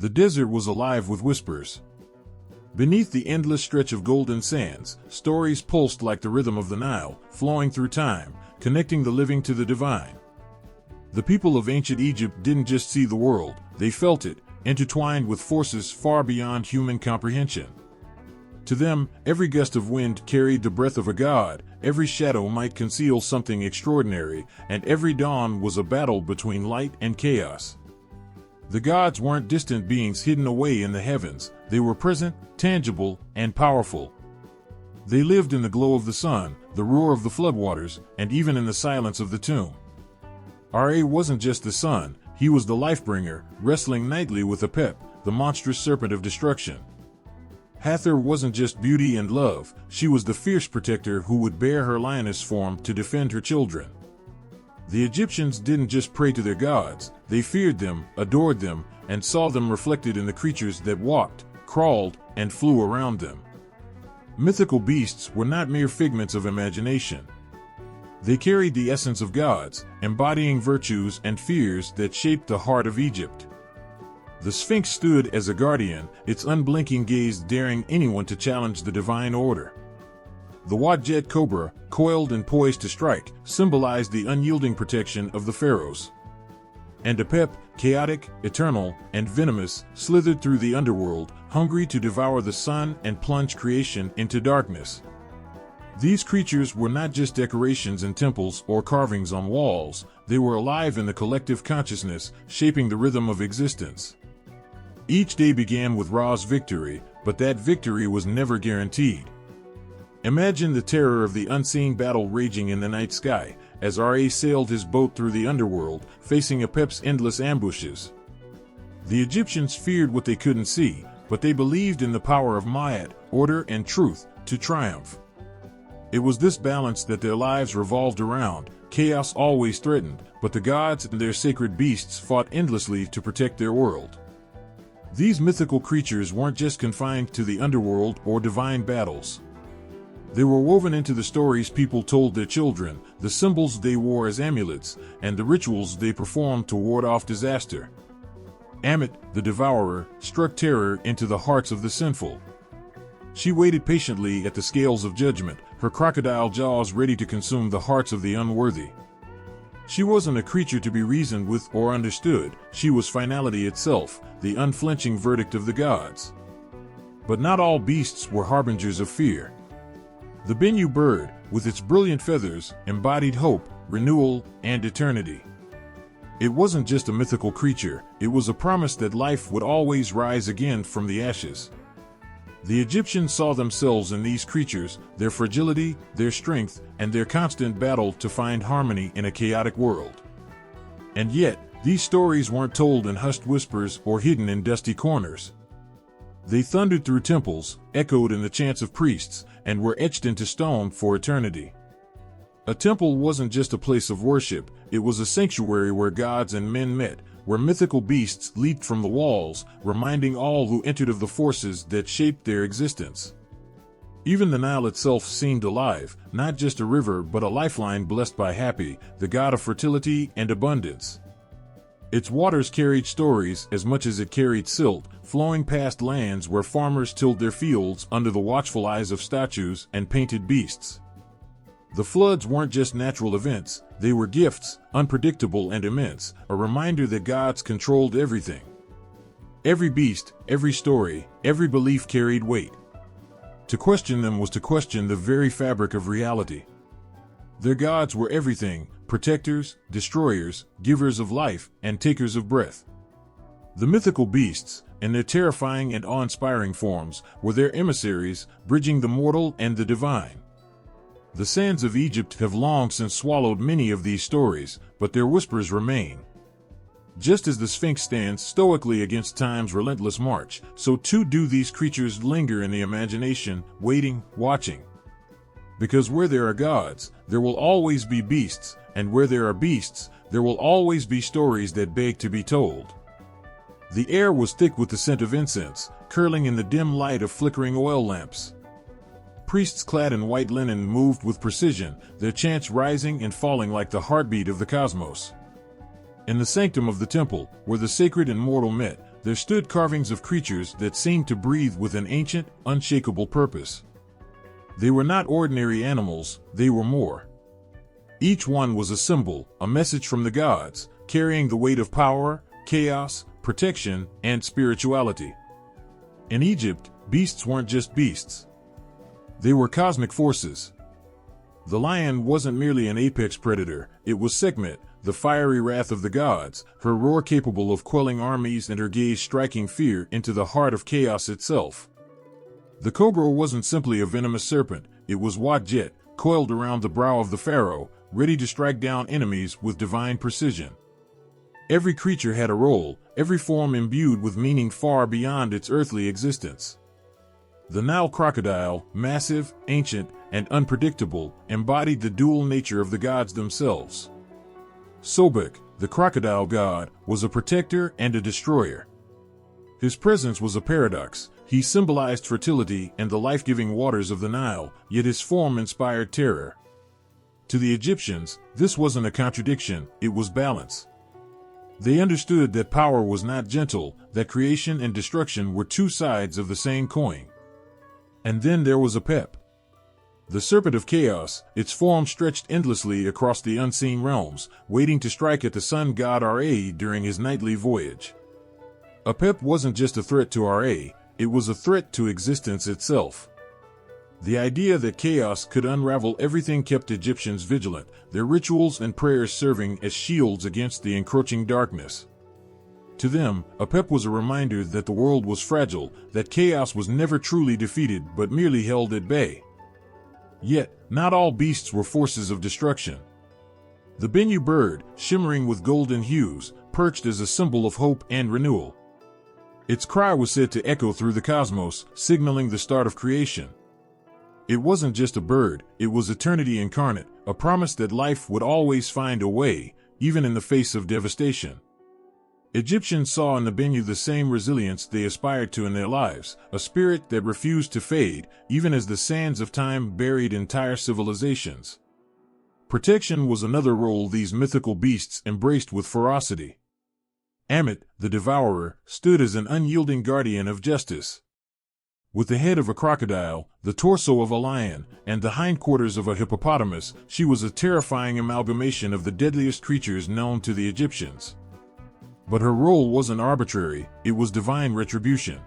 The desert was alive with whispers. Beneath the endless stretch of golden sands, stories pulsed like the rhythm of the Nile, flowing through time, connecting the living to the divine. The people of ancient Egypt didn't just see the world, they felt it, intertwined with forces far beyond human comprehension. To them, every gust of wind carried the breath of a god, every shadow might conceal something extraordinary, and every dawn was a battle between light and chaos. The gods weren't distant beings hidden away in the heavens, they were present, tangible, and powerful. They lived in the glow of the sun, the roar of the floodwaters, and even in the silence of the tomb. Ra wasn't just the sun, he was the life-bringer, wrestling nightly with Apep, the monstrous serpent of destruction. Hathor wasn't just beauty and love, she was the fierce protector who would bear her lioness form to defend her children. The Egyptians didn't just pray to their gods, they feared them, adored them, and saw them reflected in the creatures that walked, crawled, and flew around them. Mythical beasts were not mere figments of imagination. They carried the essence of gods, embodying virtues and fears that shaped the heart of Egypt. The Sphinx stood as a guardian, its unblinking gaze daring anyone to challenge the divine order. The Wadjet cobra, coiled and poised to strike, symbolized the unyielding protection of the pharaohs. And Apep, chaotic, eternal, and venomous, slithered through the underworld, hungry to devour the sun and plunge creation into darkness. These creatures were not just decorations in temples or carvings on walls, they were alive in the collective consciousness, shaping the rhythm of existence. Each day began with Ra's victory, but that victory was never guaranteed. Imagine the terror of the unseen battle raging in the night sky, as Ra sailed his boat through the underworld, facing Apep's endless ambushes. The Egyptians feared what they couldn't see, but they believed in the power of Ma'at, order and truth, to triumph. It was this balance that their lives revolved around. Chaos always threatened, but the gods and their sacred beasts fought endlessly to protect their world. These mythical creatures weren't just confined to the underworld or divine battles. They were woven into the stories people told their children, the symbols they wore as amulets, and the rituals they performed to ward off disaster. Ammit, the devourer, struck terror into the hearts of the sinful. She waited patiently at the scales of judgment, her crocodile jaws ready to consume the hearts of the unworthy. She wasn't a creature to be reasoned with or understood, she was finality itself, the unflinching verdict of the gods. But not all beasts were harbingers of fear. The Bennu bird, with its brilliant feathers, embodied hope, renewal, and eternity. It wasn't just a mythical creature, it was a promise that life would always rise again from the ashes. The Egyptians saw themselves in these creatures, their fragility, their strength, and their constant battle to find harmony in a chaotic world. And yet, these stories weren't told in hushed whispers or hidden in dusty corners. They thundered through temples, echoed in the chants of priests, and were etched into stone for eternity. A temple wasn't just a place of worship, it was a sanctuary where gods and men met, where mythical beasts leaped from the walls, reminding all who entered of the forces that shaped their existence. Even the Nile itself seemed alive, not just a river but a lifeline blessed by Hapi, the god of fertility and abundance. Its waters carried stories as much as it carried silt, flowing past lands where farmers tilled their fields under the watchful eyes of statues and painted beasts. The floods weren't just natural events, they were gifts, unpredictable and immense, a reminder that gods controlled everything. Every beast, every story, every belief carried weight. To question them was to question the very fabric of reality. Their gods were everything, protectors, destroyers, givers of life, and takers of breath. The mythical beasts, in their terrifying and awe-inspiring forms, were their emissaries, bridging the mortal and the divine. The sands of Egypt have long since swallowed many of these stories, but their whispers remain. Just as the Sphinx stands stoically against time's relentless march, so too do these creatures linger in the imagination, waiting, watching. Because where there are gods, there will always be beasts, and where there are beasts, there will always be stories that beg to be told. The air was thick with the scent of incense, curling in the dim light of flickering oil lamps. Priests clad in white linen moved with precision, their chants rising and falling like the heartbeat of the cosmos. In the sanctum of the temple, where the sacred and mortal met, there stood carvings of creatures that seemed to breathe with an ancient, unshakable purpose. They were not ordinary animals, they were more. Each one was a symbol, a message from the gods, carrying the weight of power, chaos, protection, and spirituality. In Egypt, beasts weren't just beasts. They were cosmic forces. The lion wasn't merely an apex predator, it was Sekhmet, the fiery wrath of the gods, her roar capable of quelling armies and her gaze striking fear into the heart of chaos itself. The cobra wasn't simply a venomous serpent, it was Wadjet, coiled around the brow of the pharaoh, ready to strike down enemies with divine precision. Every creature had a role, every form imbued with meaning far beyond its earthly existence. The Nile crocodile, massive, ancient, and unpredictable, embodied the dual nature of the gods themselves. Sobek, the crocodile god, was a protector and a destroyer. His presence was a paradox. He symbolized fertility and the life-giving waters of the Nile, yet his form inspired terror. To the Egyptians, this wasn't a contradiction, it was balance. They understood that power was not gentle, that creation and destruction were two sides of the same coin. And then there was Apep, the serpent of chaos, its form stretched endlessly across the unseen realms, waiting to strike at the sun god Ra during his nightly voyage. Apep wasn't just a threat to Ra, it was a threat to existence itself. The idea that chaos could unravel everything kept Egyptians vigilant, their rituals and prayers serving as shields against the encroaching darkness. To them, Apep was a reminder that the world was fragile, that chaos was never truly defeated but merely held at bay. Yet, not all beasts were forces of destruction. The Bennu bird, shimmering with golden hues, perched as a symbol of hope and renewal. Its cry was said to echo through the cosmos, signaling the start of creation. It wasn't just a bird, it was eternity incarnate, a promise that life would always find a way, even in the face of devastation. Egyptians saw in the Bennu the same resilience they aspired to in their lives, a spirit that refused to fade, even as the sands of time buried entire civilizations. Protection was another role these mythical beasts embraced with ferocity. Ammit, the devourer, stood as an unyielding guardian of justice. With the head of a crocodile, the torso of a lion, and the hindquarters of a hippopotamus, she was a terrifying amalgamation of the deadliest creatures known to the Egyptians. But her role wasn't arbitrary, it was divine retribution.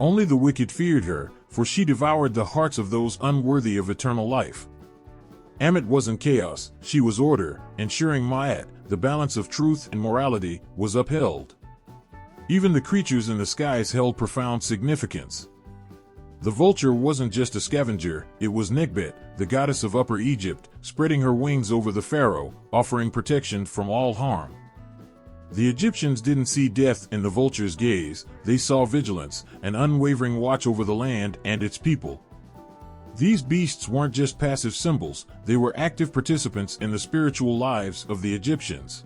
Only the wicked feared her, for she devoured the hearts of those unworthy of eternal life. Ammit wasn't chaos, she was order, ensuring Ma'at, the balance of truth and morality, was upheld. Even the creatures in the skies held profound significance. The vulture wasn't just a scavenger, it was Nekhbet, the goddess of Upper Egypt, spreading her wings over the pharaoh, offering protection from all harm. The Egyptians didn't see death in the vulture's gaze, they saw vigilance, an unwavering watch over the land and its people. These beasts weren't just passive symbols, they were active participants in the spiritual lives of the Egyptians.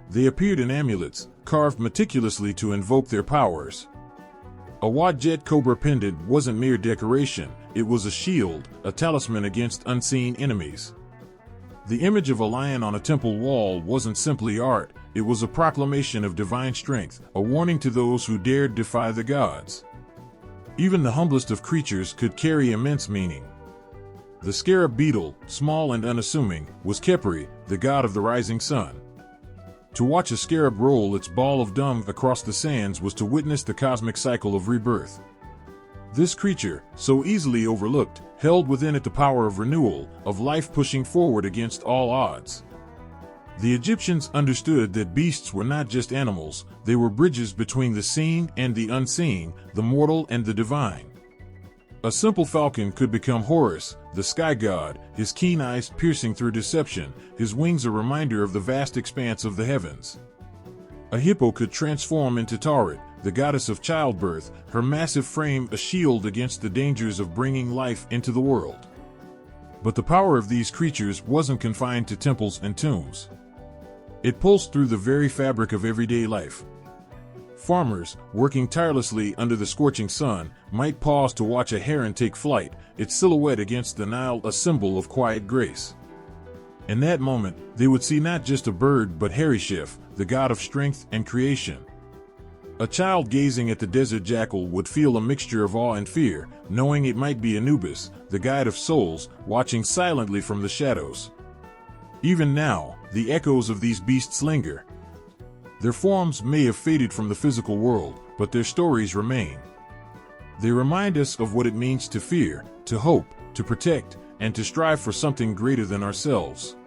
They appeared in amulets, carved meticulously to invoke their powers. A Wadjet cobra pendant wasn't mere decoration, it was a shield, a talisman against unseen enemies. The image of a lion on a temple wall wasn't simply art, it was a proclamation of divine strength, a warning to those who dared defy the gods. Even the humblest of creatures could carry immense meaning. The scarab beetle, small and unassuming, was Khepri, the god of the rising sun. To watch a scarab roll its ball of dung across the sands was to witness the cosmic cycle of rebirth. This creature, so easily overlooked, held within it the power of renewal, of life pushing forward against all odds. The Egyptians understood that beasts were not just animals, they were bridges between the seen and the unseen, the mortal and the divine. A simple falcon could become Horus, the sky god, his keen eyes piercing through deception, his wings a reminder of the vast expanse of the heavens. A hippo could transform into Tauret, the goddess of childbirth, her massive frame a shield against the dangers of bringing life into the world. But the power of these creatures wasn't confined to temples and tombs. It pulsed through the very fabric of everyday life. Farmers, working tirelessly under the scorching sun, might pause to watch a heron take flight, its silhouette against the Nile a symbol of quiet grace. In that moment, they would see not just a bird but Harishef, the god of strength and creation. A child gazing at the desert jackal would feel a mixture of awe and fear, knowing it might be Anubis, the guide of souls, watching silently from the shadows. Even now, the echoes of these beasts linger. Their forms may have faded from the physical world, but their stories remain. They remind us of what it means to fear, to hope, to protect, and to strive for something greater than ourselves.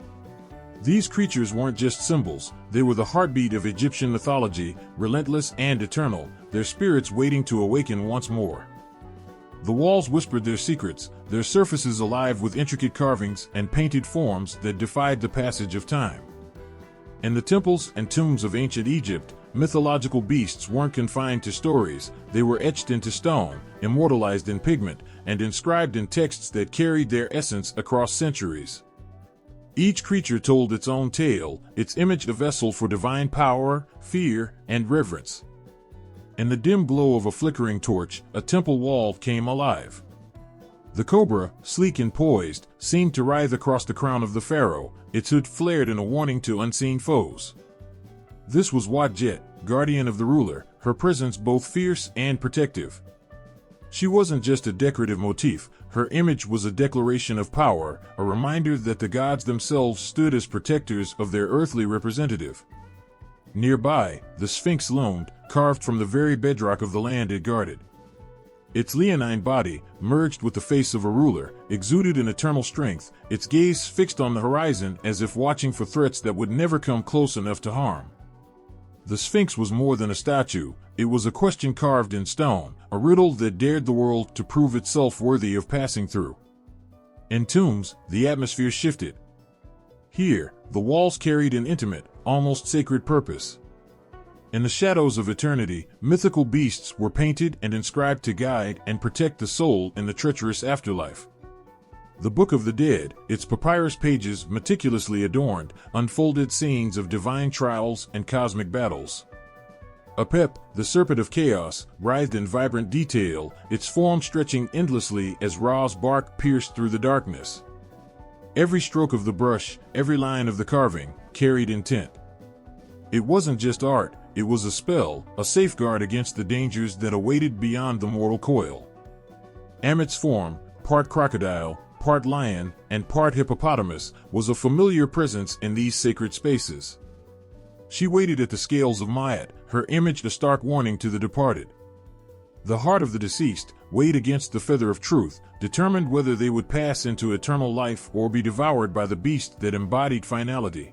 These creatures weren't just symbols, they were the heartbeat of Egyptian mythology, relentless and eternal, their spirits waiting to awaken once more. The walls whispered their secrets, their surfaces alive with intricate carvings and painted forms that defied the passage of time. In the temples and tombs of ancient Egypt, mythological beasts weren't confined to stories, they were etched into stone, immortalized in pigment, and inscribed in texts that carried their essence across centuries. Each creature told its own tale, its image a vessel for divine power, fear, and reverence. In the dim glow of a flickering torch, a temple wall came alive. The cobra, sleek and poised, seemed to writhe across the crown of the pharaoh, its hood flared in a warning to unseen foes. This was Wadjet, guardian of the ruler, her presence both fierce and protective. She wasn't just a decorative motif, her image was a declaration of power, a reminder that the gods themselves stood as protectors of their earthly representative. Nearby, the Sphinx loomed, carved from the very bedrock of the land it guarded. Its leonine body, merged with the face of a ruler, exuded an eternal strength, its gaze fixed on the horizon as if watching for threats that would never come close enough to harm. The Sphinx was more than a statue, it was a question carved in stone, a riddle that dared the world to prove itself worthy of passing through. In tombs, the atmosphere shifted. Here, the walls carried an intimate, almost sacred purpose. In the shadows of eternity, mythical beasts were painted and inscribed to guide and protect the soul in the treacherous afterlife. The Book of the Dead, its papyrus pages meticulously adorned, unfolded scenes of divine trials and cosmic battles. Apep, the serpent of chaos, writhed in vibrant detail, its form stretching endlessly as Ra's bark pierced through the darkness. Every stroke of the brush, every line of the carving, carried intent. It wasn't just art, it was a spell, a safeguard against the dangers that awaited beyond the mortal coil. Ammit's form, part crocodile, part lion, and part hippopotamus, was a familiar presence in these sacred spaces. She waited at the scales of Myat, her image a stark warning to the departed. The heart of the deceased, weighed against the feather of truth, determined whether they would pass into eternal life or be devoured by the beast that embodied finality.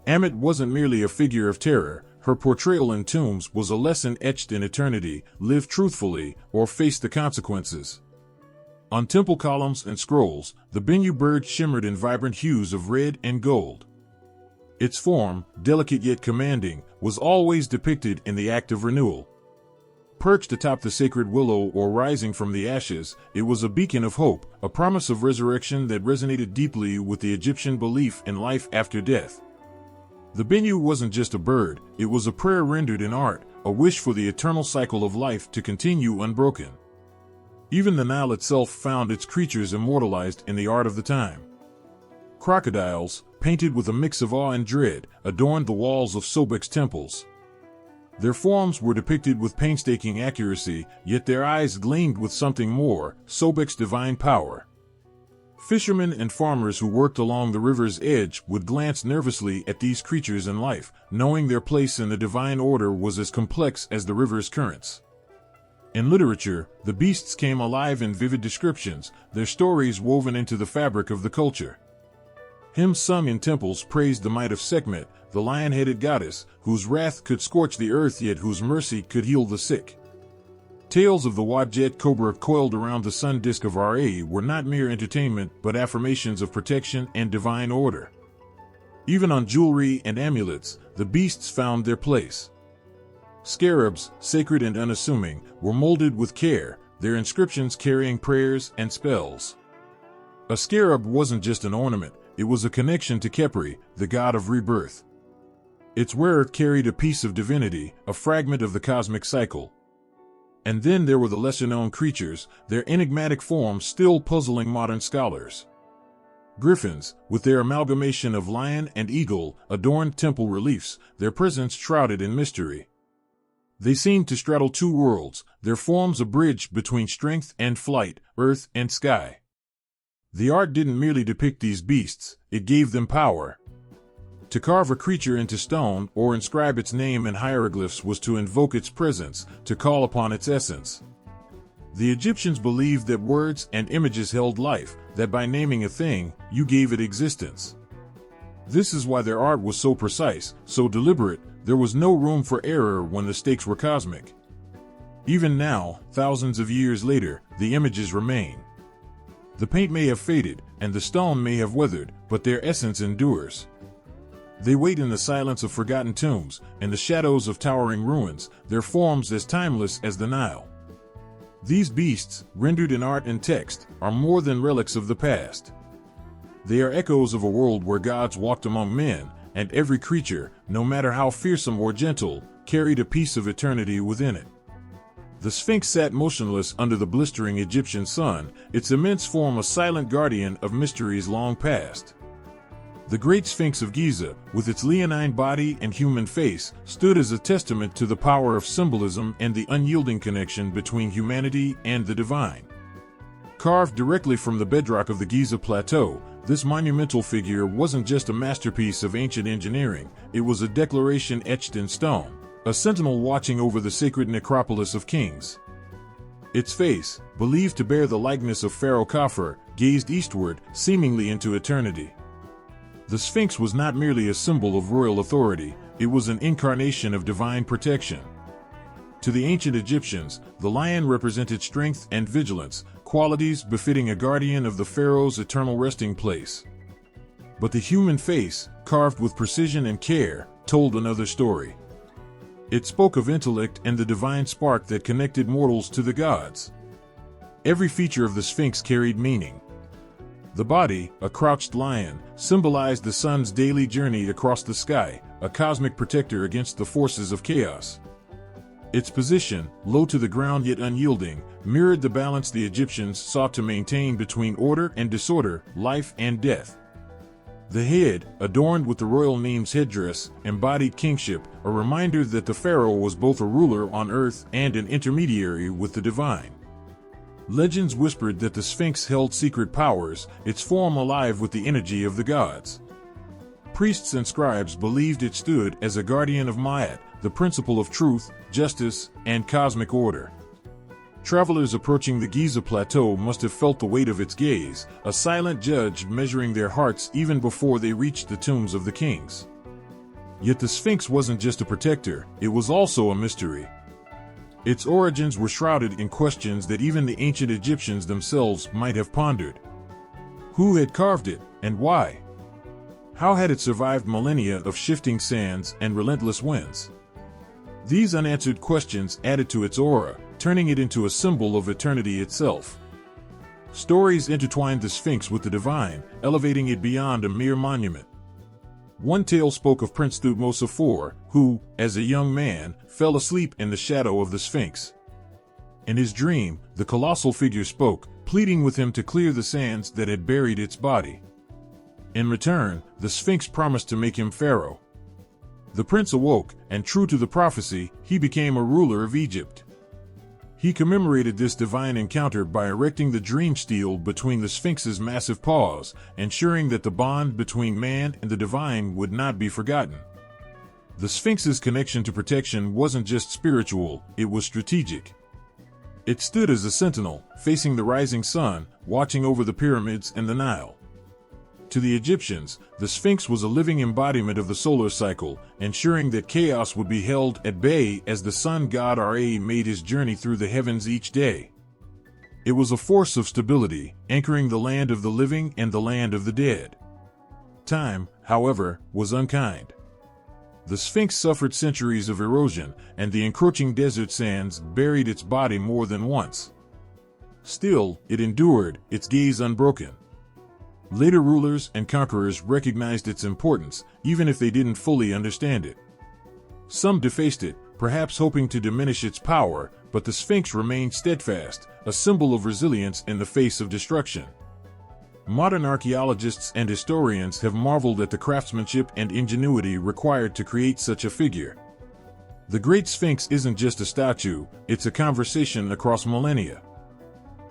Ammit wasn't merely a figure of terror, her portrayal in tombs was a lesson etched in eternity: live truthfully, or face the consequences. On temple columns and scrolls, the Bennu bird shimmered in vibrant hues of red and gold. Its form, delicate yet commanding, was always depicted in the act of renewal. Perched atop the sacred willow or rising from the ashes, it was a beacon of hope, a promise of resurrection that resonated deeply with the Egyptian belief in life after death. The Bennu wasn't just a bird, it was a prayer rendered in art, a wish for the eternal cycle of life to continue unbroken. Even the Nile itself found its creatures immortalized in the art of the time. Crocodiles, painted with a mix of awe and dread, adorned the walls of Sobek's temples. Their forms were depicted with painstaking accuracy, yet their eyes gleamed with something more: Sobek's divine power. Fishermen and farmers who worked along the river's edge would glance nervously at these creatures in life, knowing their place in the divine order was as complex as the river's currents. In literature, the beasts came alive in vivid descriptions, their stories woven into the fabric of the culture. Hymns sung in temples praised the might of Sekhmet, the lion-headed goddess, whose wrath could scorch the earth yet whose mercy could heal the sick. Tales of the Wadjet cobra coiled around the sun disk of Ra were not mere entertainment but affirmations of protection and divine order. Even on jewelry and amulets, the beasts found their place. Scarabs, sacred and unassuming, were molded with care, their inscriptions carrying prayers and spells. A scarab wasn't just an ornament, it was a connection to Khepri, the god of rebirth. Its wearer carried a piece of divinity, a fragment of the cosmic cycle. And then there were the lesser-known creatures, their enigmatic forms still puzzling modern scholars. Griffins, with their amalgamation of lion and eagle, adorned temple reliefs, their presence shrouded in mystery. They seemed to straddle two worlds, their forms a bridge between strength and flight, earth and sky. The art didn't merely depict these beasts, it gave them power. To carve a creature into stone or inscribe its name in hieroglyphs was to invoke its presence, to call upon its essence. The Egyptians believed that words and images held life, that by naming a thing, you gave it existence. This is why their art was so precise, so deliberate. There was no room for error when the stakes were cosmic. Even now, thousands of years later, the images remain. The paint may have faded, and the stone may have weathered, but their essence endures. They wait in the silence of forgotten tombs, and the shadows of towering ruins, their forms as timeless as the Nile. These beasts, rendered in art and text, are more than relics of the past. They are echoes of a world where gods walked among men, and every creature, no matter how fearsome or gentle, carried a piece of eternity within it. The Sphinx sat motionless under the blistering Egyptian sun, its immense form a silent guardian of mysteries long past. The great Sphinx of Giza, with its leonine body and human face, stood as a testament to the power of symbolism and the unyielding connection between humanity and the divine. Carved directly from the bedrock of the Giza Plateau, this monumental figure wasn't just a masterpiece of ancient engineering, it was a declaration etched in stone, a sentinel watching over the sacred necropolis of kings. Its face, believed to bear the likeness of Pharaoh Khafre, gazed eastward, seemingly into eternity. The Sphinx was not merely a symbol of royal authority, it was an incarnation of divine protection. To the ancient Egyptians, the lion represented strength and vigilance, qualities befitting a guardian of the pharaoh's eternal resting place. But the human face, carved with precision and care, told another story. It spoke of intellect and the divine spark that connected mortals to the gods. Every feature of the Sphinx carried meaning. The body, a crouched lion, symbolized the sun's daily journey across the sky, a cosmic protector against the forces of chaos. Its position, low to the ground yet unyielding, mirrored the balance the Egyptians sought to maintain between order and disorder, life and death. The head, adorned with the royal Nemes headdress, embodied kingship, a reminder that the pharaoh was both a ruler on earth and an intermediary with the divine. Legends whispered that the Sphinx held secret powers, its form alive with the energy of the gods. Priests and scribes believed it stood as a guardian of Ma'at, the principle of truth, justice, and cosmic order. Travelers approaching the Giza Plateau must have felt the weight of its gaze, a silent judge measuring their hearts even before they reached the tombs of the kings. Yet the Sphinx wasn't just a protector, it was also a mystery. Its origins were shrouded in questions that even the ancient Egyptians themselves might have pondered. Who had carved it, and why? How had it survived millennia of shifting sands and relentless winds? These unanswered questions added to its aura, turning it into a symbol of eternity itself. Stories intertwined the Sphinx with the divine, elevating it beyond a mere monument. One tale spoke of Prince Thutmose IV, who, as a young man, fell asleep in the shadow of the Sphinx. In his dream, the colossal figure spoke, pleading with him to clear the sands that had buried its body. In return, the Sphinx promised to make him pharaoh. The prince awoke, and true to the prophecy, he became a ruler of Egypt. He commemorated this divine encounter by erecting the dream stele between the Sphinx's massive paws, ensuring that the bond between man and the divine would not be forgotten. The Sphinx's connection to protection wasn't just spiritual, it was strategic. It stood as a sentinel, facing the rising sun, watching over the pyramids and the Nile. To the Egyptians, the Sphinx was a living embodiment of the solar cycle, ensuring that chaos would be held at bay as the sun god Ra made his journey through the heavens each day. It was a force of stability, anchoring the land of the living and the land of the dead. Time, however, was unkind. The Sphinx suffered centuries of erosion, and the encroaching desert sands buried its body more than once. Still, it endured, its gaze unbroken. Later rulers and conquerors recognized its importance, even if they didn't fully understand it. Some defaced it, perhaps hoping to diminish its power, but the Sphinx remained steadfast, a symbol of resilience in the face of destruction. Modern archaeologists and historians have marveled at the craftsmanship and ingenuity required to create such a figure. The Great Sphinx isn't just a statue, it's a conversation across millennia.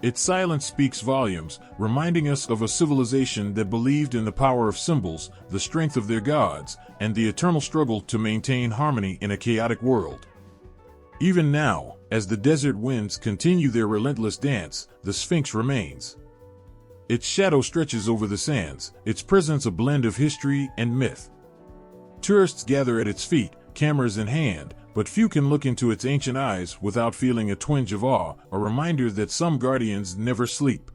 Its silence speaks volumes, reminding us of a civilization that believed in the power of symbols, the strength of their gods, and the eternal struggle to maintain harmony in a chaotic world. Even now, as the desert winds continue their relentless dance, the Sphinx remains. Its shadow stretches over the sands, its presence a blend of history and myth. Tourists gather at its feet, cameras in hand, but few can look into its ancient eyes without feeling a twinge of awe, a reminder that some guardians never sleep.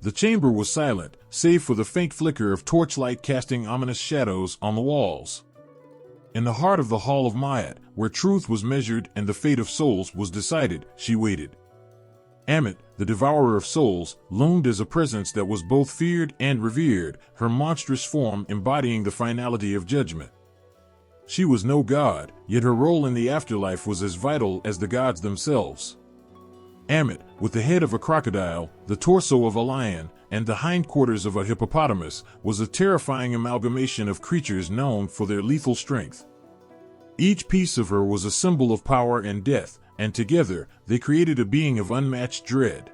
The chamber was silent, save for the faint flicker of torchlight casting ominous shadows on the walls. In the heart of the Hall of Myat, where truth was measured and the fate of souls was decided, she waited. Ammit, the devourer of souls, loomed as a presence that was both feared and revered, her monstrous form embodying the finality of judgment. She was no god, yet her role in the afterlife was as vital as the gods themselves. Ammit, with the head of a crocodile, the torso of a lion, and the hindquarters of a hippopotamus, was a terrifying amalgamation of creatures known for their lethal strength. Each piece of her was a symbol of power and death, and together, they created a being of unmatched dread.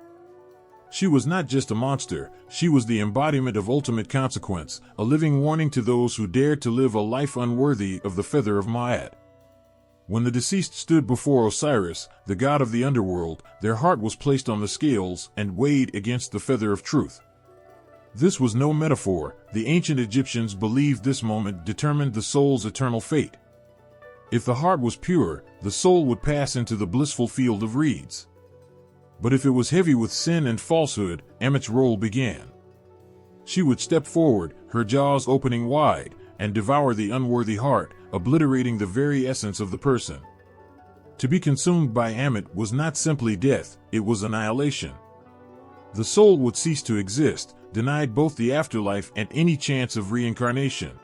She was not just a monster, she was the embodiment of ultimate consequence, a living warning to those who dared to live a life unworthy of the feather of Myat. When the deceased stood before Osiris, the god of the underworld, their heart was placed on the scales and weighed against the feather of truth. This was no metaphor, the ancient Egyptians believed this moment determined the soul's eternal fate. If the heart was pure, the soul would pass into the blissful field of reeds. But if it was heavy with sin and falsehood, Ammit's role began. She would step forward, her jaws opening wide, and devour the unworthy heart, obliterating the very essence of the person. To be consumed by Ammit was not simply death, it was annihilation. The soul would cease to exist, denied both the afterlife and any chance of reincarnation.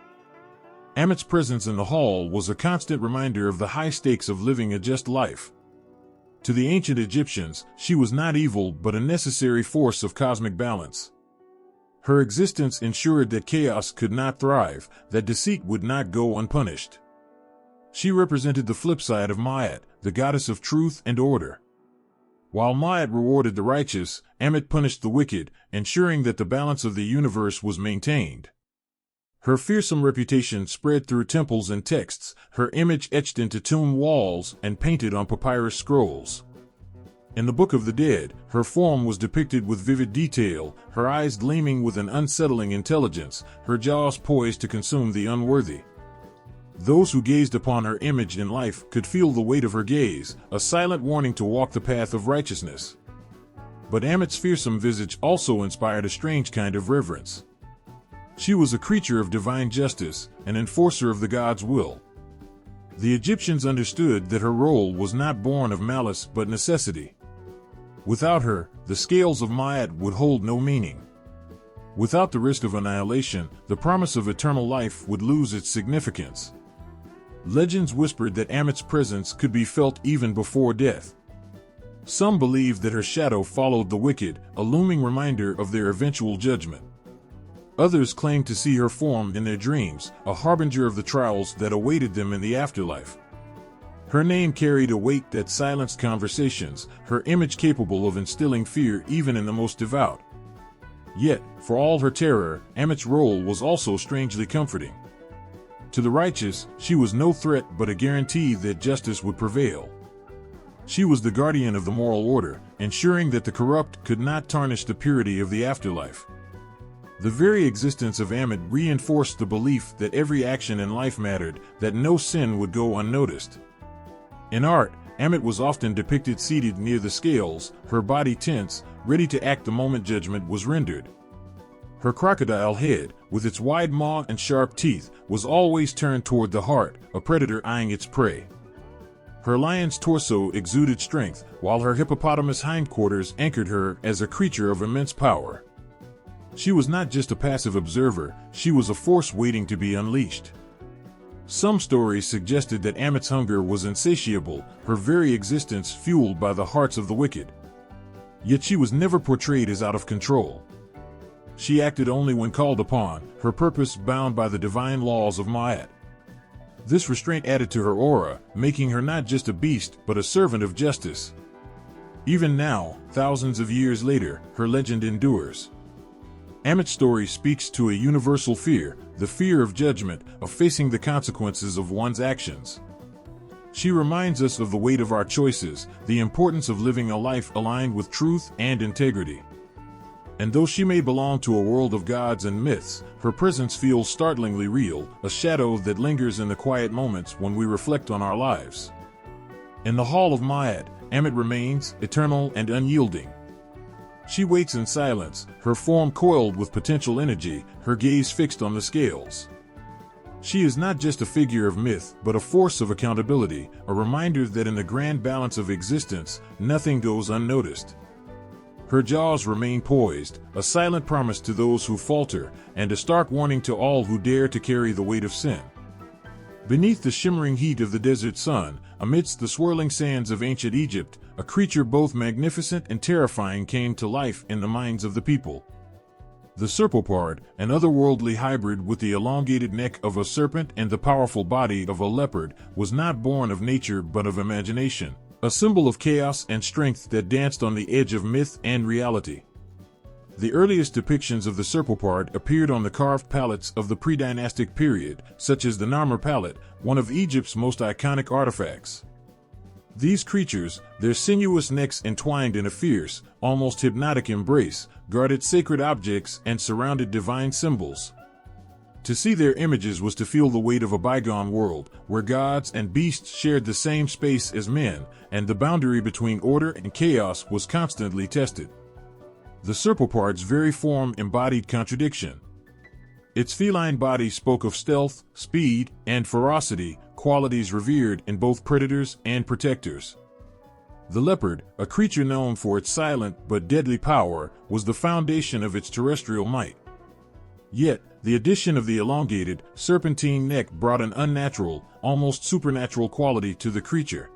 Ammit's presence in the hall was a constant reminder of the high stakes of living a just life. To the ancient Egyptians, she was not evil but a necessary force of cosmic balance. Her existence ensured that chaos could not thrive, that deceit would not go unpunished. She represented the flip side of Myat, the goddess of truth and order. While Myat rewarded the righteous, Ammit punished the wicked, ensuring that the balance of the universe was maintained. Her fearsome reputation spread through temples and texts, her image etched into tomb walls and painted on papyrus scrolls. In the Book of the Dead, her form was depicted with vivid detail, her eyes gleaming with an unsettling intelligence, her jaws poised to consume the unworthy. Those who gazed upon her image in life could feel the weight of her gaze, a silent warning to walk the path of righteousness. But Ammit's fearsome visage also inspired a strange kind of reverence. She was a creature of divine justice, an enforcer of the god's will. The Egyptians understood that her role was not born of malice but necessity. Without her, the scales of Myat would hold no meaning. Without the risk of annihilation, the promise of eternal life would lose its significance. Legends whispered that Ammit's presence could be felt even before death. Some believed that her shadow followed the wicked, a looming reminder of their eventual judgment. Others claimed to see her form in their dreams, a harbinger of the trials that awaited them in the afterlife. Her name carried a weight that silenced conversations, her image capable of instilling fear even in the most devout. Yet, for all her terror, Ammit's role was also strangely comforting. To the righteous, she was no threat but a guarantee that justice would prevail. She was the guardian of the moral order, ensuring that the corrupt could not tarnish the purity of the afterlife. The very existence of Ammit reinforced the belief that every action in life mattered, that no sin would go unnoticed. In art, Ammit was often depicted seated near the scales, her body tense, ready to act the moment judgment was rendered. Her crocodile head, with its wide maw and sharp teeth, was always turned toward the heart, a predator eyeing its prey. Her lion's torso exuded strength, while her hippopotamus hindquarters anchored her as a creature of immense power. She was not just a passive observer, she was a force waiting to be unleashed. Some stories suggested that Ammit's hunger was insatiable, her very existence fueled by the hearts of the wicked. Yet she was never portrayed as out of control. She acted only when called upon, her purpose bound by the divine laws of Myat. This restraint added to her aura, making her not just a beast but a servant of justice. Even now, thousands of years later, her legend endures. Ammit's story speaks to a universal fear, the fear of judgment, of facing the consequences of one's actions. She reminds us of the weight of our choices, the importance of living a life aligned with truth and integrity. And though she may belong to a world of gods and myths, her presence feels startlingly real, a shadow that lingers in the quiet moments when we reflect on our lives. In the Hall of Myat, Ammit remains, eternal and unyielding. She waits in silence, her form coiled with potential energy, her gaze fixed on the scales. She is not just a figure of myth, but a force of accountability, a reminder that in the grand balance of existence, nothing goes unnoticed. Her jaws remain poised, a silent promise to those who falter, and a stark warning to all who dare to carry the weight of sin. Beneath the shimmering heat of the desert sun, amidst the swirling sands of ancient Egypt, a creature both magnificent and terrifying came to life in the minds of the people. The serpopard, an otherworldly hybrid with the elongated neck of a serpent and the powerful body of a leopard, was not born of nature but of imagination, a symbol of chaos and strength that danced on the edge of myth and reality. The earliest depictions of the serpopard appeared on the carved palettes of the pre-dynastic period, such as the Narmer palette, one of Egypt's most iconic artifacts. These creatures, their sinuous necks entwined in a fierce, almost hypnotic embrace, guarded sacred objects and surrounded divine symbols. To see their images was to feel the weight of a bygone world, where gods and beasts shared the same space as men, and the boundary between order and chaos was constantly tested. The serpopard's very form embodied contradiction. Its feline body spoke of stealth, speed, and ferocity, qualities revered in both predators and protectors. The leopard, a creature known for its silent but deadly power, was the foundation of its terrestrial might. Yet, the addition of the elongated, serpentine neck brought an unnatural, almost supernatural quality to the creature.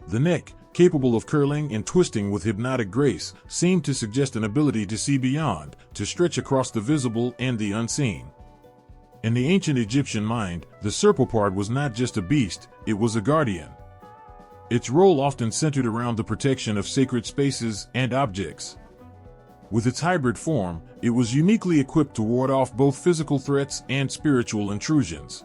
The neck, capable of curling and twisting with hypnotic grace, seemed to suggest an ability to see beyond, to stretch across the visible and the unseen. In the ancient Egyptian mind, the serpopard was not just a beast, it was a guardian. Its role often centered around the protection of sacred spaces and objects. With its hybrid form, it was uniquely equipped to ward off both physical threats and spiritual intrusions.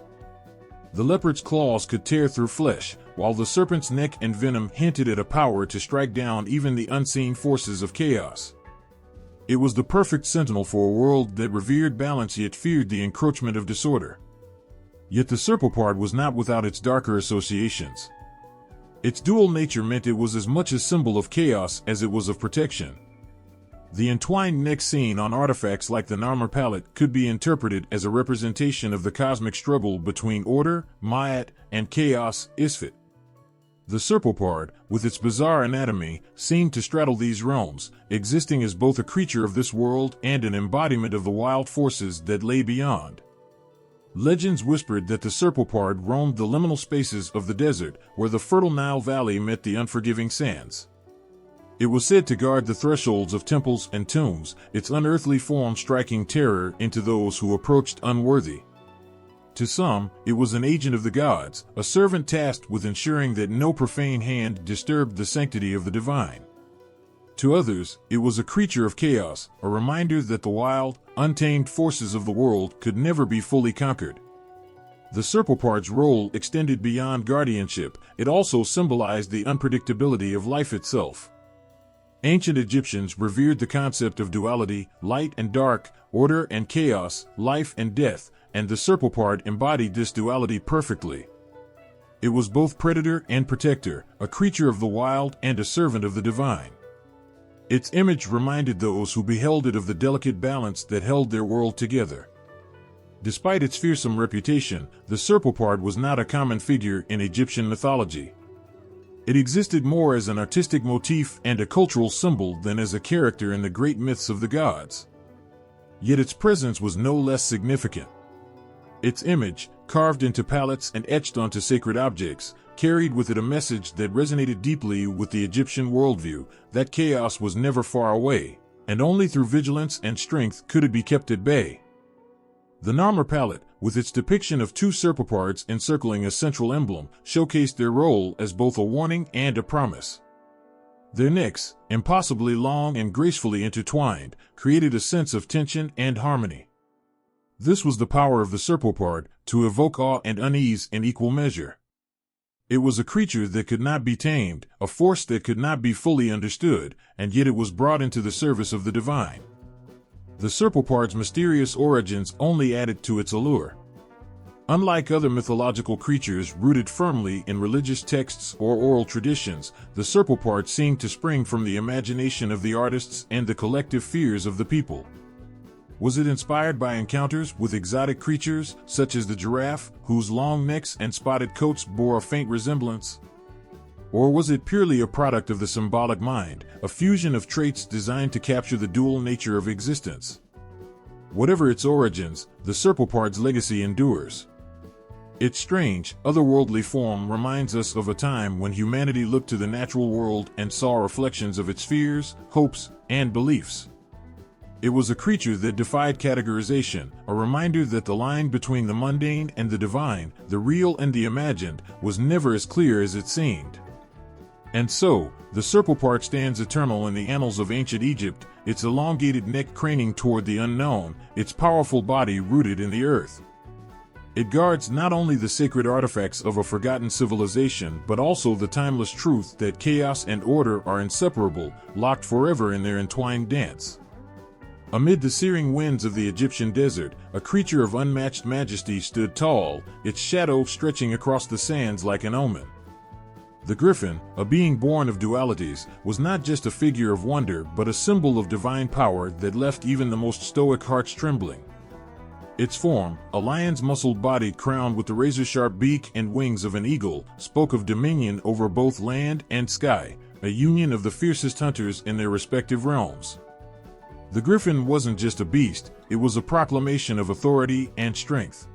The leopard's claws could tear through flesh, while the serpent's neck and venom hinted at a power to strike down even the unseen forces of chaos. It was the perfect sentinel for a world that revered balance yet feared the encroachment of disorder. Yet the serpopard was not without its darker associations. Its dual nature meant it was as much a symbol of chaos as it was of protection. The entwined neck seen on artifacts like the Narmer palette could be interpreted as a representation of the cosmic struggle between order, Myat, and chaos, Isfet. The serpopard, with its bizarre anatomy, seemed to straddle these realms, existing as both a creature of this world and an embodiment of the wild forces that lay beyond. Legends whispered that the serpopard roamed the liminal spaces of the desert, where the fertile Nile Valley met the unforgiving sands. It was said to guard the thresholds of temples and tombs, its unearthly form striking terror into those who approached unworthy. To some, it was an agent of the gods, a servant tasked with ensuring that no profane hand disturbed the sanctity of the divine. To others, it was a creature of chaos, a reminder that the wild, untamed forces of the world could never be fully conquered. The serpopard's role extended beyond guardianship, it also symbolized the unpredictability of life itself. Ancient Egyptians revered the concept of duality, light and dark, order and chaos, life and death, and the serpopard embodied this duality perfectly. It was both predator and protector, a creature of the wild and a servant of the divine. Its image reminded those who beheld it of the delicate balance that held their world together. Despite its fearsome reputation, the serpopard was not a common figure in Egyptian mythology. It existed more as an artistic motif and a cultural symbol than as a character in the great myths of the gods. Yet its presence was no less significant. Its image, carved into palettes and etched onto sacred objects, carried with it a message that resonated deeply with the Egyptian worldview, that chaos was never far away, and only through vigilance and strength could it be kept at bay. The Narmer palette, with its depiction of two serpopards encircling a central emblem, showcased their role as both a warning and a promise. Their necks, impossibly long and gracefully intertwined, created a sense of tension and harmony. This was the power of the serpopard, to evoke awe and unease in equal measure. It was a creature that could not be tamed, a force that could not be fully understood, and yet it was brought into the service of the divine. The serpopard's mysterious origins only added to its allure. Unlike other mythological creatures rooted firmly in religious texts or oral traditions, the serpopard seemed to spring from the imagination of the artists and the collective fears of the people. Was it inspired by encounters with exotic creatures, such as the giraffe, whose long necks and spotted coats bore a faint resemblance? Or was it purely a product of the symbolic mind, a fusion of traits designed to capture the dual nature of existence? Whatever its origins, the serpopard's legacy endures. Its strange, otherworldly form reminds us of a time when humanity looked to the natural world and saw reflections of its fears, hopes, and beliefs. It was a creature that defied categorization, a reminder that the line between the mundane and the divine, the real and the imagined, was never as clear as it seemed. And so, the serpopard stands eternal in the annals of ancient Egypt, its elongated neck craning toward the unknown, its powerful body rooted in the earth. It guards not only the sacred artifacts of a forgotten civilization but also the timeless truth that chaos and order are inseparable, locked forever in their entwined dance. Amid the searing winds of the Egyptian desert, a creature of unmatched majesty stood tall, its shadow stretching across the sands like an omen. The griffin, a being born of dualities, was not just a figure of wonder but a symbol of divine power that left even the most stoic hearts trembling. Its form, a lion's muscled body crowned with the razor-sharp beak and wings of an eagle, spoke of dominion over both land and sky, a union of the fiercest hunters in their respective realms. The griffin wasn't just a beast, it was a proclamation of authority and strength.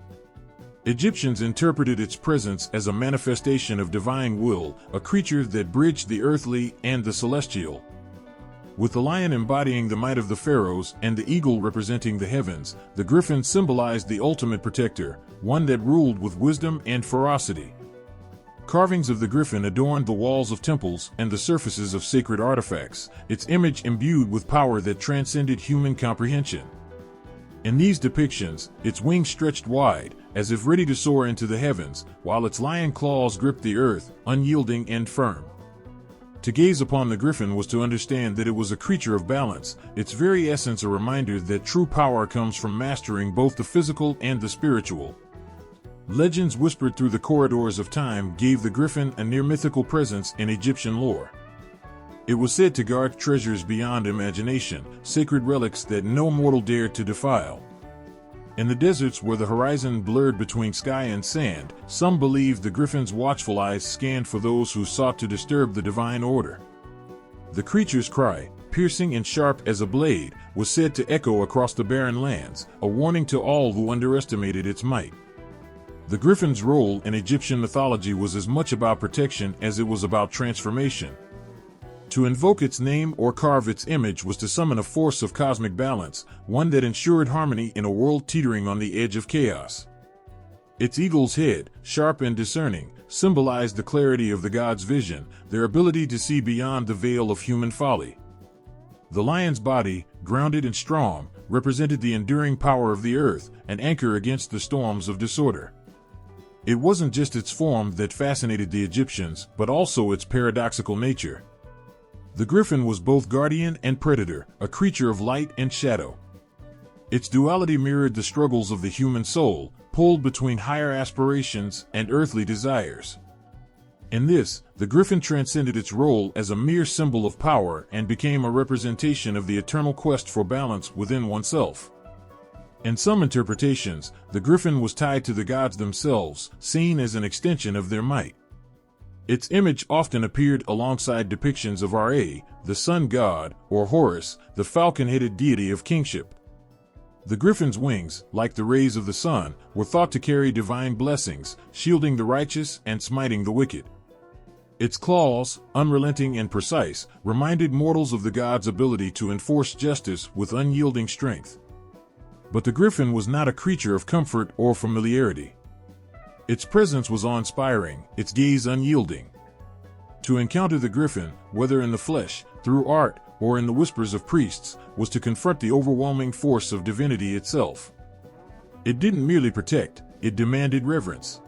Egyptians interpreted its presence as a manifestation of divine will, a creature that bridged the earthly and the celestial. With the lion embodying the might of the pharaohs and the eagle representing the heavens, the griffin symbolized the ultimate protector, one that ruled with wisdom and ferocity. Carvings of the griffin adorned the walls of temples and the surfaces of sacred artifacts, its image imbued with power that transcended human comprehension. In these depictions, its wings stretched wide, as if ready to soar into the heavens, while its lion claws gripped the earth, unyielding and firm. To gaze upon the griffin was to understand that it was a creature of balance, its very essence a reminder that true power comes from mastering both the physical and the spiritual. Legends whispered through the corridors of time gave the griffin a near-mythical presence in Egyptian lore. It was said to guard treasures beyond imagination, sacred relics that no mortal dared to defile. In the deserts where the horizon blurred between sky and sand, some believed the griffin's watchful eyes scanned for those who sought to disturb the divine order. The creature's cry, piercing and sharp as a blade, was said to echo across the barren lands, a warning to all who underestimated its might. The griffin's role in Egyptian mythology was as much about protection as it was about transformation. To invoke its name or carve its image was to summon a force of cosmic balance, one that ensured harmony in a world teetering on the edge of chaos. Its eagle's head, sharp and discerning, symbolized the clarity of the gods' vision, their ability to see beyond the veil of human folly. The lion's body, grounded and strong, represented the enduring power of the earth, an anchor against the storms of disorder. It wasn't just its form that fascinated the Egyptians, but also its paradoxical nature. The griffin was both guardian and predator, a creature of light and shadow. Its duality mirrored the struggles of the human soul, pulled between higher aspirations and earthly desires. In this, the griffin transcended its role as a mere symbol of power and became a representation of the eternal quest for balance within oneself. In some interpretations, the griffin was tied to the gods themselves, seen as an extension of their might. Its image often appeared alongside depictions of Ra, the sun god, or Horus, the falcon-headed deity of kingship. The griffin's wings, like the rays of the sun, were thought to carry divine blessings, shielding the righteous and smiting the wicked. Its claws, unrelenting and precise, reminded mortals of the god's ability to enforce justice with unyielding strength. But the griffin was not a creature of comfort or familiarity. Its presence was awe-inspiring, its gaze unyielding. To encounter the griffin, whether in the flesh, through art, or in the whispers of priests, was to confront the overwhelming force of divinity itself. It didn't merely protect, it demanded reverence.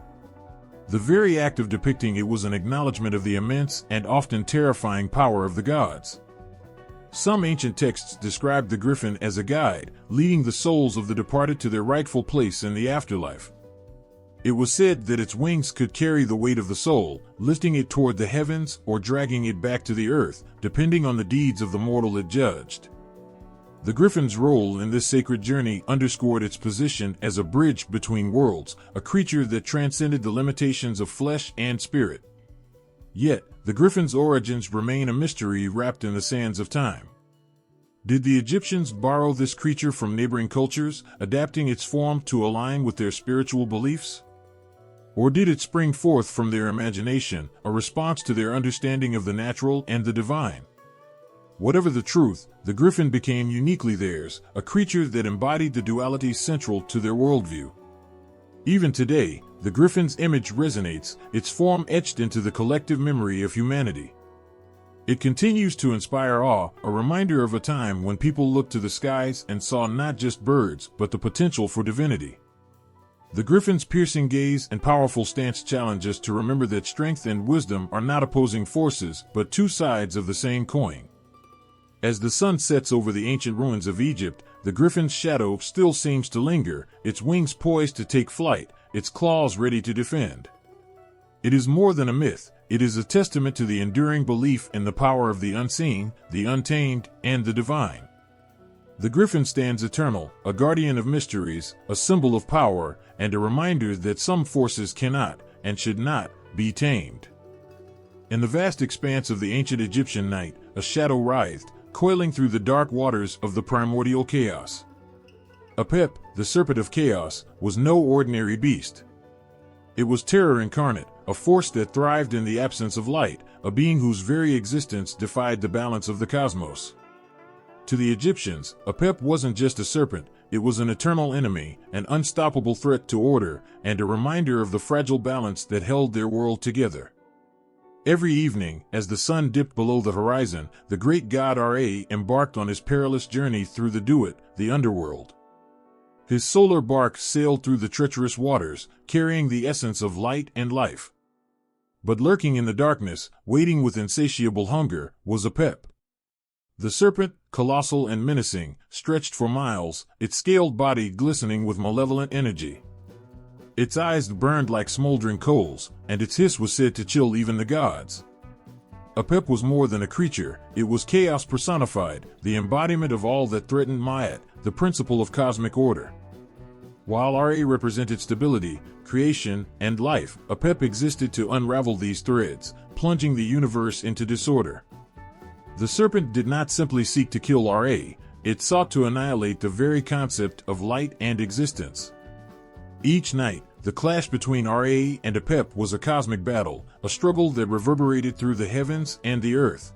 The very act of depicting it was an acknowledgement of the immense and often terrifying power of the gods. Some ancient texts described the griffin as a guide, leading the souls of the departed to their rightful place in the afterlife. It was said that its wings could carry the weight of the soul, lifting it toward the heavens or dragging it back to the earth, depending on the deeds of the mortal it judged. The griffin's role in this sacred journey underscored its position as a bridge between worlds, a creature that transcended the limitations of flesh and spirit. Yet, the griffin's origins remain a mystery wrapped in the sands of time. Did the Egyptians borrow this creature from neighboring cultures, adapting its form to align with their spiritual beliefs? Or did it spring forth from their imagination, a response to their understanding of the natural and the divine? Whatever the truth, the griffin became uniquely theirs, a creature that embodied the duality central to their worldview. Even today, the griffin's image resonates, its form etched into the collective memory of humanity. It continues to inspire awe, a reminder of a time when people looked to the skies and saw not just birds, but the potential for divinity. The griffin's piercing gaze and powerful stance challenge us to remember that strength and wisdom are not opposing forces, but two sides of the same coin. As the sun sets over the ancient ruins of Egypt, the griffin's shadow still seems to linger, its wings poised to take flight, its claws ready to defend. It is more than a myth, it is a testament to the enduring belief in the power of the unseen, the untamed, and the divine. The griffin stands eternal, a guardian of mysteries, a symbol of power, and a reminder that some forces cannot, and should not, be tamed. In the vast expanse of the ancient Egyptian night, a shadow writhed, coiling through the dark waters of the primordial chaos. Apep, the serpent of chaos, was no ordinary beast. It was terror incarnate, a force that thrived in the absence of light, a being whose very existence defied the balance of the cosmos. To the Egyptians, Apep wasn't just a serpent, it was an eternal enemy, an unstoppable threat to order, and a reminder of the fragile balance that held their world together. Every evening, as the sun dipped below the horizon, the great god Ra embarked on his perilous journey through the Duat, the underworld. His solar bark sailed through the treacherous waters, carrying the essence of light and life. But lurking in the darkness, waiting with insatiable hunger, was Apep. The serpent, colossal and menacing, stretched for miles, its scaled body glistening with malevolent energy. Its eyes burned like smoldering coals, and its hiss was said to chill even the gods. Apep was more than a creature, it was chaos personified, the embodiment of all that threatened Ma'at, the principle of cosmic order. While Ra represented stability, creation, and life, Apep existed to unravel these threads, plunging the universe into disorder. The serpent did not simply seek to kill Ra, it sought to annihilate the very concept of light and existence. Each night, the clash between Ra and Apep was a cosmic battle, a struggle that reverberated through the heavens and the earth.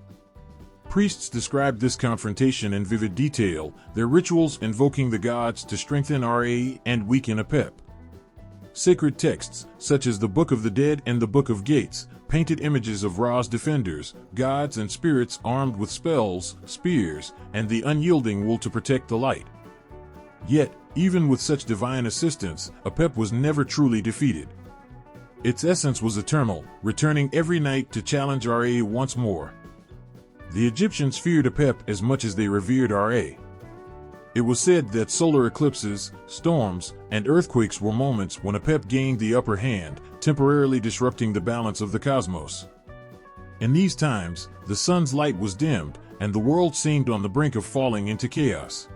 Priests described this confrontation in vivid detail, their rituals invoking the gods to strengthen Ra and weaken Apep. Sacred texts, such as the Book of the Dead and the Book of Gates, painted images of Ra's defenders, gods and spirits armed with spells, spears, and the unyielding will to protect the light. Yet, even with such divine assistance, Apep was never truly defeated. Its essence was eternal, returning every night to challenge Ra once more. The Egyptians feared Apep as much as they revered Ra. It was said that solar eclipses, storms, and earthquakes were moments when Apep gained the upper hand, temporarily disrupting the balance of the cosmos. In these times, the sun's light was dimmed, and the world seemed on the brink of falling into chaos.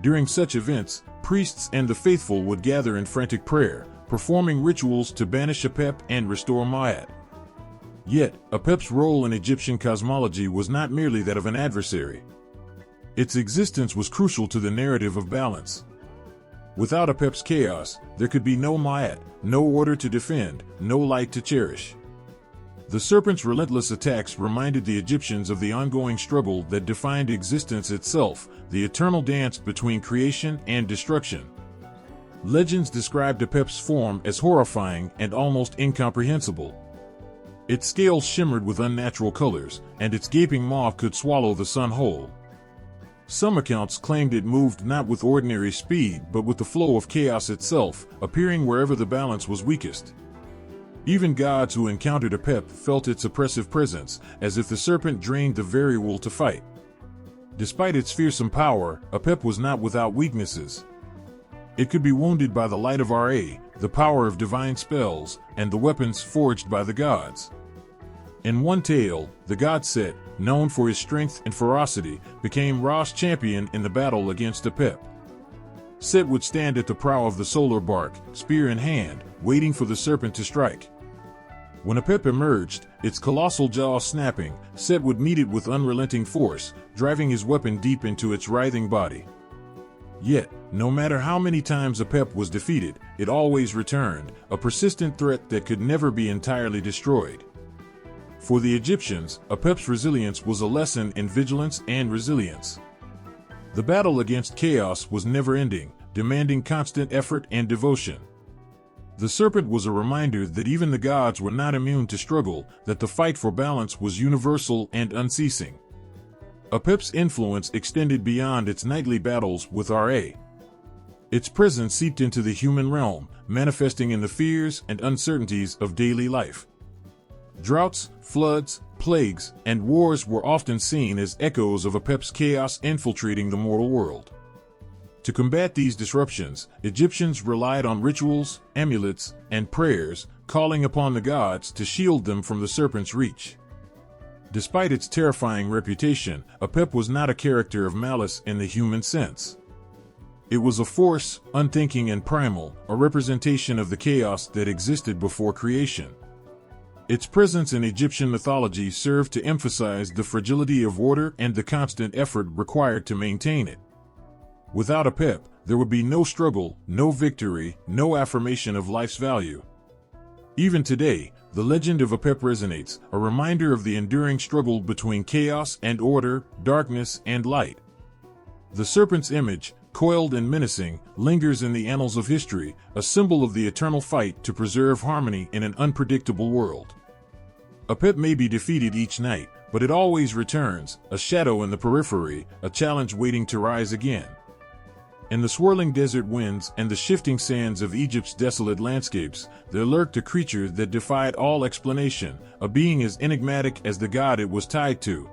During such events, priests and the faithful would gather in frantic prayer, performing rituals to banish Apep and restore Ma'at. Yet, Apep's role in Egyptian cosmology was not merely that of an adversary. Its existence was crucial to the narrative of balance. Without Apep's chaos, there could be no Ma'at, no order to defend, no light to cherish. The serpent's relentless attacks reminded the Egyptians of the ongoing struggle that defined existence itself, the eternal dance between creation and destruction. Legends described Apep's form as horrifying and almost incomprehensible. Its scales shimmered with unnatural colors, and its gaping maw could swallow the sun whole. Some accounts claimed it moved not with ordinary speed but with the flow of chaos itself, appearing wherever the balance was weakest. Even gods who encountered Apep felt its oppressive presence, as if the serpent drained the very will to fight. Despite its fearsome power, Apep was not without weaknesses. It could be wounded by the light of Ra, the power of divine spells, and the weapons forged by the gods. In one tale, the god Set, known for his strength and ferocity, became Ra's champion in the battle against Apep. Set would stand at the prow of the solar bark, spear in hand, waiting for the serpent to strike. When Apep emerged, its colossal jaw snapping, Set would meet it with unrelenting force, driving his weapon deep into its writhing body. Yet, no matter how many times Apep was defeated, it always returned, a persistent threat that could never be entirely destroyed. For the Egyptians, Apep's resilience was a lesson in vigilance and resilience. The battle against chaos was never-ending, demanding constant effort and devotion. The serpent was a reminder that even the gods were not immune to struggle, that the fight for balance was universal and unceasing. Apep's influence extended beyond its nightly battles with Ra. Its presence seeped into the human realm, manifesting in the fears and uncertainties of daily life. Droughts, floods, plagues, and wars were often seen as echoes of Apep's chaos infiltrating the mortal world. To combat these disruptions, Egyptians relied on rituals, amulets, and prayers, calling upon the gods to shield them from the serpent's reach. Despite its terrifying reputation, Apep was not a character of malice in the human sense. It was a force, unthinking and primal, a representation of the chaos that existed before creation. Its presence in Egyptian mythology served to emphasize the fragility of order and the constant effort required to maintain it. Without Apep, there would be no struggle, no victory, no affirmation of life's value. Even today, the legend of Apep resonates, a reminder of the enduring struggle between chaos and order, darkness and light. The serpent's image, coiled and menacing, lingers in the annals of history, a symbol of the eternal fight to preserve harmony in an unpredictable world. Apep may be defeated each night, but it always returns, a shadow in the periphery, a challenge waiting to rise again. In the swirling desert winds and the shifting sands of Egypt's desolate landscapes, there lurked a creature that defied all explanation, a being as enigmatic as the god it was tied to.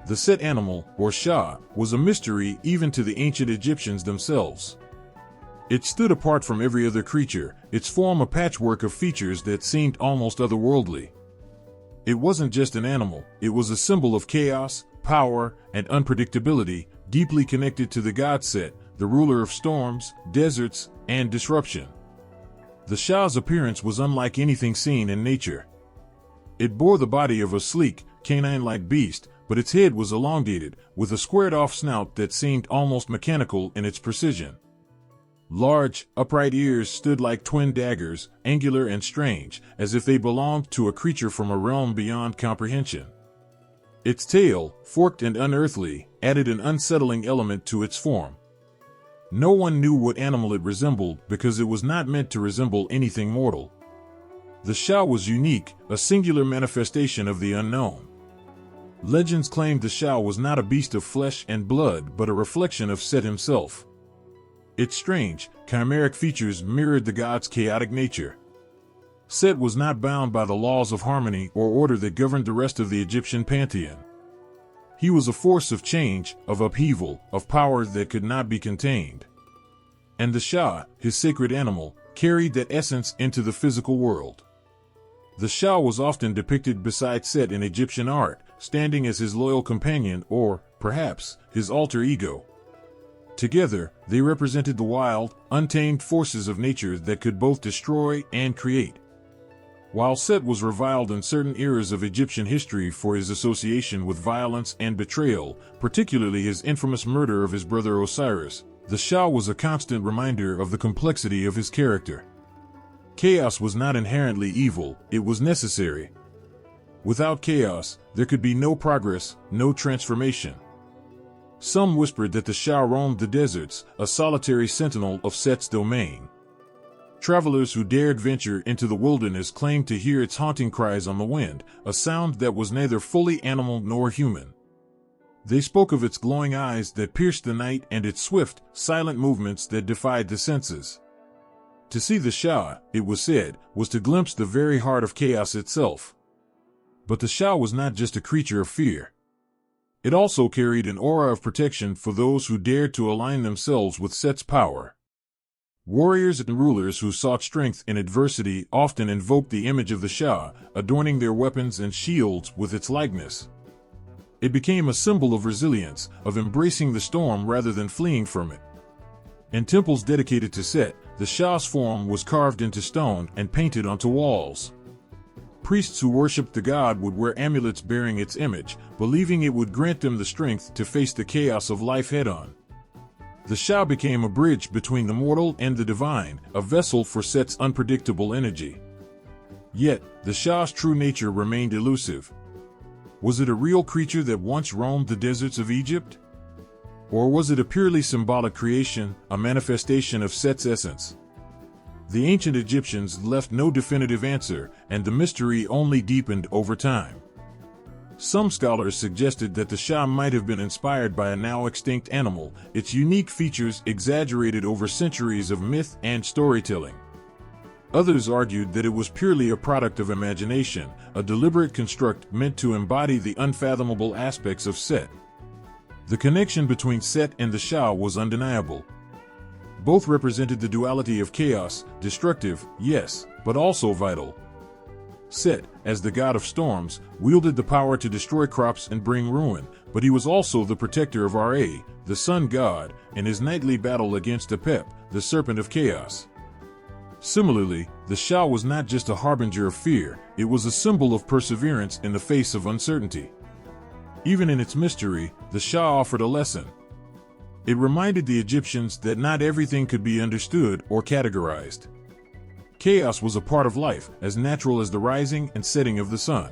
The Set animal, or Shah, was a mystery even to the ancient Egyptians themselves. It stood apart from every other creature, its form a patchwork of features that seemed almost otherworldly. It wasn't just an animal, it was a symbol of chaos, power, and unpredictability, deeply connected to the god Set, the ruler of storms, deserts, and disruption. The Shah's appearance was unlike anything seen in nature. It bore the body of a sleek, canine-like beast, but its head was elongated, with a squared-off snout that seemed almost mechanical in its precision. Large, upright ears stood like twin daggers, angular and strange, as if they belonged to a creature from a realm beyond comprehension. Its tail, forked and unearthly, added an unsettling element to its form. No one knew what animal it resembled because it was not meant to resemble anything mortal. The Shah was unique, a singular manifestation of the unknown. Legends claimed the Shah was not a beast of flesh and blood but a reflection of Set himself. Its strange, chimeric features mirrored the god's chaotic nature. Set was not bound by the laws of harmony or order that governed the rest of the Egyptian pantheon. He was a force of change, of upheaval, of power that could not be contained. And the Shah, his sacred animal, carried that essence into the physical world. The Shah was often depicted beside Set in Egyptian art, standing as his loyal companion or, perhaps, his alter ego. Together, they represented the wild, untamed forces of nature that could both destroy and create. While Set was reviled in certain eras of Egyptian history for his association with violence and betrayal, particularly his infamous murder of his brother Osiris, the Shah was a constant reminder of the complexity of his character. Chaos was not inherently evil, it was necessary. Without chaos, there could be no progress, no transformation. Some whispered that the Shah roamed the deserts, a solitary sentinel of Set's domain. Travelers who dared venture into the wilderness claimed to hear its haunting cries on the wind, a sound that was neither fully animal nor human. They spoke of its glowing eyes that pierced the night and its swift, silent movements that defied the senses. To see the Shah, it was said, was to glimpse the very heart of chaos itself. But the Shah was not just a creature of fear. It also carried an aura of protection for those who dared to align themselves with Set's power. Warriors and rulers who sought strength in adversity often invoked the image of the Shah, adorning their weapons and shields with its likeness. It became a symbol of resilience, of embracing the storm rather than fleeing from it. In temples dedicated to Set, the Shah's form was carved into stone and painted onto walls. Priests who worshipped the god would wear amulets bearing its image, believing it would grant them the strength to face the chaos of life head-on. The Shah became a bridge between the mortal and the divine, a vessel for Set's unpredictable energy. Yet, the Shah's true nature remained elusive. Was it a real creature that once roamed the deserts of Egypt? Or was it a purely symbolic creation, a manifestation of Set's essence? The ancient Egyptians left no definitive answer, and the mystery only deepened over time. Some scholars suggested that the Shah might have been inspired by a now extinct animal, its unique features exaggerated over centuries of myth and storytelling. Others argued that it was purely a product of imagination, a deliberate construct meant to embody the unfathomable aspects of Set. The connection between Set and the Shah was undeniable. Both represented the duality of chaos, destructive, yes, but also vital. Set, as the god of storms, wielded the power to destroy crops and bring ruin, but he was also the protector of Ra, the sun god, in his nightly battle against Apep, the serpent of chaos. Similarly, the Shah was not just a harbinger of fear, it was a symbol of perseverance in the face of uncertainty. Even in its mystery, the Shah offered a lesson. It reminded the Egyptians that not everything could be understood or categorized. Chaos was a part of life, as natural as the rising and setting of the sun.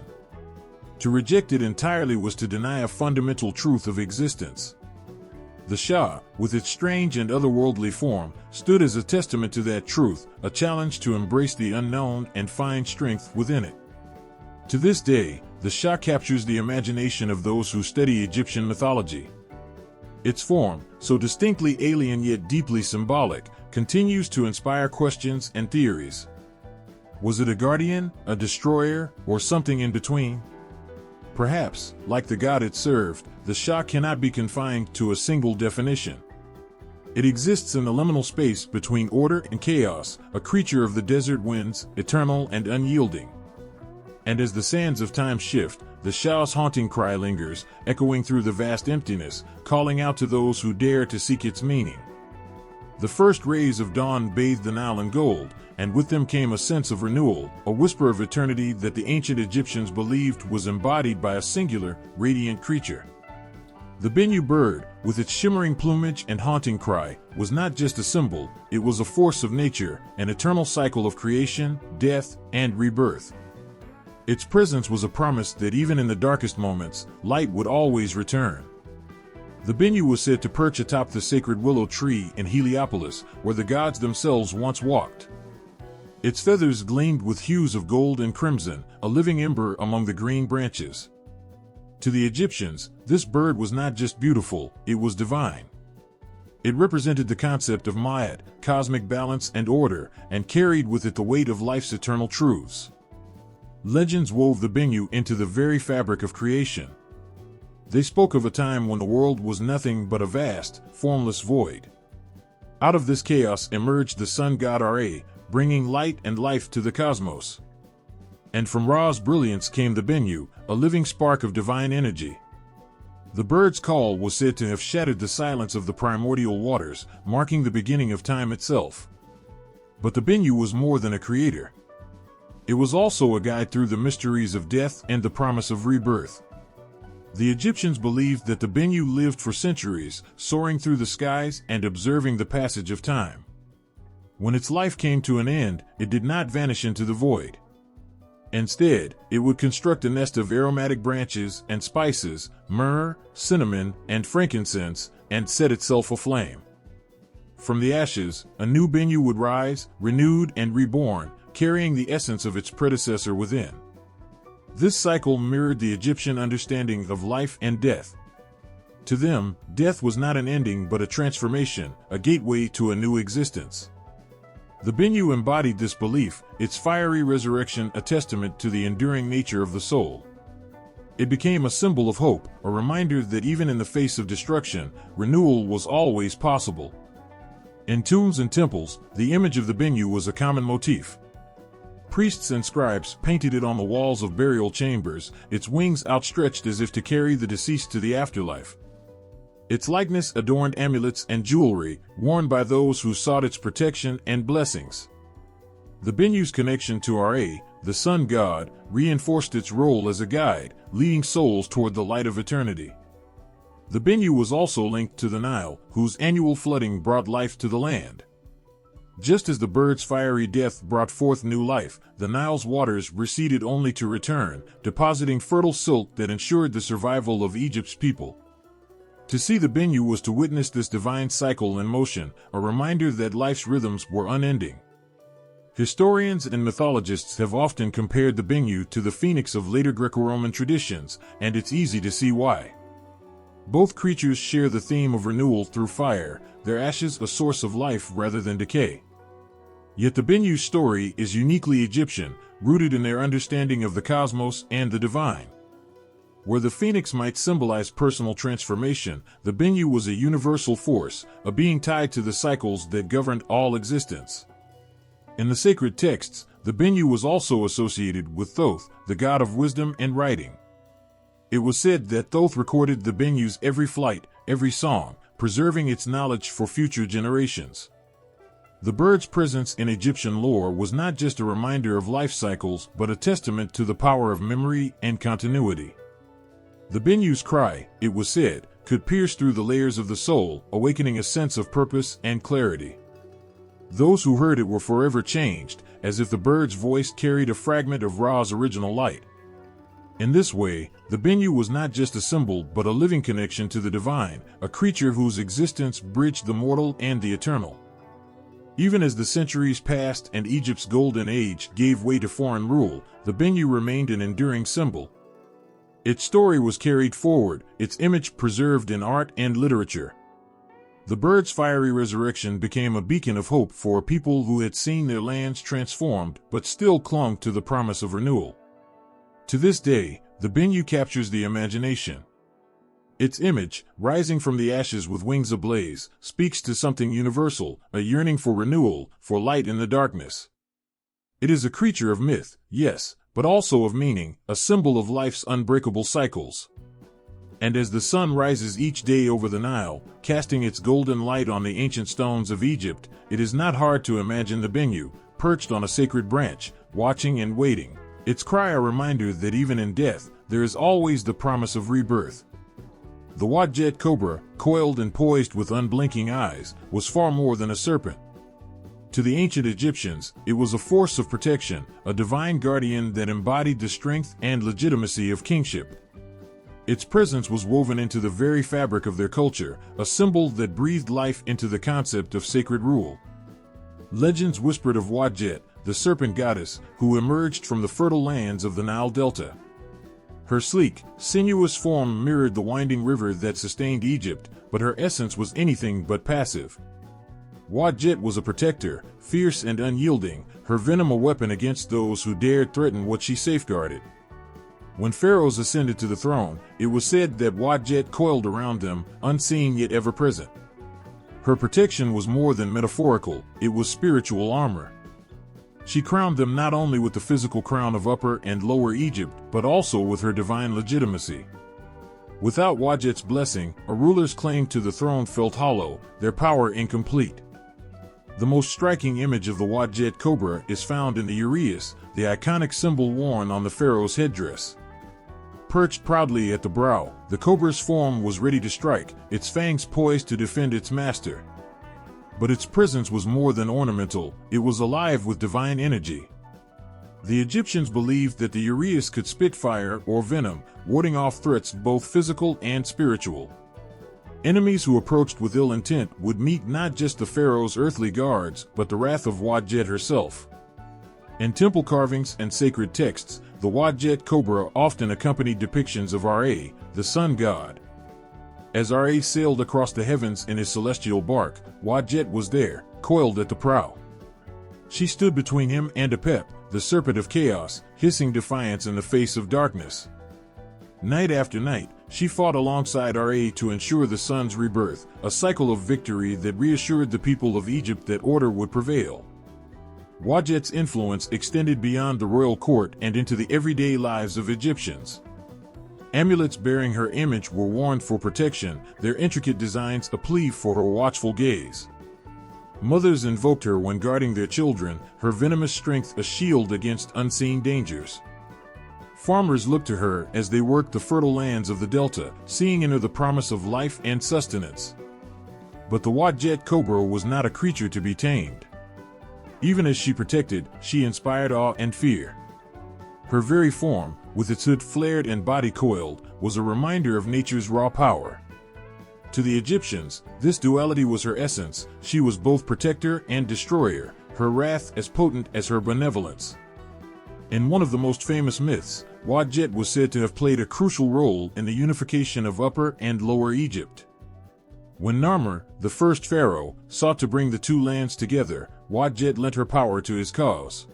To reject it entirely was to deny a fundamental truth of existence. The Shah, with its strange and otherworldly form, stood as a testament to that truth, a challenge to embrace the unknown and find strength within it. To this day, the Shah captures the imagination of those who study Egyptian mythology. Its form, so distinctly alien yet deeply symbolic, continues to inspire questions and theories. Was it a guardian, a destroyer, or something in between? Perhaps, like the god it served, the Shah cannot be confined to a single definition. It exists in the liminal space between order and chaos, a creature of the desert winds, eternal and unyielding. And as the sands of time shift, the Shah's haunting cry lingers, echoing through the vast emptiness, calling out to those who dare to seek its meaning. The first rays of dawn bathed the Nile in gold, and with them came a sense of renewal, a whisper of eternity that the ancient Egyptians believed was embodied by a singular, radiant creature. The Bennu bird, with its shimmering plumage and haunting cry, was not just a symbol, it was a force of nature, an eternal cycle of creation, death, and rebirth. Its presence was a promise that even in the darkest moments, light would always return. The Bennu was said to perch atop the sacred willow tree in Heliopolis, where the gods themselves once walked. Its feathers gleamed with hues of gold and crimson, a living ember among the green branches. To the Egyptians, this bird was not just beautiful, it was divine. It represented the concept of Ma'at, cosmic balance and order, and carried with it the weight of life's eternal truths. Legends wove the Bennu into the very fabric of creation. They spoke of a time when the world was nothing but a vast, formless void. Out of this chaos emerged the sun god Ra, bringing light and life to the cosmos. And from Ra's brilliance came the Bennu, a living spark of divine energy. The bird's call was said to have shattered the silence of the primordial waters, marking the beginning of time itself. But the Bennu was more than a creator. It was also a guide through the mysteries of death and the promise of rebirth. The Egyptians believed that the Bennu lived for centuries, soaring through the skies and observing the passage of time. When its life came to an end, it did not vanish into the void. Instead, it would construct a nest of aromatic branches and spices, myrrh, cinnamon, and frankincense, and set itself aflame. From the ashes, a new Bennu would rise, renewed and reborn, carrying the essence of its predecessor within. This cycle mirrored the Egyptian understanding of life and death. To them, death was not an ending but a transformation, a gateway to a new existence. The Bennu embodied this belief, its fiery resurrection a testament to the enduring nature of the soul. It became a symbol of hope, a reminder that even in the face of destruction, renewal was always possible. In tombs and temples, the image of the Bennu was a common motif. Priests and scribes painted it on the walls of burial chambers, its wings outstretched as if to carry the deceased to the afterlife. Its likeness adorned amulets and jewelry, worn by those who sought its protection and blessings. The Bennu's connection to Ra, the sun god, reinforced its role as a guide, leading souls toward the light of eternity. The Bennu was also linked to the Nile, whose annual flooding brought life to the land. Just as the bird's fiery death brought forth new life, the Nile's waters receded only to return, depositing fertile silt that ensured the survival of Egypt's people. To see the Bennu was to witness this divine cycle in motion, a reminder that life's rhythms were unending. Historians and mythologists have often compared the Bennu to the Phoenix of later Greco-Roman traditions, and it's easy to see why. Both creatures share the theme of renewal through fire, their ashes a source of life rather than decay. Yet the Bennu's story is uniquely Egyptian, rooted in their understanding of the cosmos and the divine. Where the phoenix might symbolize personal transformation, the Bennu was a universal force, a being tied to the cycles that governed all existence. In the sacred texts, the Bennu was also associated with Thoth, the god of wisdom and writing. It was said that Thoth recorded the Bennu's every flight, every song, preserving its knowledge for future generations. The bird's presence in Egyptian lore was not just a reminder of life cycles but a testament to the power of memory and continuity. The Bennu's cry, it was said, could pierce through the layers of the soul, awakening a sense of purpose and clarity. Those who heard it were forever changed, as if the bird's voice carried a fragment of Ra's original light. In this way, the Bennu was not just a symbol but a living connection to the divine, a creature whose existence bridged the mortal and the eternal. Even as the centuries passed and Egypt's golden age gave way to foreign rule, the Bennu remained an enduring symbol. Its story was carried forward, its image preserved in art and literature. The bird's fiery resurrection became a beacon of hope for a people who had seen their lands transformed but still clung to the promise of renewal. To this day, the Bennu captures the imagination. Its image, rising from the ashes with wings ablaze, speaks to something universal, a yearning for renewal, for light in the darkness. It is a creature of myth, yes, but also of meaning, a symbol of life's unbreakable cycles. And as the sun rises each day over the Nile, casting its golden light on the ancient stones of Egypt, it is not hard to imagine the Bennu, perched on a sacred branch, watching and waiting. Its cry a reminder that even in death, there is always the promise of rebirth. The Wadjet cobra, coiled and poised with unblinking eyes, was far more than a serpent. To the ancient Egyptians, it was a force of protection, a divine guardian that embodied the strength and legitimacy of kingship. Its presence was woven into the very fabric of their culture, a symbol that breathed life into the concept of sacred rule. Legends whispered of Wadjet, the serpent goddess, who emerged from the fertile lands of the Nile Delta. Her sleek, sinuous form mirrored the winding river that sustained Egypt, but her essence was anything but passive. Wadjet was a protector, fierce and unyielding, her venom a weapon against those who dared threaten what she safeguarded. When pharaohs ascended to the throne, it was said that Wadjet coiled around them, unseen yet ever present. Her protection was more than metaphorical, it was spiritual armor. She crowned them not only with the physical crown of Upper and Lower Egypt, but also with her divine legitimacy. Without Wadjet's blessing, a ruler's claim to the throne felt hollow, their power incomplete. The most striking image of the Wadjet cobra is found in the uraeus, the iconic symbol worn on the pharaoh's headdress. Perched proudly at the brow, the cobra's form was ready to strike, its fangs poised to defend its master. But its presence was more than ornamental, it was alive with divine energy. The Egyptians believed that the uraeus could spit fire or venom, warding off threats both physical and spiritual. Enemies who approached with ill intent would meet not just the pharaoh's earthly guards, but the wrath of Wadjet herself. In temple carvings and sacred texts, the Wadjet cobra often accompanied depictions of Ra, the sun god. As Ra sailed across the heavens in his celestial bark, Wadjet was there, coiled at the prow. She stood between him and Apep, the serpent of chaos, hissing defiance in the face of darkness. Night after night, she fought alongside Ra to ensure the sun's rebirth, a cycle of victory that reassured the people of Egypt that order would prevail. Wadjet's influence extended beyond the royal court and into the everyday lives of Egyptians. Amulets bearing her image were worn for protection, their intricate designs a plea for her watchful gaze. Mothers invoked her when guarding their children, her venomous strength a shield against unseen dangers. Farmers looked to her as they worked the fertile lands of the delta, seeing in her the promise of life and sustenance. But the Wadjet cobra was not a creature to be tamed. Even as she protected, she inspired awe and fear. Her very form, with its hood flared and body coiled, was a reminder of nature's raw power. To the Egyptians, this duality was her essence. She was both protector and destroyer, her wrath as potent as her benevolence. In one of the most famous myths, Wadjet was said to have played a crucial role in the unification of Upper and Lower Egypt. When Narmer, the first pharaoh, sought to bring the two lands together, Wadjet lent her power to his cause.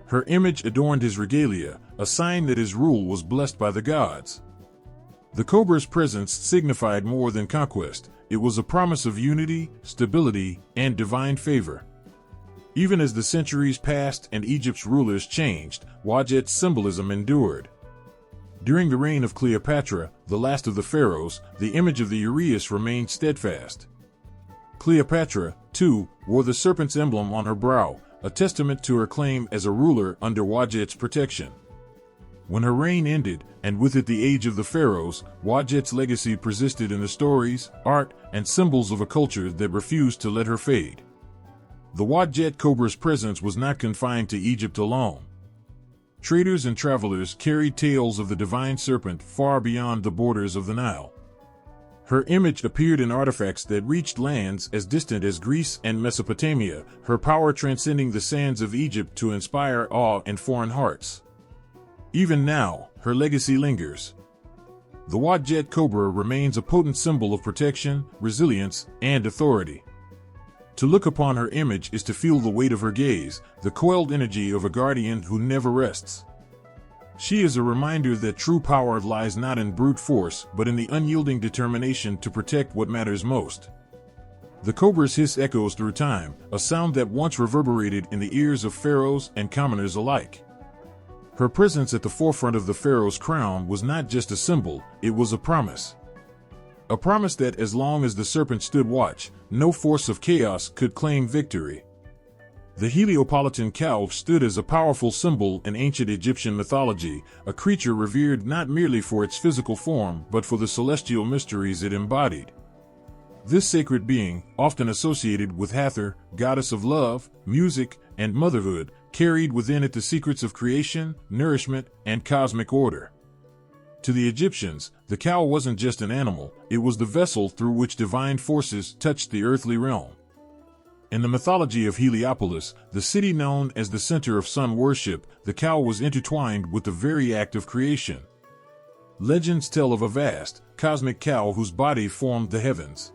Her image adorned his regalia, a sign that his rule was blessed by the gods. The cobra's presence signified more than conquest. It was a promise of unity, stability, and divine favor. Even as the centuries passed and Egypt's rulers changed, Wadjet's symbolism endured. During the reign of Cleopatra, the last of the pharaohs, the image of the uraeus remained steadfast. Cleopatra, too, wore the serpent's emblem on her brow, a testament to her claim as a ruler under Wadjet's protection. When her reign ended, and with it the age of the pharaohs, Wadjet's legacy persisted in the stories, art, and symbols of a culture that refused to let her fade. The Wadjet cobra's presence was not confined to Egypt alone. Traders and travelers carried tales of the divine serpent far beyond the borders of the Nile. Her image appeared in artifacts that reached lands as distant as Greece and Mesopotamia, her power transcending the sands of Egypt to inspire awe in foreign hearts. Even now, her legacy lingers. The Wadjet cobra remains a potent symbol of protection, resilience, and authority. To look upon her image is to feel the weight of her gaze, the coiled energy of a guardian who never rests. She is a reminder that true power lies not in brute force, but in the unyielding determination to protect what matters most. The cobra's hiss echoes through time, a sound that once reverberated in the ears of pharaohs and commoners alike. Her presence at the forefront of the pharaoh's crown was not just a symbol, it was a promise. A promise that as long as the serpent stood watch, no force of chaos could claim victory. The Heliopolitan cow stood as a powerful symbol in ancient Egyptian mythology, a creature revered not merely for its physical form but for the celestial mysteries it embodied. This sacred being, often associated with Hathor, goddess of love, music, and motherhood, carried within it the secrets of creation, nourishment, and cosmic order. To the Egyptians, the cow wasn't just an animal, it was the vessel through which divine forces touched the earthly realm. In the mythology of Heliopolis, the city known as the center of sun worship, the cow was intertwined with the very act of creation. Legends tell of a vast, cosmic cow whose body formed the heavens.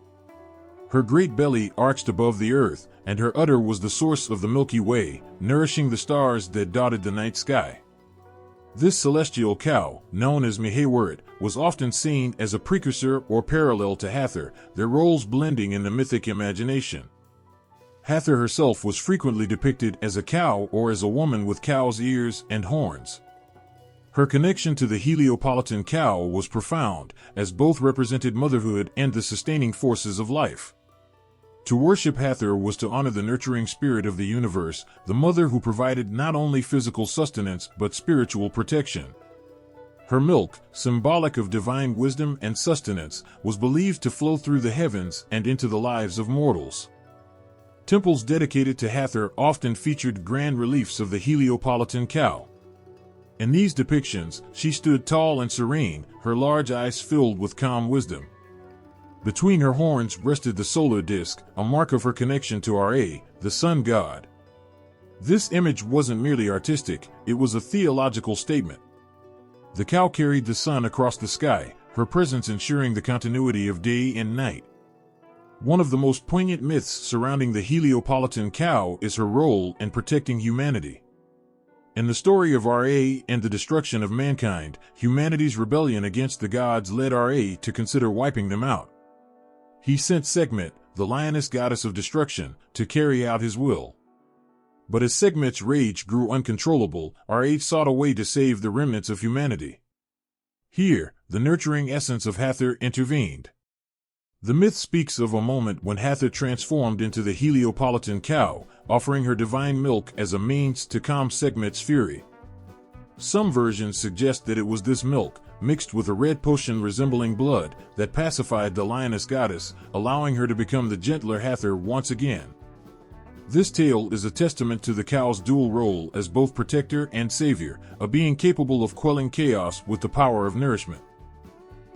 Her great belly arched above the earth, and her udder was the source of the Milky Way, nourishing the stars that dotted the night sky. This celestial cow, known as Miheweret, was often seen as a precursor or parallel to Hathor, their roles blending in the mythic imagination. Hathor herself was frequently depicted as a cow or as a woman with cow's ears and horns. Her connection to the Heliopolitan cow was profound, as both represented motherhood and the sustaining forces of life. To worship Hathor was to honor the nurturing spirit of the universe, the mother who provided not only physical sustenance but spiritual protection. Her milk, symbolic of divine wisdom and sustenance, was believed to flow through the heavens and into the lives of mortals. Temples dedicated to Hathor often featured grand reliefs of the Heliopolitan cow. In these depictions, she stood tall and serene, her large eyes filled with calm wisdom. Between her horns rested the solar disk, a mark of her connection to Ra, the sun god. This image wasn't merely artistic, it was a theological statement. The cow carried the sun across the sky, her presence ensuring the continuity of day and night. One of the most poignant myths surrounding the Heliopolitan cow is her role in protecting humanity. In the story of Ra and the destruction of mankind, humanity's rebellion against the gods led Ra to consider wiping them out. He sent Sekhmet, the lioness goddess of destruction, to carry out his will. But as Sekhmet's rage grew uncontrollable, Ra sought a way to save the remnants of humanity. Here, the nurturing essence of Hathor intervened. The myth speaks of a moment when Hathor transformed into the Heliopolitan cow, offering her divine milk as a means to calm Sekhmet's fury. Some versions suggest that it was this milk, mixed with a red potion resembling blood, that pacified the lioness goddess, allowing her to become the gentler Hathor once again. This tale is a testament to the cow's dual role as both protector and savior, a being capable of quelling chaos with the power of nourishment.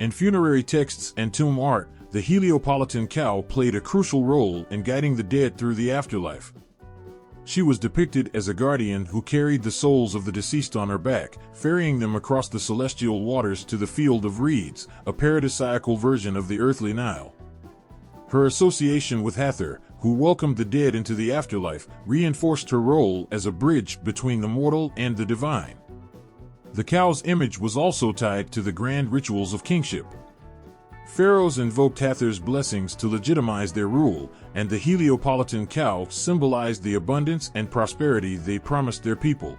In funerary texts and tomb art, the Heliopolitan cow played a crucial role in guiding the dead through the afterlife. She was depicted as a guardian who carried the souls of the deceased on her back, ferrying them across the celestial waters to the field of reeds, a paradisiacal version of the earthly Nile. Her association with Hathor, who welcomed the dead into the afterlife, reinforced her role as a bridge between the mortal and the divine. The cow's image was also tied to the grand rituals of kingship. Pharaohs invoked Hathor's blessings to legitimize their rule, and the Heliopolitan cow symbolized the abundance and prosperity they promised their people.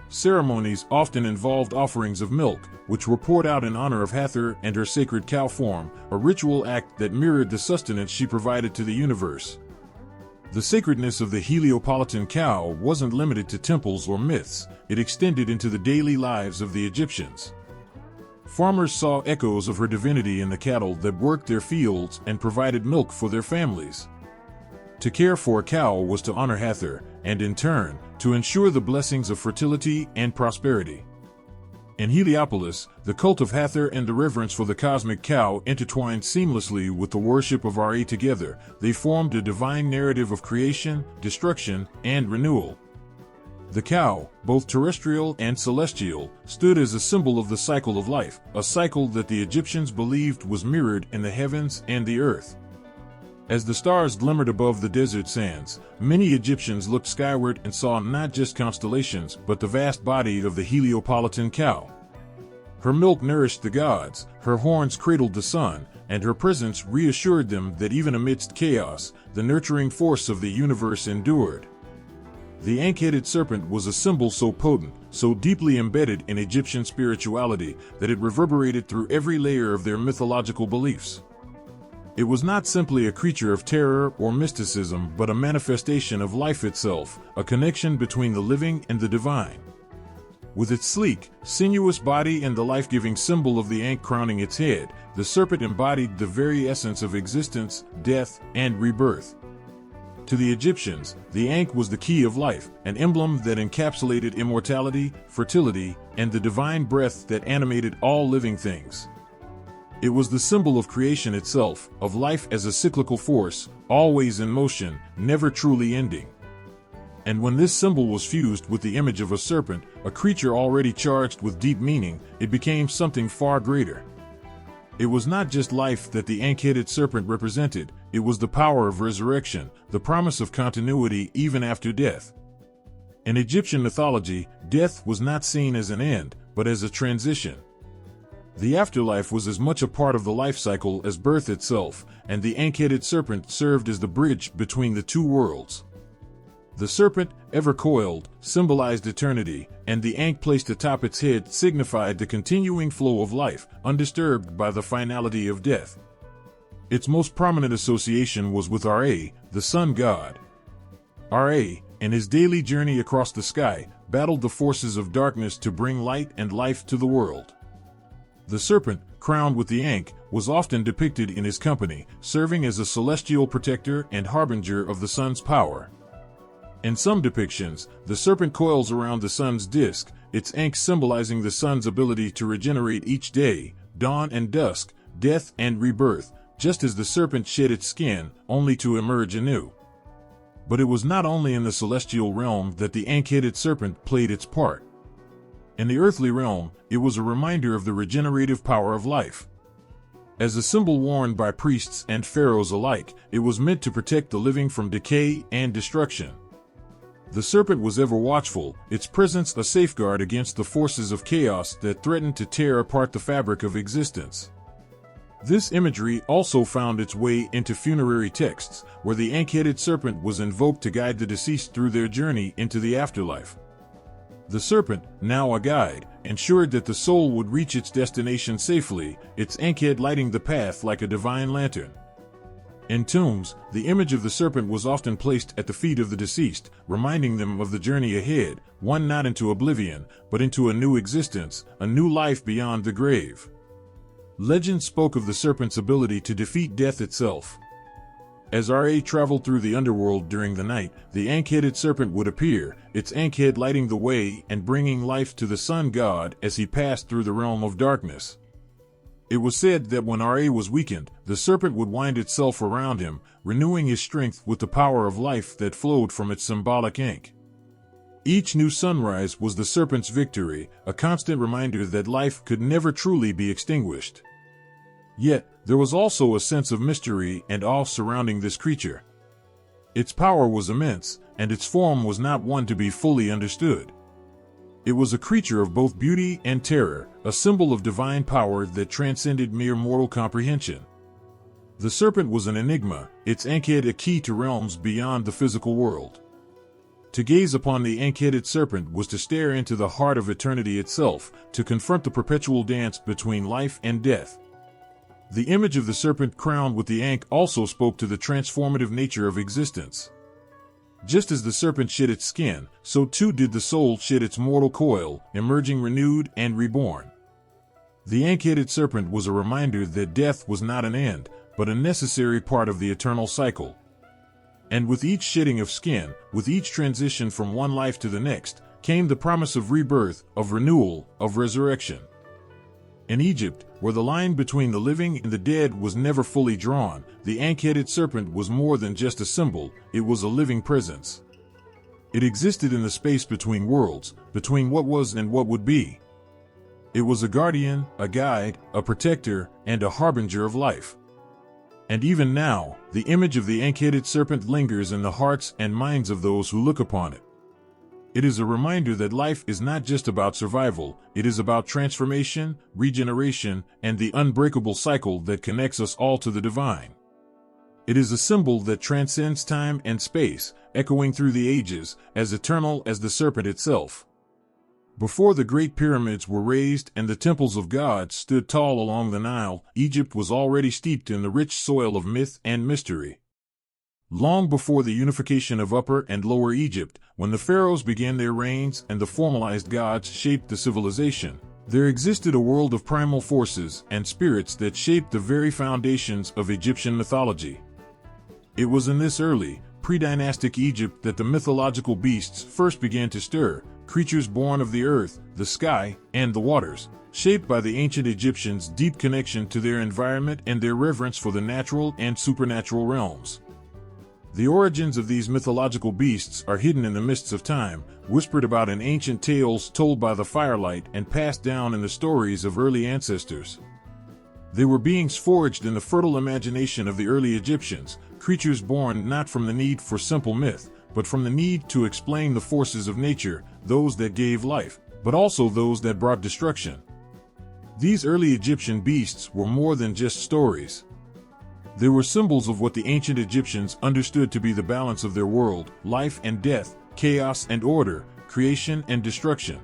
Ceremonies often involved offerings of milk, which were poured out in honor of Hathor and her sacred cow form, a ritual act that mirrored the sustenance she provided to the universe. The sacredness of the Heliopolitan cow wasn't limited to temples or myths, it extended into the daily lives of the Egyptians. Farmers saw echoes of her divinity in the cattle that worked their fields and provided milk for their families. To care for a cow was to honor Hathor, and in turn, to ensure the blessings of fertility and prosperity. In Heliopolis, the cult of Hathor and the reverence for the cosmic cow intertwined seamlessly with the worship of Ra together. They formed a divine narrative of creation, destruction, and renewal. The cow, both terrestrial and celestial, stood as a symbol of the cycle of life, a cycle that the Egyptians believed was mirrored in the heavens and the earth. As the stars glimmered above the desert sands, many Egyptians looked skyward and saw not just constellations but the vast body of the Heliopolitan cow. Her milk nourished the gods, her horns cradled the sun, and her presence reassured them that even amidst chaos, the nurturing force of the universe endured. The ankh-headed serpent was a symbol so potent, so deeply embedded in Egyptian spirituality, that it reverberated through every layer of their mythological beliefs. It was not simply a creature of terror or mysticism but a manifestation of life itself, a connection between the living and the divine. With its sleek, sinuous body and the life-giving symbol of the ankh crowning its head, the serpent embodied the very essence of existence, death, and rebirth. To the Egyptians, the ankh was the key of life, an emblem that encapsulated immortality, fertility, and the divine breath that animated all living things. It was the symbol of creation itself, of life as a cyclical force, always in motion, never truly ending. And when this symbol was fused with the image of a serpent, a creature already charged with deep meaning, it became something far greater. It was not just life that the ankh-headed serpent represented, it was the power of resurrection, the promise of continuity even after death. In Egyptian mythology, death was not seen as an end, but as a transition. The afterlife was as much a part of the life cycle as birth itself, and the ankh-headed serpent served as the bridge between the two worlds. The serpent, ever coiled, symbolized eternity, and the ankh placed atop its head signified the continuing flow of life, undisturbed by the finality of death. Its most prominent association was with Ra, the sun god. Ra, in his daily journey across the sky, battled the forces of darkness to bring light and life to the world. The serpent, crowned with the ankh, was often depicted in his company, serving as a celestial protector and harbinger of the sun's power. In some depictions, the serpent coils around the sun's disk, its ankh symbolizing the sun's ability to regenerate each day, dawn and dusk, death and rebirth, just as the serpent shed its skin, only to emerge anew. But it was not only in the celestial realm that the ankh-headed serpent played its part. In the earthly realm, it was a reminder of the regenerative power of life. As a symbol worn by priests and pharaohs alike, it was meant to protect the living from decay and destruction. The serpent was ever watchful, its presence a safeguard against the forces of chaos that threatened to tear apart the fabric of existence. This imagery also found its way into funerary texts, where the ankh-headed serpent was invoked to guide the deceased through their journey into the afterlife. The serpent, now a guide, ensured that the soul would reach its destination safely, its ankh-head lighting the path like a divine lantern. In tombs, the image of the serpent was often placed at the feet of the deceased, reminding them of the journey ahead, one not into oblivion, but into a new existence, a new life beyond the grave. Legend spoke of the serpent's ability to defeat death itself. As Ra traveled through the underworld during the night, the ankh-headed serpent would appear, its ankh-head lighting the way and bringing life to the sun god as he passed through the realm of darkness. It was said that when Ra was weakened, the serpent would wind itself around him, renewing his strength with the power of life that flowed from its symbolic ankh. Each new sunrise was the serpent's victory, a constant reminder that life could never truly be extinguished. Yet, there was also a sense of mystery and awe surrounding this creature. Its power was immense, and its form was not one to be fully understood. It was a creature of both beauty and terror, a symbol of divine power that transcended mere mortal comprehension. The serpent was an enigma, its ankh-head a key to realms beyond the physical world. To gaze upon the ankh-headed serpent was to stare into the heart of eternity itself, to confront the perpetual dance between life and death. The image of the serpent crowned with the ankh also spoke to the transformative nature of existence. Just as the serpent shed its skin, so too did the soul shed its mortal coil, emerging renewed and reborn. The ankh-headed serpent was a reminder that death was not an end, but a necessary part of the eternal cycle. And with each shedding of skin, with each transition from one life to the next, came the promise of rebirth, of renewal, of resurrection. In Egypt, where the line between the living and the dead was never fully drawn, the ankh-headed serpent was more than just a symbol, it was a living presence. It existed in the space between worlds, between what was and what would be. It was a guardian, a guide, a protector, and a harbinger of life. And even now, the image of the ankh-headed serpent lingers in the hearts and minds of those who look upon it. It is a reminder that life is not just about survival, it is about transformation, regeneration, and the unbreakable cycle that connects us all to the divine. It is a symbol that transcends time and space, echoing through the ages, as eternal as the serpent itself. Before the great pyramids were raised and the temples of gods stood tall along the Nile, Egypt was already steeped in the rich soil of myth and mystery. Long before the unification of Upper and Lower Egypt, when the pharaohs began their reigns and the formalized gods shaped the civilization, there existed a world of primal forces and spirits that shaped the very foundations of Egyptian mythology. It was in this early, pre-dynastic Egypt that the mythological beasts first began to stir, creatures born of the earth, the sky, and the waters, shaped by the ancient Egyptians' deep connection to their environment and their reverence for the natural and supernatural realms. The origins of these mythological beasts are hidden in the mists of time, whispered about in ancient tales told by the firelight and passed down in the stories of early ancestors. They were beings forged in the fertile imagination of the early Egyptians, creatures born not from the need for simple myth, but from the need to explain the forces of nature, those that gave life, but also those that brought destruction. These early Egyptian beasts were more than just stories. They were symbols of what the ancient Egyptians understood to be the balance of their world, life and death, chaos and order, creation and destruction.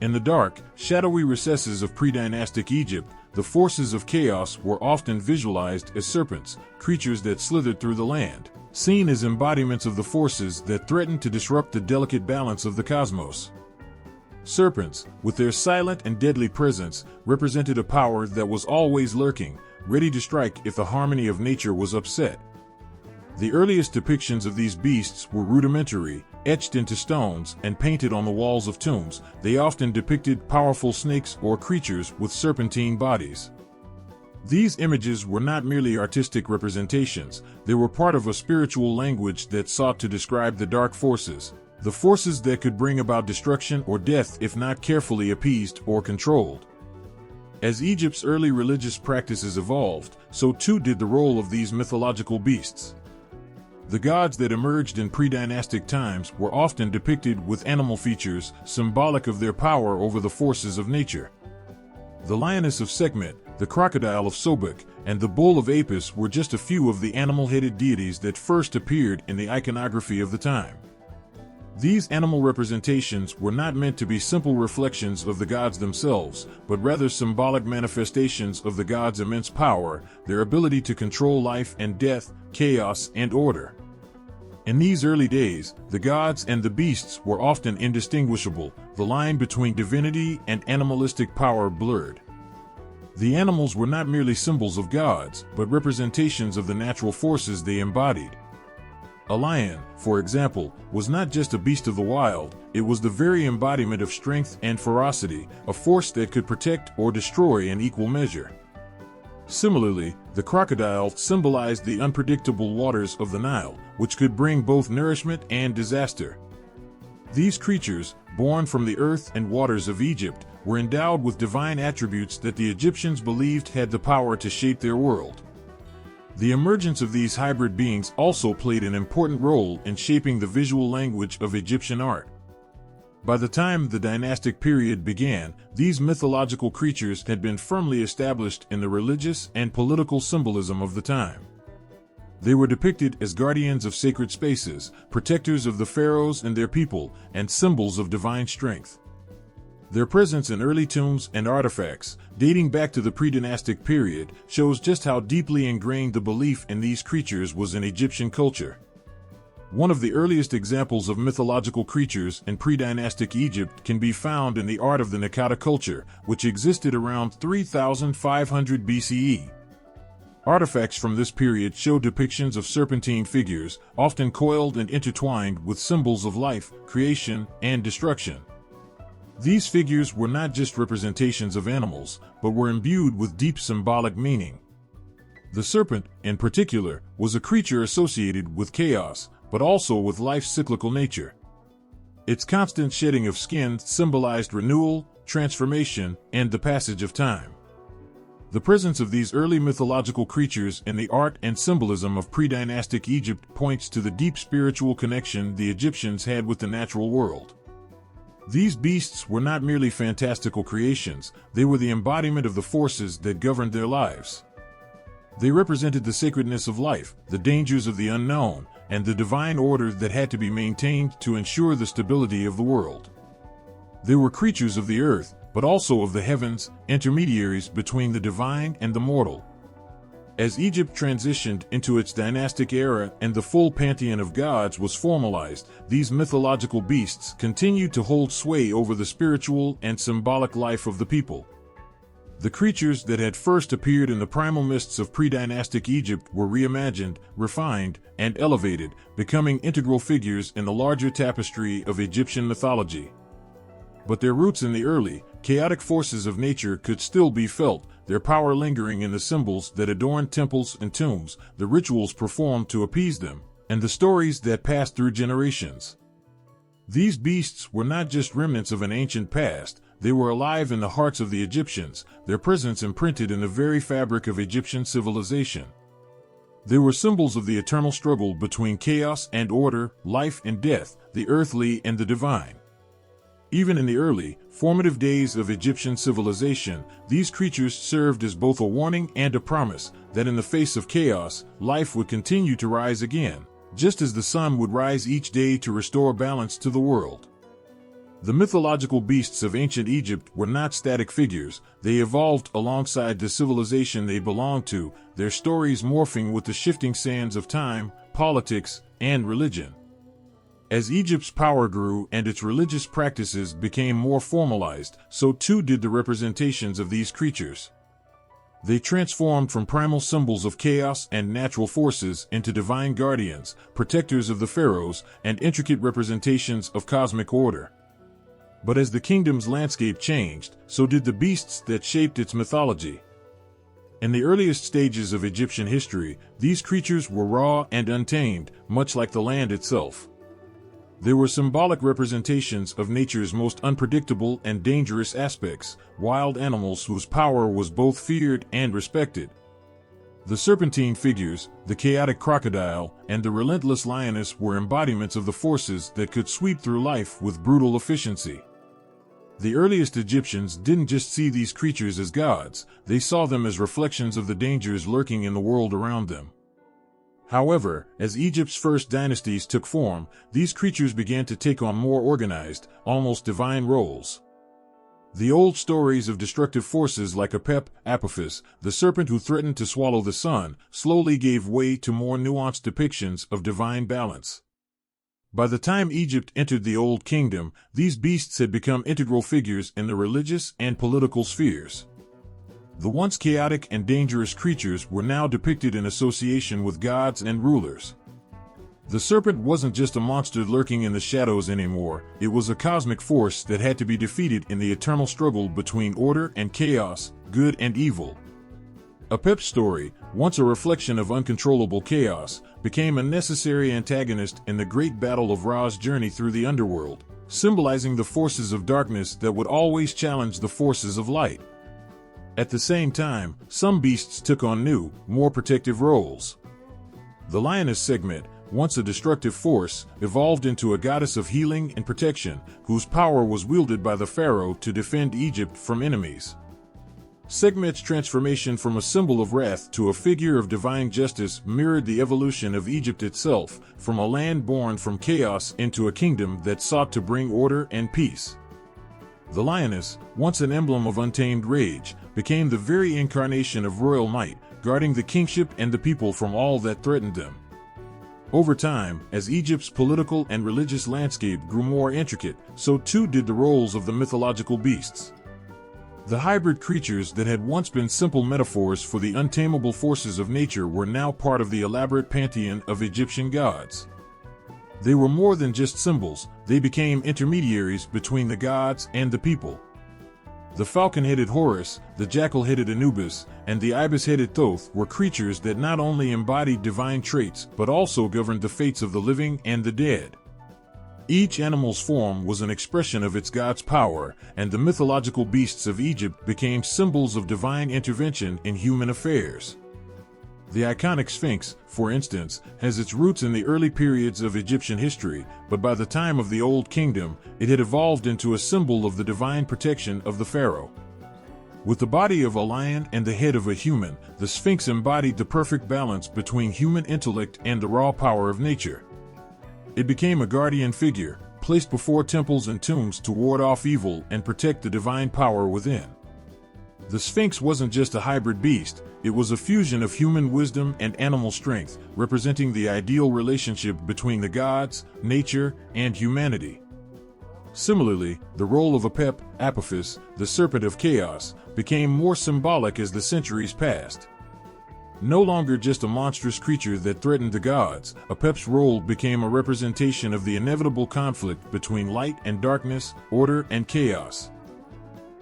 In the dark, shadowy recesses of pre-dynastic Egypt, the forces of chaos were often visualized as serpents, creatures that slithered through the land, seen as embodiments of the forces that threatened to disrupt the delicate balance of the cosmos. Serpents, with their silent and deadly presence, represented a power that was always lurking, ready to strike if the harmony of nature was upset. The earliest depictions of these beasts were rudimentary, etched into stones and painted on the walls of tombs. They often depicted powerful snakes or creatures with serpentine bodies. These images were not merely artistic representations, they were part of a spiritual language that sought to describe the dark forces, the forces that could bring about destruction or death if not carefully appeased or controlled. As Egypt's early religious practices evolved, so too did the role of these mythological beasts. The gods that emerged in pre-dynastic times were often depicted with animal features, symbolic of their power over the forces of nature. The lioness of Sekhmet, the crocodile of Sobek, and the bull of Apis were just a few of the animal-headed deities that first appeared in the iconography of the time. These animal representations were not meant to be simple reflections of the gods themselves, but rather symbolic manifestations of the gods' immense power, their ability to control life and death, chaos and order. In these early days, the gods and the beasts were often indistinguishable, the line between divinity and animalistic power blurred. The animals were not merely symbols of gods, but representations of the natural forces they embodied. A lion, for example, was not just a beast of the wild, it was the very embodiment of strength and ferocity, a force that could protect or destroy in equal measure. Similarly, the crocodile symbolized the unpredictable waters of the Nile, which could bring both nourishment and disaster. These creatures, born from the earth and waters of Egypt, were endowed with divine attributes that the Egyptians believed had the power to shape their world. The emergence of these hybrid beings also played an important role in shaping the visual language of Egyptian art. By the time the dynastic period began, these mythological creatures had been firmly established in the religious and political symbolism of the time. They were depicted as guardians of sacred spaces, protectors of the pharaohs and their people, and symbols of divine strength. Their presence in early tombs and artifacts, dating back to the pre-dynastic period, shows just how deeply ingrained the belief in these creatures was in Egyptian culture. One of the earliest examples of mythological creatures in pre-dynastic Egypt can be found in the art of the Naqada culture, which existed around 3500 BCE. Artifacts from this period show depictions of serpentine figures, often coiled and intertwined with symbols of life, creation, and destruction. These figures were not just representations of animals, but were imbued with deep symbolic meaning. The serpent, in particular, was a creature associated with chaos, but also with life's cyclical nature. Its constant shedding of skin symbolized renewal, transformation, and the passage of time. The presence of these early mythological creatures in the art and symbolism of pre-dynastic Egypt points to the deep spiritual connection the Egyptians had with the natural world. These beasts were not merely fantastical creations, they were the embodiment of the forces that governed their lives. They represented the sacredness of life, the dangers of the unknown, and the divine order that had to be maintained to ensure the stability of the world. They were creatures of the earth, but also of the heavens, intermediaries between the divine and the mortal. As Egypt transitioned into its dynastic era and the full pantheon of gods was formalized, these mythological beasts continued to hold sway over the spiritual and symbolic life of the people. The creatures that had first appeared in the primal mists of pre-dynastic Egypt were reimagined, refined, and elevated, becoming integral figures in the larger tapestry of Egyptian mythology. But their roots in the early, chaotic forces of nature could still be felt, their power lingering in the symbols that adorned temples and tombs, the rituals performed to appease them, and the stories that passed through generations. These beasts were not just remnants of an ancient past, they were alive in the hearts of the Egyptians, their presence imprinted in the very fabric of Egyptian civilization. They were symbols of the eternal struggle between chaos and order, life and death, the earthly and the divine. Even in the early, formative days of Egyptian civilization, these creatures served as both a warning and a promise that in the face of chaos, life would continue to rise again, just as the sun would rise each day to restore balance to the world. The mythological beasts of ancient Egypt were not static figures, they evolved alongside the civilization they belonged to, their stories morphing with the shifting sands of time, politics, and religion. As Egypt's power grew and its religious practices became more formalized, so too did the representations of these creatures. They transformed from primal symbols of chaos and natural forces into divine guardians, protectors of the pharaohs, and intricate representations of cosmic order. But as the kingdom's landscape changed, so did the beasts that shaped its mythology. In the earliest stages of Egyptian history, these creatures were raw and untamed, much like the land itself. They were symbolic representations of nature's most unpredictable and dangerous aspects, wild animals whose power was both feared and respected. The serpentine figures, the chaotic crocodile, and the relentless lioness were embodiments of the forces that could sweep through life with brutal efficiency. The earliest Egyptians didn't just see these creatures as gods, they saw them as reflections of the dangers lurking in the world around them. However, as Egypt's first dynasties took form, these creatures began to take on more organized, almost divine roles. The old stories of destructive forces like Apep, Apophis, the serpent who threatened to swallow the sun, slowly gave way to more nuanced depictions of divine balance. By the time Egypt entered the Old Kingdom, these beasts had become integral figures in the religious and political spheres. The once chaotic and dangerous creatures were now depicted in association with gods and rulers. The serpent wasn't just a monster lurking in the shadows anymore, it was a cosmic force that had to be defeated in the eternal struggle between order and chaos, good and evil. Apep's story, once a reflection of uncontrollable chaos, became a necessary antagonist in the great battle of Ra's journey through the underworld, symbolizing the forces of darkness that would always challenge the forces of light. At the same time, some beasts took on new, more protective roles. The lioness Sekhmet, once a destructive force, evolved into a goddess of healing and protection, whose power was wielded by the pharaoh to defend Egypt from enemies. Sekhmet's transformation from a symbol of wrath to a figure of divine justice mirrored the evolution of Egypt itself, from a land born from chaos into a kingdom that sought to bring order and peace. The lioness, once an emblem of untamed rage, became the very incarnation of royal might, guarding the kingship and the people from all that threatened them. Over time, as Egypt's political and religious landscape grew more intricate, so too did the roles of the mythological beasts. The hybrid creatures that had once been simple metaphors for the untamable forces of nature were now part of the elaborate pantheon of Egyptian gods. They were more than just symbols, they became intermediaries between the gods and the people. The falcon-headed Horus, the jackal-headed Anubis, and the ibis-headed Thoth were creatures that not only embodied divine traits but also governed the fates of the living and the dead. Each animal's form was an expression of its god's power, and the mythological beasts of Egypt became symbols of divine intervention in human affairs. The iconic Sphinx, for instance, has its roots in the early periods of Egyptian history, but by the time of the Old Kingdom, it had evolved into a symbol of the divine protection of the pharaoh. With the body of a lion and the head of a human, the Sphinx embodied the perfect balance between human intellect and the raw power of nature. It became a guardian figure, placed before temples and tombs to ward off evil and protect the divine power within. The Sphinx wasn't just a hybrid beast, it was a fusion of human wisdom and animal strength, representing the ideal relationship between the gods, nature, and humanity. Similarly, the role of Apep, Apophis, the serpent of chaos, became more symbolic as the centuries passed. No longer just a monstrous creature that threatened the gods, Apep's role became a representation of the inevitable conflict between light and darkness, order and chaos.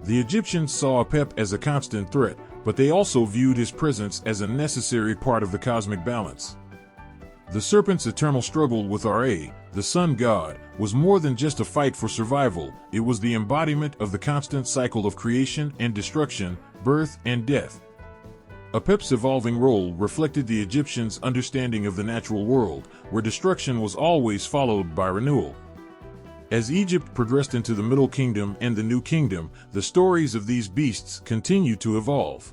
The Egyptians saw Apep as a constant threat, but they also viewed his presence as a necessary part of the cosmic balance. The serpent's eternal struggle with Ra, the sun god, was more than just a fight for survival, it was the embodiment of the constant cycle of creation and destruction, birth and death. Apep's evolving role reflected the Egyptians' understanding of the natural world, where destruction was always followed by renewal. As Egypt progressed into the Middle Kingdom and the New Kingdom, the stories of these beasts continued to evolve.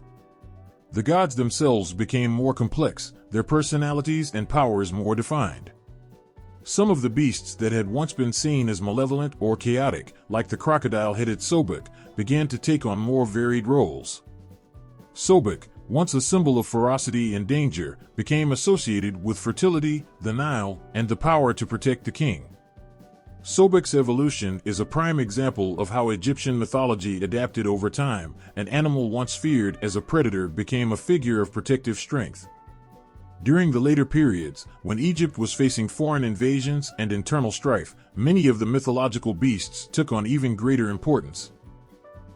The gods themselves became more complex, their personalities and powers more defined. Some of the beasts that had once been seen as malevolent or chaotic, like the crocodile-headed Sobek, began to take on more varied roles. Sobek, once a symbol of ferocity and danger, became associated with fertility, the Nile, and the power to protect the king. Sobek's evolution is a prime example of how Egyptian mythology adapted over time. An animal once feared as a predator became a figure of protective strength. During the later periods, when Egypt was facing foreign invasions and internal strife, many of the mythological beasts took on even greater importance.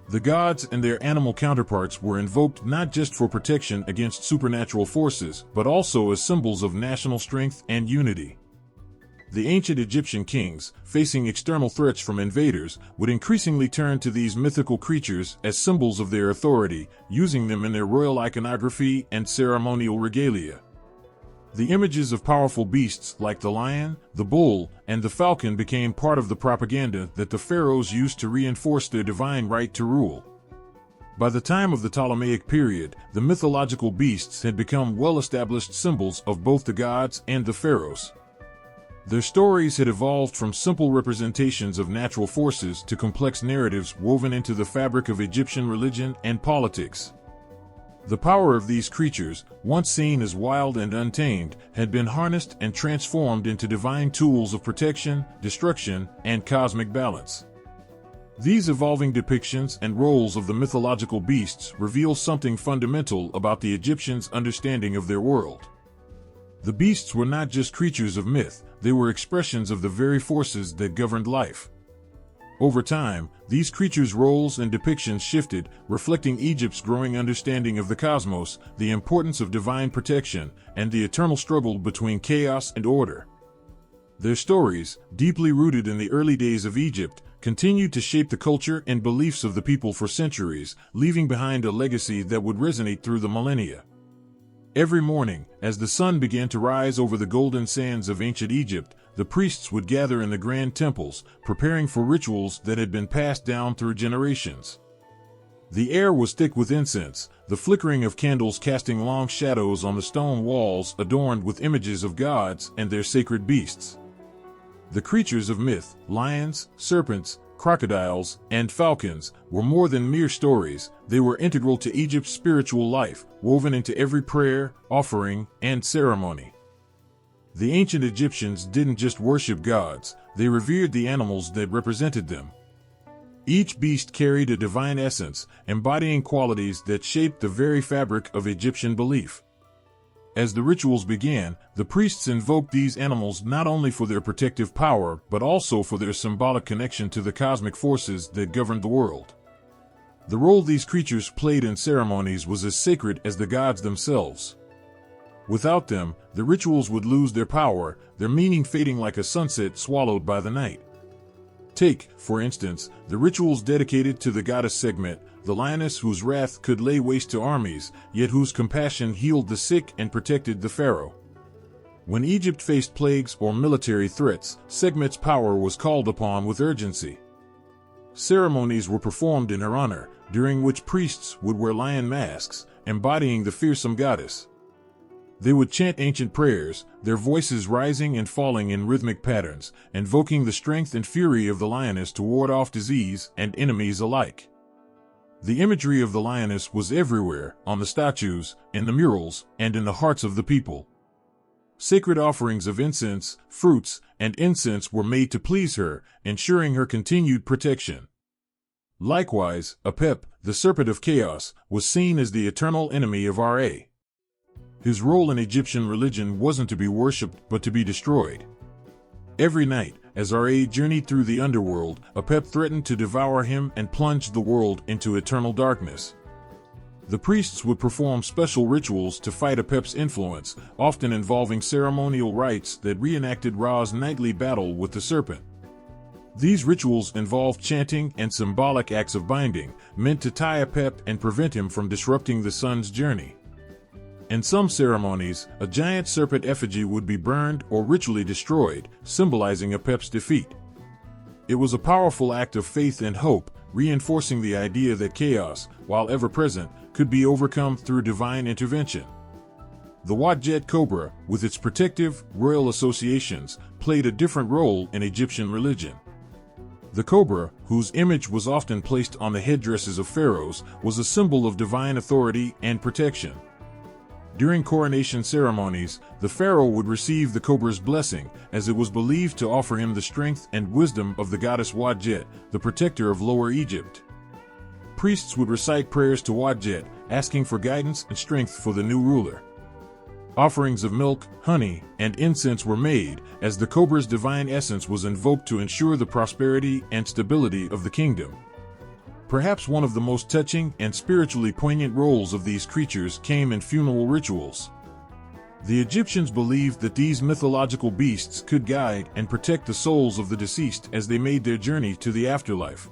The gods and their animal counterparts were invoked not just for protection against supernatural forces, but also as symbols of national strength and unity. The ancient Egyptian kings, facing external threats from invaders, would increasingly turn to these mythical creatures as symbols of their authority, using them in their royal iconography and ceremonial regalia. The images of powerful beasts like the lion, the bull, and the falcon became part of the propaganda that the pharaohs used to reinforce their divine right to rule. By the time of the Ptolemaic period, the mythological beasts had become well-established symbols of both the gods and the pharaohs. Their stories had evolved from simple representations of natural forces to complex narratives woven into the fabric of Egyptian religion and politics. The power of these creatures, once seen as wild and untamed, had been harnessed and transformed into divine tools of protection, destruction, and cosmic balance. These evolving depictions and roles of the mythological beasts reveal something fundamental about the Egyptians' understanding of their world. The beasts were not just creatures of myth, they were expressions of the very forces that governed life. Over time, these creatures' roles and depictions shifted, reflecting Egypt's growing understanding of the cosmos, the importance of divine protection, and the eternal struggle between chaos and order. Their stories, deeply rooted in the early days of Egypt, continued to shape the culture and beliefs of the people for centuries, leaving behind a legacy that would resonate through the millennia. Every morning, as the sun began to rise over the golden sands of ancient Egypt, the priests would gather in the grand temples, preparing for rituals that had been passed down through generations. The air was thick with incense, the flickering of candles casting long shadows on the stone walls adorned with images of gods and their sacred beasts. The creatures of myth, lions, serpents, crocodiles, and falcons, were more than mere stories. They were integral to Egypt's spiritual life, woven into every prayer, offering, and ceremony. The ancient Egyptians didn't just worship gods, they revered the animals that represented them. Each beast carried a divine essence, embodying qualities that shaped the very fabric of Egyptian belief. As the rituals began, the priests invoked these animals not only for their protective power, but also for their symbolic connection to the cosmic forces that governed the world. The role these creatures played in ceremonies was as sacred as the gods themselves. Without them, the rituals would lose their power, their meaning fading like a sunset swallowed by the night. Take, for instance, the rituals dedicated to the goddess Sekhmet, the lioness whose wrath could lay waste to armies, yet whose compassion healed the sick and protected the pharaoh. When Egypt faced plagues or military threats, Sekhmet's power was called upon with urgency. Ceremonies were performed in her honor, during which priests would wear lion masks, embodying the fearsome goddess. They would chant ancient prayers, their voices rising and falling in rhythmic patterns, invoking the strength and fury of the lioness to ward off disease and enemies alike. The imagery of the lioness was everywhere, on the statues, in the murals, and in the hearts of the people. Sacred offerings of incense, fruits, and incense were made to please her, ensuring her continued protection. Likewise, Apep, the serpent of chaos, was seen as the eternal enemy of Ra. His role in Egyptian religion wasn't to be worshipped but to be destroyed. Every night, as Ra journeyed through the underworld, Apep threatened to devour him and plunge the world into eternal darkness. The priests would perform special rituals to fight Apep's influence, often involving ceremonial rites that reenacted Ra's nightly battle with the serpent. These rituals involved chanting and symbolic acts of binding, meant to tie Apep and prevent him from disrupting the sun's journey. In some ceremonies, a giant serpent effigy would be burned or ritually destroyed, symbolizing Apep's defeat. It was a powerful act of faith and hope, reinforcing the idea that chaos, while ever present, could be overcome through divine intervention. The Wadjet cobra, with its protective, royal associations, played a different role in Egyptian religion. The cobra, whose image was often placed on the headdresses of pharaohs, was a symbol of divine authority and protection. During coronation ceremonies, the pharaoh would receive the cobra's blessing, as it was believed to offer him the strength and wisdom of the goddess Wadjet, the protector of Lower Egypt. Priests would recite prayers to Wadjet, asking for guidance and strength for the new ruler. Offerings of milk, honey, and incense were made, as the cobra's divine essence was invoked to ensure the prosperity and stability of the kingdom. Perhaps one of the most touching and spiritually poignant roles of these creatures came in funeral rituals. The Egyptians believed that these mythological beasts could guide and protect the souls of the deceased as they made their journey to the afterlife.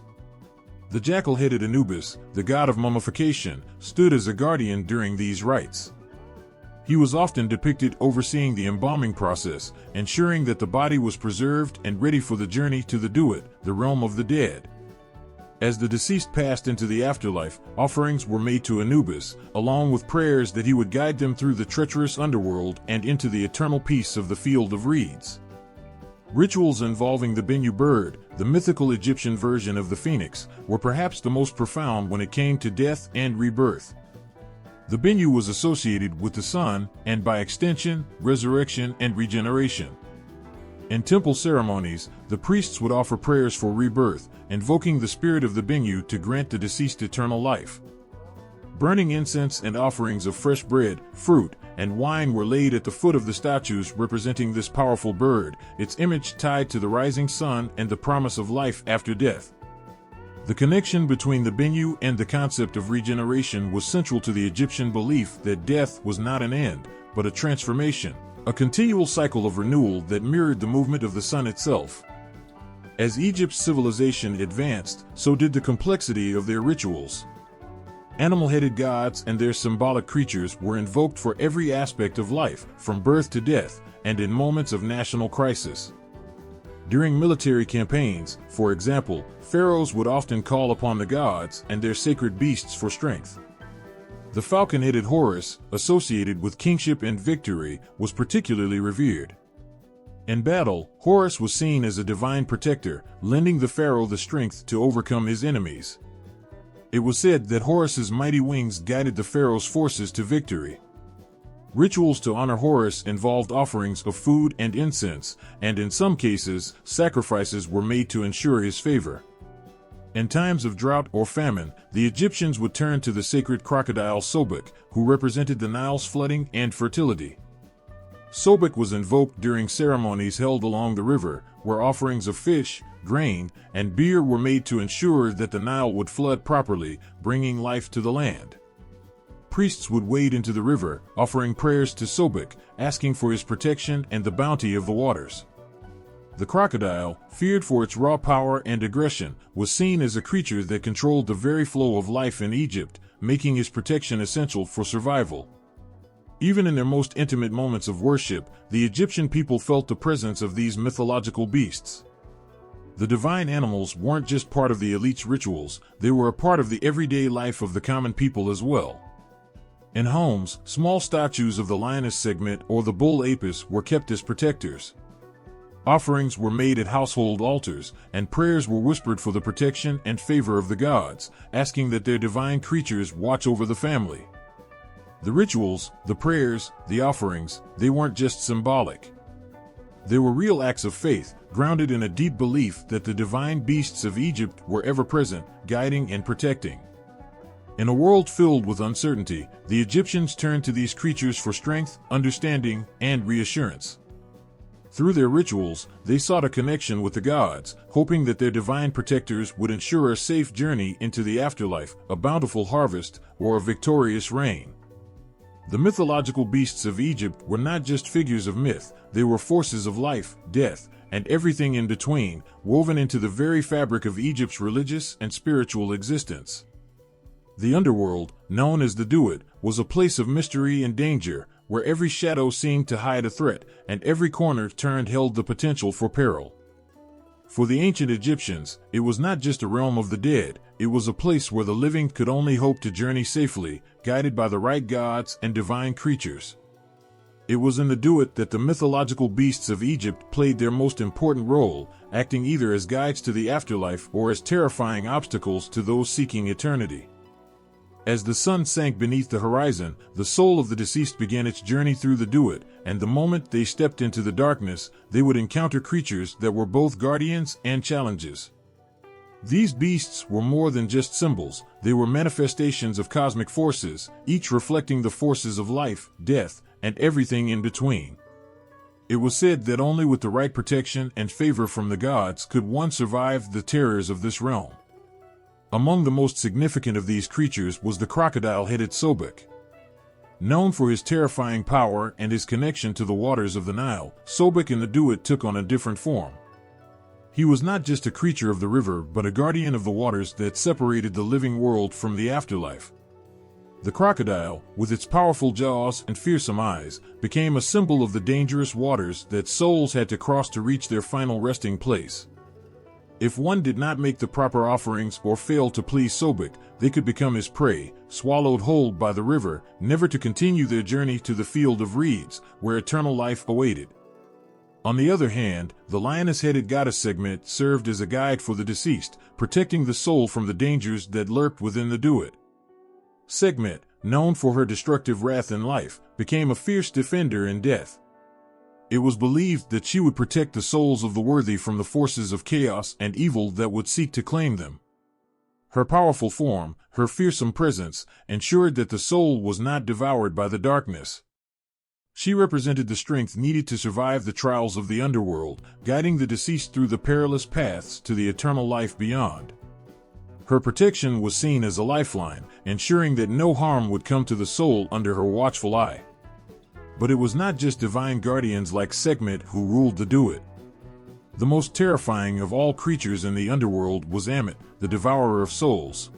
The jackal-headed Anubis, the god of mummification, stood as a guardian during these rites. He was often depicted overseeing the embalming process, ensuring that the body was preserved and ready for the journey to the Duat, the realm of the dead. As the deceased passed into the afterlife, offerings were made to Anubis, along with prayers that he would guide them through the treacherous underworld and into the eternal peace of the field of reeds. Rituals involving the Bennu bird, the mythical Egyptian version of the Phoenix, were perhaps the most profound when it came to death and rebirth. The Bennu was associated with the sun, and by extension, resurrection and regeneration. In temple ceremonies, the priests would offer prayers for rebirth, invoking the spirit of the Bennu to grant the deceased eternal life. Burning incense and offerings of fresh bread, fruit, and wine were laid at the foot of the statues representing this powerful bird, its image tied to the rising sun and the promise of life after death. The connection between the Bennu and the concept of regeneration was central to the Egyptian belief that death was not an end, but a transformation, a continual cycle of renewal that mirrored the movement of the sun itself. As Egypt's civilization advanced, so did the complexity of their rituals. Animal-headed gods and their symbolic creatures were invoked for every aspect of life, from birth to death, and in moments of national crisis. During military campaigns, for example, pharaohs would often call upon the gods and their sacred beasts for strength. The falcon-headed Horus, associated with kingship and victory, was particularly revered. In battle, Horus was seen as a divine protector, lending the pharaoh the strength to overcome his enemies. It was said that Horus's mighty wings guided the pharaoh's forces to victory. Rituals to honor Horus involved offerings of food and incense, and in some cases, sacrifices were made to ensure his favor. In times of drought or famine, the Egyptians would turn to the sacred crocodile Sobek, who represented the Nile's flooding and fertility. Sobek was invoked during ceremonies held along the river, where offerings of fish, grain, and beer were made to ensure that the Nile would flood properly, bringing life to the land. Priests would wade into the river, offering prayers to Sobek, asking for his protection and the bounty of the waters. The crocodile, feared for its raw power and aggression, was seen as a creature that controlled the very flow of life in Egypt, making his protection essential for survival. Even in their most intimate moments of worship, the Egyptian people felt the presence of these mythological beasts. The divine animals weren't just part of the elite's rituals, they were a part of the everyday life of the common people as well. In homes, small statues of the lioness Sekhmet or the bull Apis were kept as protectors. Offerings were made at household altars, and prayers were whispered for the protection and favor of the gods, asking that their divine creatures watch over the family. The rituals, the prayers, the offerings, they weren't just symbolic. They were real acts of faith, grounded in a deep belief that the divine beasts of Egypt were ever present, guiding and protecting. In a world filled with uncertainty, the Egyptians turned to these creatures for strength, understanding, and reassurance. Through their rituals, they sought a connection with the gods, hoping that their divine protectors would ensure a safe journey into the afterlife, a bountiful harvest, or a victorious reign. The mythological beasts of Egypt were not just figures of myth, they were forces of life, death, and everything in between, woven into the very fabric of Egypt's religious and spiritual existence. The underworld, known as the Duat, was a place of mystery and danger, where every shadow seemed to hide a threat, and every corner turned held the potential for peril. For the ancient Egyptians, it was not just a realm of the dead, it was a place where the living could only hope to journey safely, guided by the right gods and divine creatures. It was in the Duat that the mythological beasts of Egypt played their most important role, acting either as guides to the afterlife or as terrifying obstacles to those seeking eternity. As the sun sank beneath the horizon, the soul of the deceased began its journey through the Duat, and the moment they stepped into the darkness, they would encounter creatures that were both guardians and challenges. These beasts were more than just symbols, they were manifestations of cosmic forces, each reflecting the forces of life, death, and everything in between. It was said that only with the right protection and favor from the gods could one survive the terrors of this realm. Among the most significant of these creatures was the crocodile-headed Sobek. Known for his terrifying power and his connection to the waters of the Nile, Sobek in the Duat took on a different form. He was not just a creature of the river but a guardian of the waters that separated the living world from the afterlife. The crocodile, with its powerful jaws and fearsome eyes, became a symbol of the dangerous waters that souls had to cross to reach their final resting place. If one did not make the proper offerings or failed to please Sobek, they could become his prey, swallowed whole by the river, never to continue their journey to the field of reeds, where eternal life awaited. On the other hand, the lioness-headed goddess Sekhmet served as a guide for the deceased, protecting the soul from the dangers that lurked within the Duat. Sekhmet, known for her destructive wrath in life, became a fierce defender in death. It was believed that she would protect the souls of the worthy from the forces of chaos and evil that would seek to claim them. Her powerful form, her fearsome presence, ensured that the soul was not devoured by the darkness. She represented the strength needed to survive the trials of the underworld, guiding the deceased through the perilous paths to the eternal life beyond. Her protection was seen as a lifeline, ensuring that no harm would come to the soul under her watchful eye. But it was not just divine guardians like Sekhmet who ruled the Duat. The most terrifying of all creatures in the underworld was Ammit, the devourer of souls.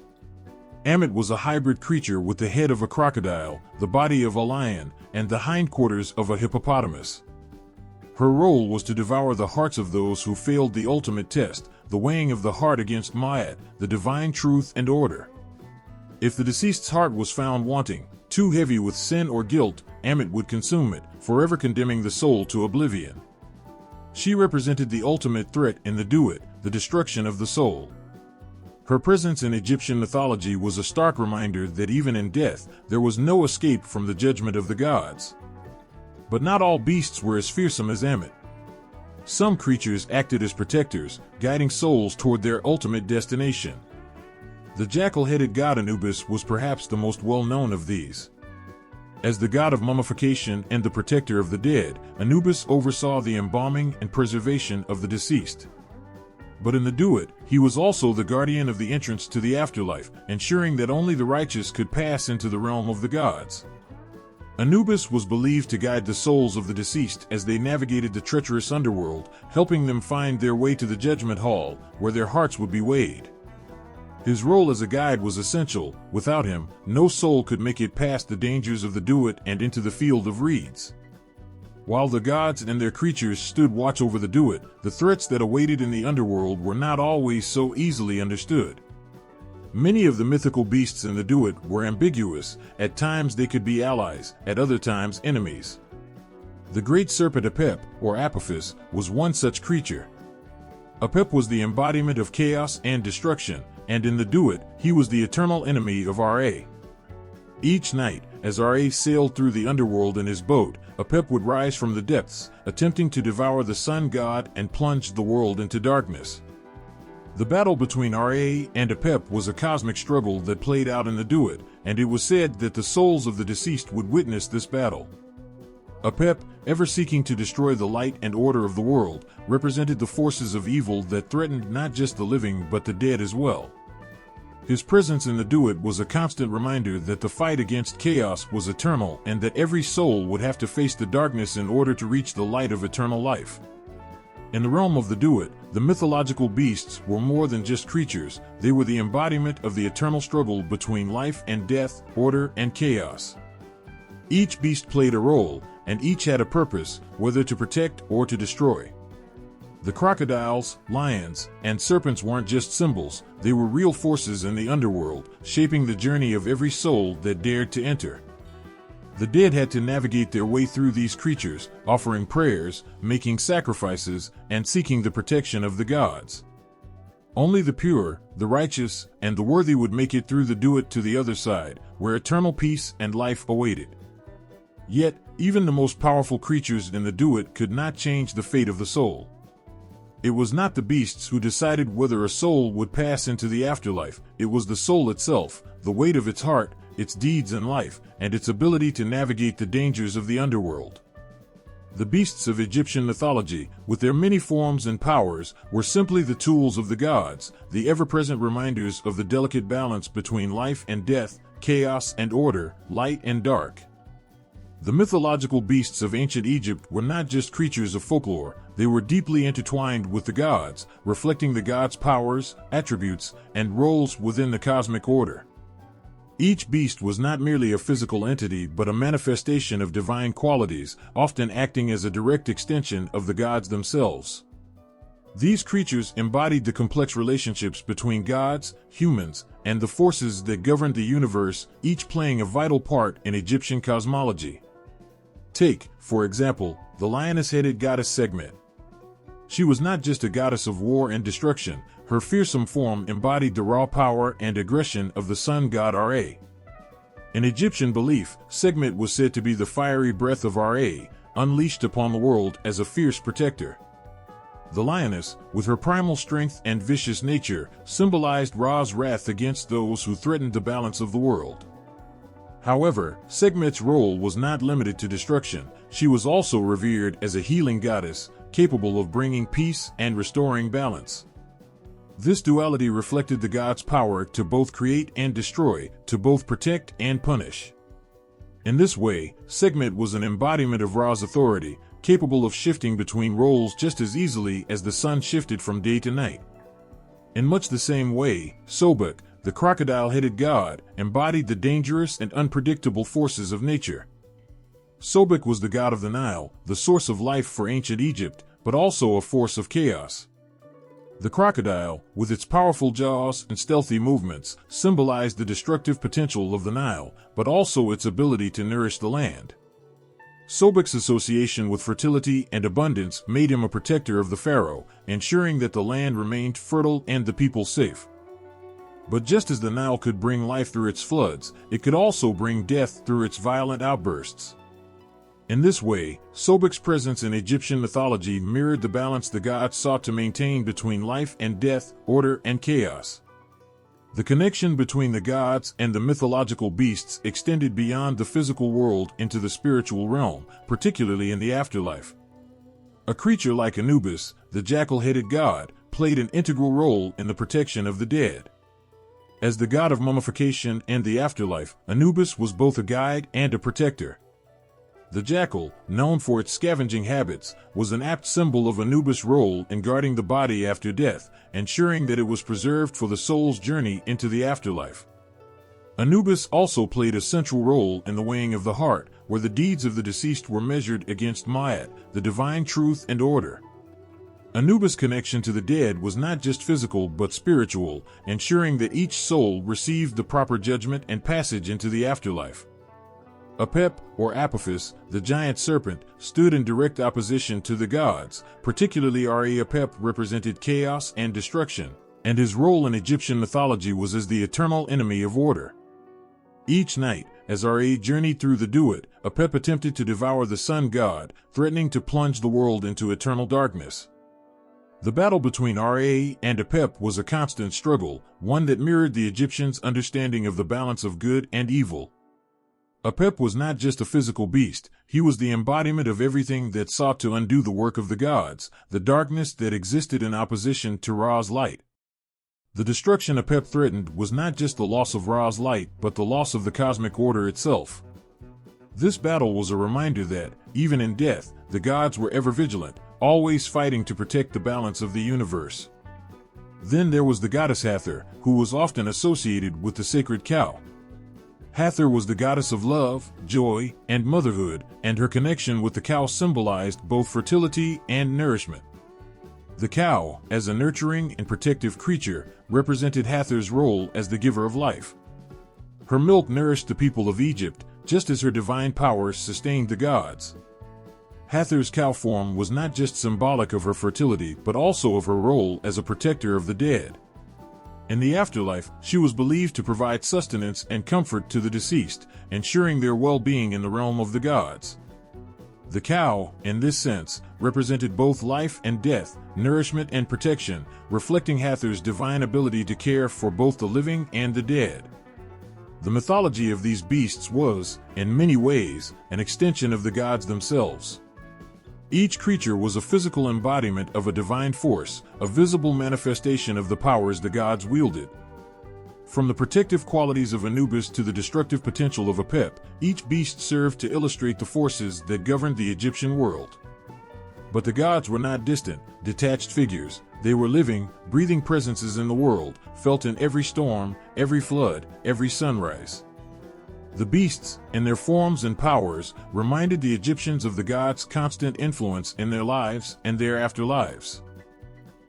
Ammit was a hybrid creature with the head of a crocodile, the body of a lion, and the hindquarters of a hippopotamus. Her role was to devour the hearts of those who failed the ultimate test, the weighing of the heart against Ma'at, the divine truth and order. If the deceased's heart was found wanting, too heavy with sin or guilt, Ammit would consume it, forever condemning the soul to oblivion. She represented the ultimate threat in the Duat, the destruction of the soul. Her presence in Egyptian mythology was a stark reminder that even in death, there was no escape from the judgment of the gods. But not all beasts were as fearsome as Ammit. Some creatures acted as protectors, guiding souls toward their ultimate destination. The jackal-headed god Anubis was perhaps the most well-known of these. As the god of mummification and the protector of the dead, Anubis oversaw the embalming and preservation of the deceased. But in the Duat, he was also the guardian of the entrance to the afterlife, ensuring that only the righteous could pass into the realm of the gods. Anubis was believed to guide the souls of the deceased as they navigated the treacherous underworld, helping them find their way to the judgment hall, where their hearts would be weighed. His role as a guide was essential. Without him, no soul could make it past the dangers of the Duat and into the field of reeds. While the gods and their creatures stood watch over the Duat, the threats that awaited in the underworld were not always so easily understood. Many of the mythical beasts in the Duat were ambiguous. At times they could be allies, at other times enemies. The great serpent Apep, or Apophis, was one such creature. Apep was the embodiment of chaos and destruction, and in the Duat, he was the eternal enemy of Ra. Each night, as Ra sailed through the underworld in his boat, Apep would rise from the depths, attempting to devour the sun god and plunge the world into darkness. The battle between Ra and Apep was a cosmic struggle that played out in the Duat, and it was said that the souls of the deceased would witness this battle. Apep, ever seeking to destroy the light and order of the world, represented the forces of evil that threatened not just the living but the dead as well. His presence in the Duat was a constant reminder that the fight against chaos was eternal and that every soul would have to face the darkness in order to reach the light of eternal life. In the realm of the Duat, the mythological beasts were more than just creatures, they were the embodiment of the eternal struggle between life and death, order and chaos. Each beast played a role, and each had a purpose, whether to protect or to destroy. The crocodiles, lions, and serpents weren't just symbols, they were real forces in the underworld, shaping the journey of every soul that dared to enter. The dead had to navigate their way through these creatures, offering prayers, making sacrifices, and seeking the protection of the gods. Only the pure, the righteous, and the worthy would make it through the Duat to the other side, where eternal peace and life awaited. Yet, even the most powerful creatures in the Duat could not change the fate of the soul. It was not the beasts who decided whether a soul would pass into the afterlife, it was the soul itself, the weight of its heart, its deeds and life, and its ability to navigate the dangers of the underworld. The beasts of Egyptian mythology, with their many forms and powers, were simply the tools of the gods, the ever-present reminders of the delicate balance between life and death, chaos and order, light and dark. The mythological beasts of ancient Egypt were not just creatures of folklore, they were deeply intertwined with the gods, reflecting the gods' powers, attributes, and roles within the cosmic order. Each beast was not merely a physical entity but a manifestation of divine qualities, often acting as a direct extension of the gods themselves. These creatures embodied the complex relationships between gods, humans, and the forces that governed the universe, each playing a vital part in Egyptian cosmology. Take, for example, the lioness-headed goddess Sekhmet. She was not just a goddess of war and destruction, her fearsome form embodied the raw power and aggression of the sun god Ra. In Egyptian belief, Sekhmet was said to be the fiery breath of Ra, unleashed upon the world as a fierce protector. The lioness, with her primal strength and vicious nature, symbolized Ra's wrath against those who threatened the balance of the world. However, Sekhmet's role was not limited to destruction, she was also revered as a healing goddess, capable of bringing peace and restoring balance. This duality reflected the gods' power to both create and destroy, to both protect and punish. In this way, Sekhmet was an embodiment of Ra's authority, capable of shifting between roles just as easily as the sun shifted from day to night. In much the same way, Sobek, the crocodile-headed god, embodied the dangerous and unpredictable forces of nature. Sobek was the god of the Nile, the source of life for ancient Egypt, but also a force of chaos. The crocodile, with its powerful jaws and stealthy movements, symbolized the destructive potential of the Nile, but also its ability to nourish the land. Sobek's association with fertility and abundance made him a protector of the pharaoh, ensuring that the land remained fertile and the people safe. But just as the Nile could bring life through its floods, it could also bring death through its violent outbursts. In this way, Sobek's presence in Egyptian mythology mirrored the balance the gods sought to maintain between life and death, order and chaos. The connection between the gods and the mythological beasts extended beyond the physical world into the spiritual realm, particularly in the afterlife. A creature like Anubis, the jackal-headed god, played an integral role in the protection of the dead. As the god of mummification and the afterlife, Anubis was both a guide and a protector. The jackal, known for its scavenging habits, was an apt symbol of Anubis' role in guarding the body after death, ensuring that it was preserved for the soul's journey into the afterlife. Anubis also played a central role in the weighing of the heart, where the deeds of the deceased were measured against Ma'at, the divine truth and order. Anubis' connection to the dead was not just physical but spiritual, ensuring that each soul received the proper judgment and passage into the afterlife. Apep, or Apophis, the giant serpent, stood in direct opposition to the gods, particularly Apep represented chaos and destruction, and his role in Egyptian mythology was as the eternal enemy of order. Each night, as Ra journeyed through the Duat, Apep attempted to devour the sun god, threatening to plunge the world into eternal darkness. The battle between Ra and Apep was a constant struggle, one that mirrored the Egyptians' understanding of the balance of good and evil. Apep was not just a physical beast, he was the embodiment of everything that sought to undo the work of the gods, the darkness that existed in opposition to Ra's light. The destruction Apep threatened was not just the loss of Ra's light, but the loss of the cosmic order itself. This battle was a reminder that, even in death, the gods were ever vigilant, always fighting to protect the balance of the universe. Then there was the goddess Hathor, who was often associated with the sacred cow. Hathor was the goddess of love, joy, and motherhood, and her connection with the cow symbolized both fertility and nourishment. The cow, as a nurturing and protective creature, represented Hathor's role as the giver of life. Her milk nourished the people of Egypt, just as her divine powers sustained the gods. Hathor's cow form was not just symbolic of her fertility but also of her role as a protector of the dead. In the afterlife, she was believed to provide sustenance and comfort to the deceased, ensuring their well-being in the realm of the gods. The cow, in this sense, represented both life and death, nourishment and protection, reflecting Hathor's divine ability to care for both the living and the dead. The mythology of these beasts was, in many ways, an extension of the gods themselves. Each creature was a physical embodiment of a divine force, a visible manifestation of the powers the gods wielded. From the protective qualities of Anubis to the destructive potential of Apep, each beast served to illustrate the forces that governed the Egyptian world. But the gods were not distant, detached figures. They were living, breathing presences in the world, felt in every storm, every flood, every sunrise. The beasts, in their forms and powers, reminded the Egyptians of the gods' constant influence in their lives and their afterlives.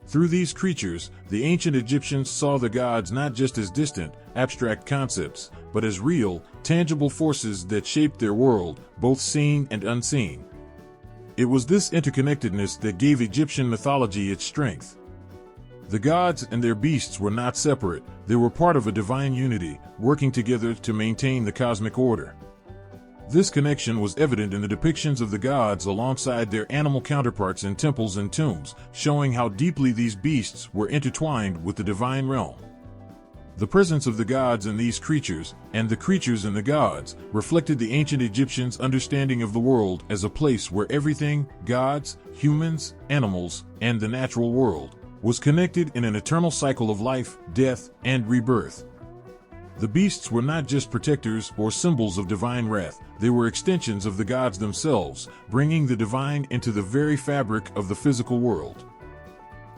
Through these creatures, the ancient Egyptians saw the gods not just as distant, abstract concepts, but as real, tangible forces that shaped their world, both seen and unseen. It was this interconnectedness that gave Egyptian mythology its strength. The gods and their beasts were not separate, they were part of a divine unity, working together to maintain the cosmic order. This connection was evident in the depictions of the gods alongside their animal counterparts in temples and tombs, showing how deeply these beasts were intertwined with the divine realm. The presence of the gods in these creatures, and the creatures in the gods, reflected the ancient Egyptians' understanding of the world as a place where everything, gods, humans, animals, and the natural world, was connected in an eternal cycle of life, death, and rebirth. The beasts were not just protectors or symbols of divine wrath, they were extensions of the gods themselves, bringing the divine into the very fabric of the physical world.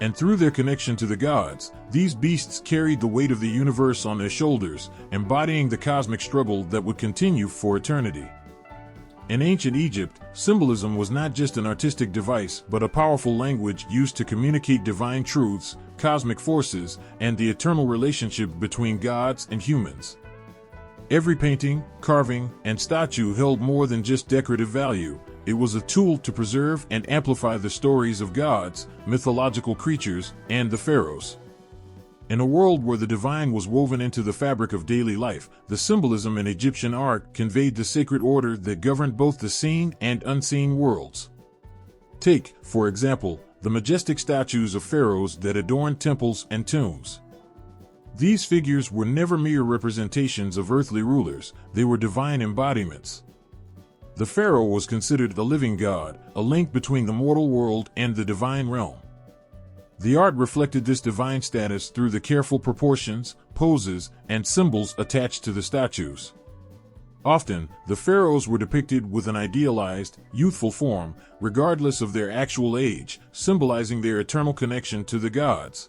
And through their connection to the gods, these beasts carried the weight of the universe on their shoulders, embodying the cosmic struggle that would continue for eternity. In ancient Egypt, symbolism was not just an artistic device but a powerful language used to communicate divine truths, cosmic forces, and the eternal relationship between gods and humans. Every painting, carving, and statue held more than just decorative value. It was a tool to preserve and amplify the stories of gods, mythological creatures, and the pharaohs. In a world where the divine was woven into the fabric of daily life, the symbolism in Egyptian art conveyed the sacred order that governed both the seen and unseen worlds. Take, for example, the majestic statues of pharaohs that adorned temples and tombs. These figures were never mere representations of earthly rulers, they were divine embodiments. The pharaoh was considered a living god, a link between the mortal world and the divine realm. The art reflected this divine status through the careful proportions, poses, and symbols attached to the statues. Often, the pharaohs were depicted with an idealized, youthful form, regardless of their actual age, symbolizing their eternal connection to the gods.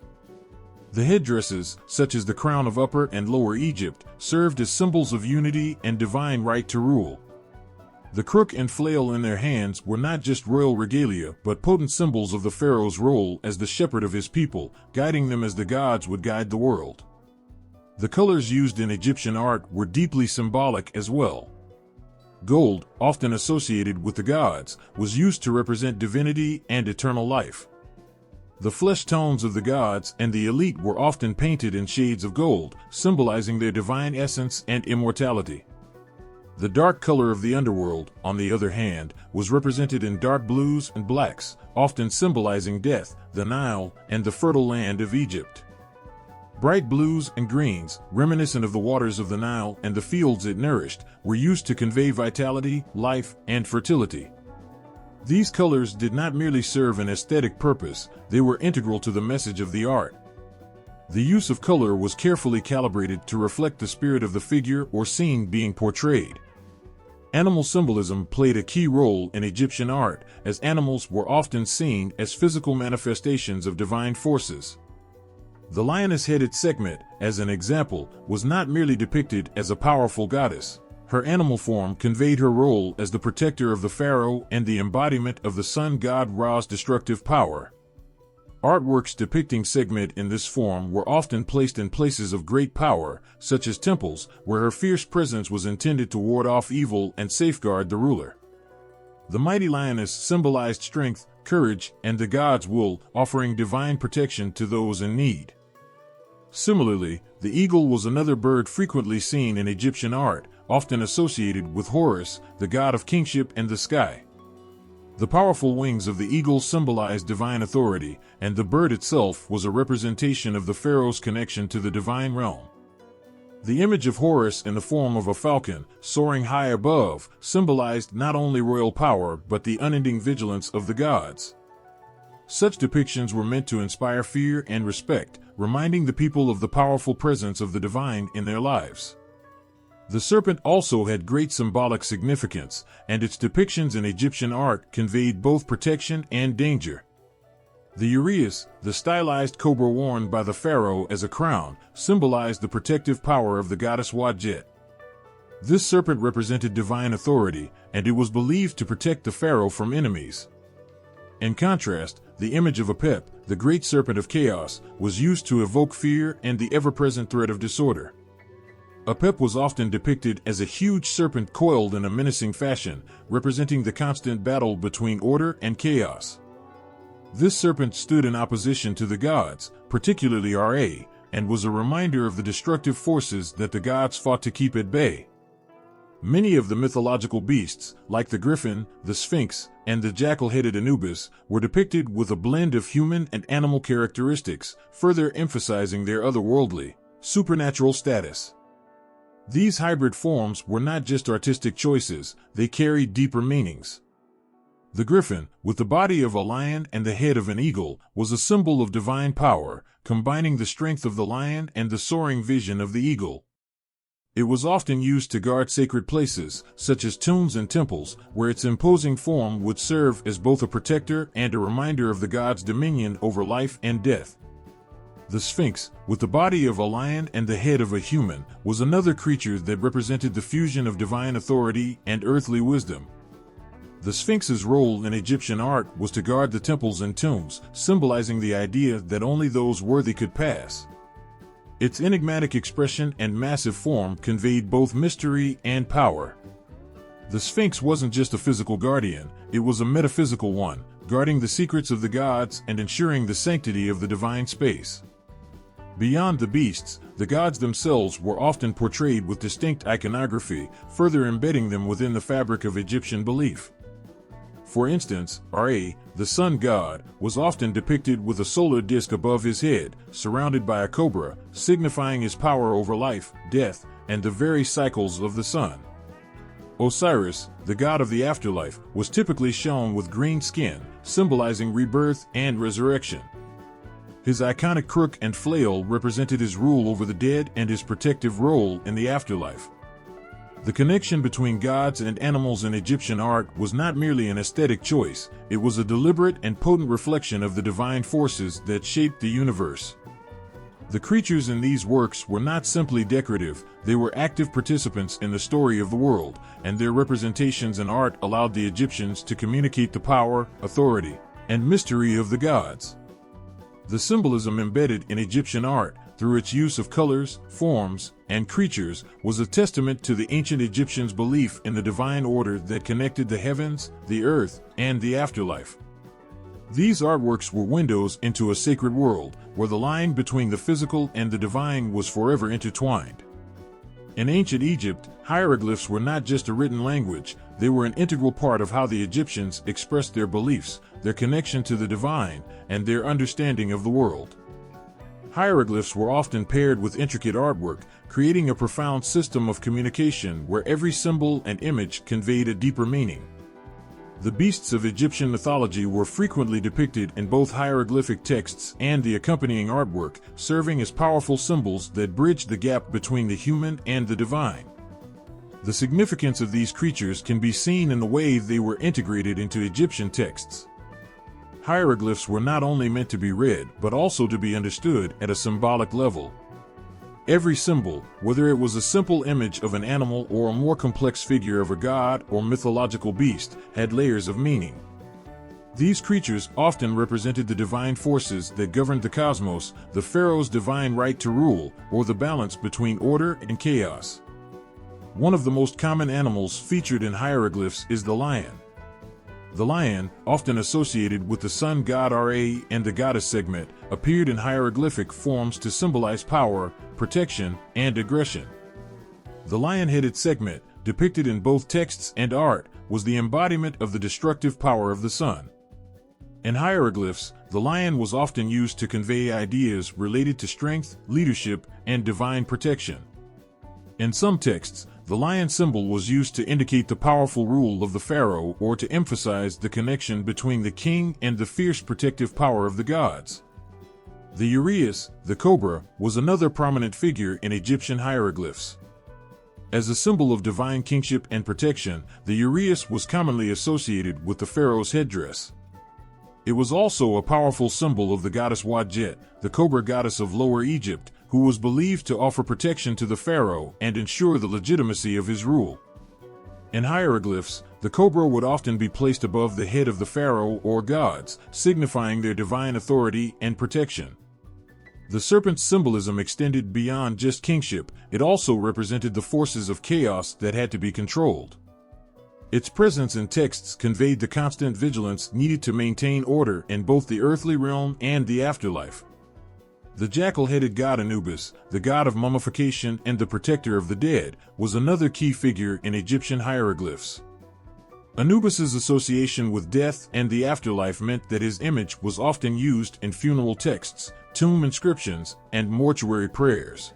The headdresses, such as the crown of Upper and Lower Egypt, served as symbols of unity and divine right to rule. The crook and flail in their hands were not just royal regalia but potent symbols of the pharaoh's role as the shepherd of his people, guiding them as the gods would guide the world. The colors used in Egyptian art were deeply symbolic as well. Gold, often associated with the gods, was used to represent divinity and eternal life. The flesh tones of the gods and the elite were often painted in shades of gold, symbolizing their divine essence and immortality. The dark color of the underworld, on the other hand, was represented in dark blues and blacks, often symbolizing death, the Nile, and the fertile land of Egypt. Bright blues and greens, reminiscent of the waters of the Nile and the fields it nourished, were used to convey vitality, life, and fertility. These colors did not merely serve an aesthetic purpose, they were integral to the message of the art. The use of color was carefully calibrated to reflect the spirit of the figure or scene being portrayed. Animal symbolism played a key role in Egyptian art, as animals were often seen as physical manifestations of divine forces. The lioness-headed Sekhmet, as an example, was not merely depicted as a powerful goddess. Her animal form conveyed her role as the protector of the pharaoh and the embodiment of the sun god Ra's destructive power. Artworks depicting Sekhmet in this form were often placed in places of great power, such as temples, where her fierce presence was intended to ward off evil and safeguard the ruler. The mighty lioness symbolized strength, courage, and the god's will, offering divine protection to those in need. Similarly, the eagle was another bird frequently seen in Egyptian art, often associated with Horus, the god of kingship and the sky. The powerful wings of the eagle symbolized divine authority, and the bird itself was a representation of the pharaoh's connection to the divine realm. The image of Horus in the form of a falcon, soaring high above, symbolized not only royal power but the unending vigilance of the gods. Such depictions were meant to inspire fear and respect, reminding the people of the powerful presence of the divine in their lives. The serpent also had great symbolic significance, and its depictions in Egyptian art conveyed both protection and danger. The uraeus, the stylized cobra worn by the pharaoh as a crown, symbolized the protective power of the goddess Wadjet. This serpent represented divine authority, and it was believed to protect the pharaoh from enemies. In contrast, the image of Apep, the great serpent of chaos, was used to evoke fear and the ever-present threat of disorder. Apep was often depicted as a huge serpent coiled in a menacing fashion, representing the constant battle between order and chaos. This serpent stood in opposition to the gods, particularly Ra, and was a reminder of the destructive forces that the gods fought to keep at bay. Many of the mythological beasts, like the griffin, the Sphinx, and the jackal-headed Anubis, were depicted with a blend of human and animal characteristics, further emphasizing their otherworldly, supernatural status. These hybrid forms were not just artistic choices, they carried deeper meanings. The griffin, with the body of a lion and the head of an eagle, was a symbol of divine power, combining the strength of the lion and the soaring vision of the eagle. It was often used to guard sacred places, such as tombs and temples, where its imposing form would serve as both a protector and a reminder of the god's dominion over life and death. The Sphinx, with the body of a lion and the head of a human, was another creature that represented the fusion of divine authority and earthly wisdom. The Sphinx's role in Egyptian art was to guard the temples and tombs, symbolizing the idea that only those worthy could pass. Its enigmatic expression and massive form conveyed both mystery and power. The Sphinx wasn't just a physical guardian, it was a metaphysical one, guarding the secrets of the gods and ensuring the sanctity of the divine space. Beyond the beasts, the gods themselves were often portrayed with distinct iconography, further embedding them within the fabric of Egyptian belief. For instance, Ra, the sun god, was often depicted with a solar disk above his head, surrounded by a cobra, signifying his power over life, death, and the very cycles of the sun. Osiris, the god of the afterlife, was typically shown with green skin, symbolizing rebirth and resurrection. His iconic crook and flail represented his rule over the dead and his protective role in the afterlife. The connection between gods and animals in Egyptian art was not merely an aesthetic choice, it was a deliberate and potent reflection of the divine forces that shaped the universe. The creatures in these works were not simply decorative, they were active participants in the story of the world, and their representations in art allowed the Egyptians to communicate the power, authority, and mystery of the gods. The symbolism embedded in Egyptian art, through its use of colors, forms, and creatures, was a testament to the ancient Egyptians' belief in the divine order that connected the heavens, the earth, and the afterlife. These artworks were windows into a sacred world, where the line between the physical and the divine was forever intertwined. In ancient Egypt, hieroglyphs were not just a written language, they were an integral part of how the Egyptians expressed their beliefs, their connection to the divine, and their understanding of the world. Hieroglyphs were often paired with intricate artwork, creating a profound system of communication where every symbol and image conveyed a deeper meaning. The beasts of Egyptian mythology were frequently depicted in both hieroglyphic texts and the accompanying artwork, serving as powerful symbols that bridged the gap between the human and the divine. The significance of these creatures can be seen in the way they were integrated into Egyptian texts. Hieroglyphs were not only meant to be read, but also to be understood at a symbolic level. Every symbol, whether it was a simple image of an animal or a more complex figure of a god or mythological beast, had layers of meaning. These creatures often represented the divine forces that governed the cosmos, the pharaoh's divine right to rule, or the balance between order and chaos. One of the most common animals featured in hieroglyphs is the lion. The lion, often associated with the sun god Ra and the goddess Sekhmet, appeared in hieroglyphic forms to symbolize power, protection, and aggression. The lion-headed Sekhmet, depicted in both texts and art, was the embodiment of the destructive power of the sun. In hieroglyphs, the lion was often used to convey ideas related to strength, leadership, and divine protection. In some texts, the lion symbol was used to indicate the powerful rule of the pharaoh or to emphasize the connection between the king and the fierce protective power of the gods. The uraeus, the cobra, was another prominent figure in Egyptian hieroglyphs. As a symbol of divine kingship and protection, the uraeus was commonly associated with the pharaoh's headdress. It was also a powerful symbol of the goddess Wadjet, the cobra goddess of Lower Egypt, who was believed to offer protection to the pharaoh and ensure the legitimacy of his rule. In hieroglyphs, the cobra would often be placed above the head of the pharaoh or gods, signifying their divine authority and protection. The serpent's symbolism extended beyond just kingship. It also represented the forces of chaos that had to be controlled. Its presence in texts conveyed the constant vigilance needed to maintain order in both the earthly realm and the afterlife. The jackal-headed god Anubis, the god of mummification and the protector of the dead, was another key figure in Egyptian hieroglyphs. Anubis's association with death and the afterlife meant that his image was often used in funeral texts, tomb inscriptions, and mortuary prayers.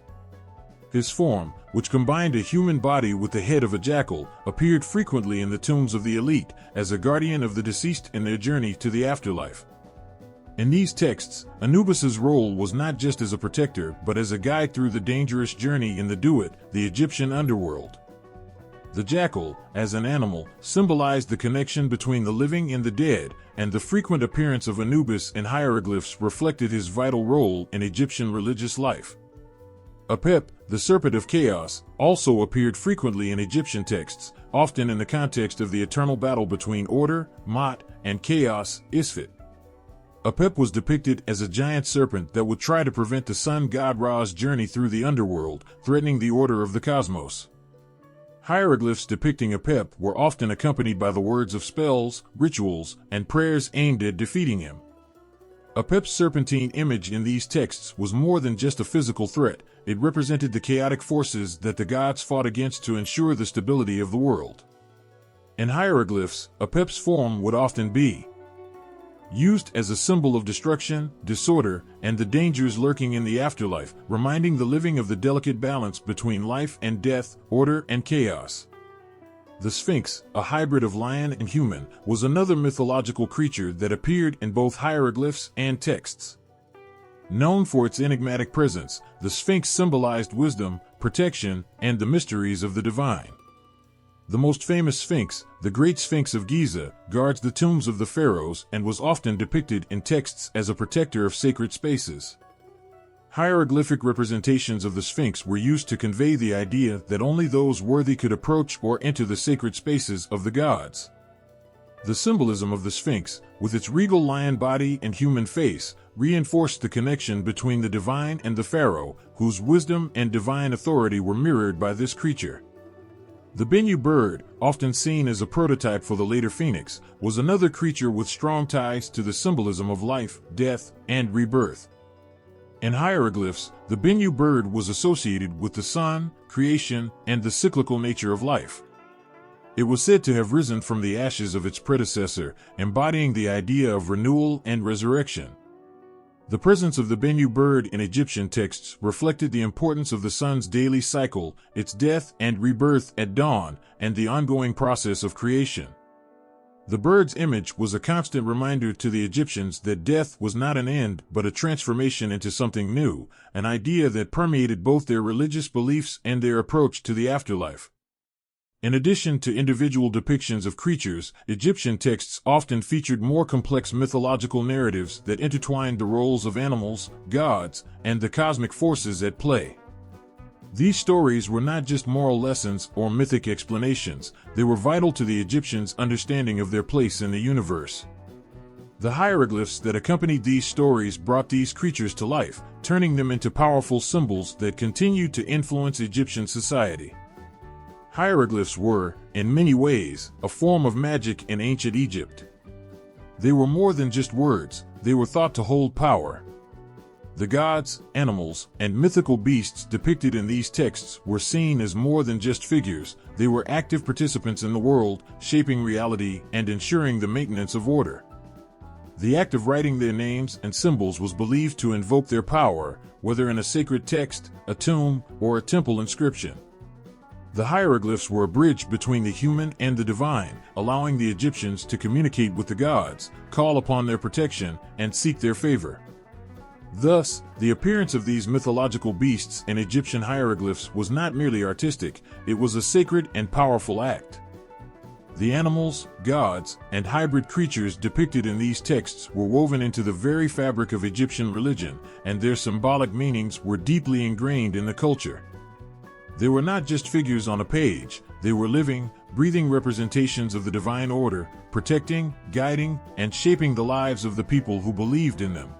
His form, which combined a human body with the head of a jackal, appeared frequently in the tombs of the elite as a guardian of the deceased in their journey to the afterlife. In these texts, Anubis's role was not just as a protector but as a guide through the dangerous journey in the Duat, the Egyptian underworld. The jackal, as an animal, symbolized the connection between the living and the dead, and the frequent appearance of Anubis in hieroglyphs reflected his vital role in Egyptian religious life. Apep, the serpent of chaos, also appeared frequently in Egyptian texts, often in the context of the eternal battle between order, Ma'at, and chaos, Isfet. Apep was depicted as a giant serpent that would try to prevent the sun god Ra's journey through the underworld, threatening the order of the cosmos. Hieroglyphs depicting Apep were often accompanied by the words of spells, rituals, and prayers aimed at defeating him. Apep's serpentine image in these texts was more than just a physical threat. It represented the chaotic forces that the gods fought against to ensure the stability of the world. In hieroglyphs, Apep's form would often be used as a symbol of destruction, disorder, and the dangers lurking in the afterlife, reminding the living of the delicate balance between life and death, order and chaos. The Sphinx, a hybrid of lion and human, was another mythological creature that appeared in both hieroglyphs and texts. Known for its enigmatic presence, the Sphinx symbolized wisdom, protection, and the mysteries of the divine. The most famous Sphinx, the Great Sphinx of Giza, guards the tombs of the pharaohs and was often depicted in texts as a protector of sacred spaces. Hieroglyphic representations of the Sphinx were used to convey the idea that only those worthy could approach or enter the sacred spaces of the gods. The symbolism of the Sphinx, with its regal lion body and human face, reinforced the connection between the divine and the pharaoh, whose wisdom and divine authority were mirrored by this creature. The Bennu bird, often seen as a prototype for the later phoenix, was another creature with strong ties to the symbolism of life, death, and rebirth. In hieroglyphs, the Bennu bird was associated with the sun, creation, and the cyclical nature of life. It was said to have risen from the ashes of its predecessor, embodying the idea of renewal and resurrection. The presence of the Bennu bird in Egyptian texts reflected the importance of the sun's daily cycle, its death and rebirth at dawn, and the ongoing process of creation. The bird's image was a constant reminder to the Egyptians that death was not an end but a transformation into something new, an idea that permeated both their religious beliefs and their approach to the afterlife. In addition to individual depictions of creatures, Egyptian texts often featured more complex mythological narratives that intertwined the roles of animals, gods, and the cosmic forces at play. These stories were not just moral lessons or mythic explanations, they were vital to the Egyptians' understanding of their place in the universe. The hieroglyphs that accompanied these stories brought these creatures to life, turning them into powerful symbols that continued to influence Egyptian society. Hieroglyphs were, in many ways, a form of magic in ancient Egypt. They were more than just words, they were thought to hold power. The gods, animals, and mythical beasts depicted in these texts were seen as more than just figures. They were active participants in the world, shaping reality and ensuring the maintenance of order. The act of writing their names and symbols was believed to invoke their power, whether in a sacred text, a tomb, or a temple inscription. The hieroglyphs were a bridge between the human and the divine, allowing the Egyptians to communicate with the gods, call upon their protection, and seek their favor. Thus, the appearance of these mythological beasts in Egyptian hieroglyphs was not merely artistic, it was a sacred and powerful act. The animals, gods, and hybrid creatures depicted in these texts were woven into the very fabric of Egyptian religion, and their symbolic meanings were deeply ingrained in the culture. They were not just figures on a page, they were living, breathing representations of the divine order, protecting, guiding, and shaping the lives of the people who believed in them.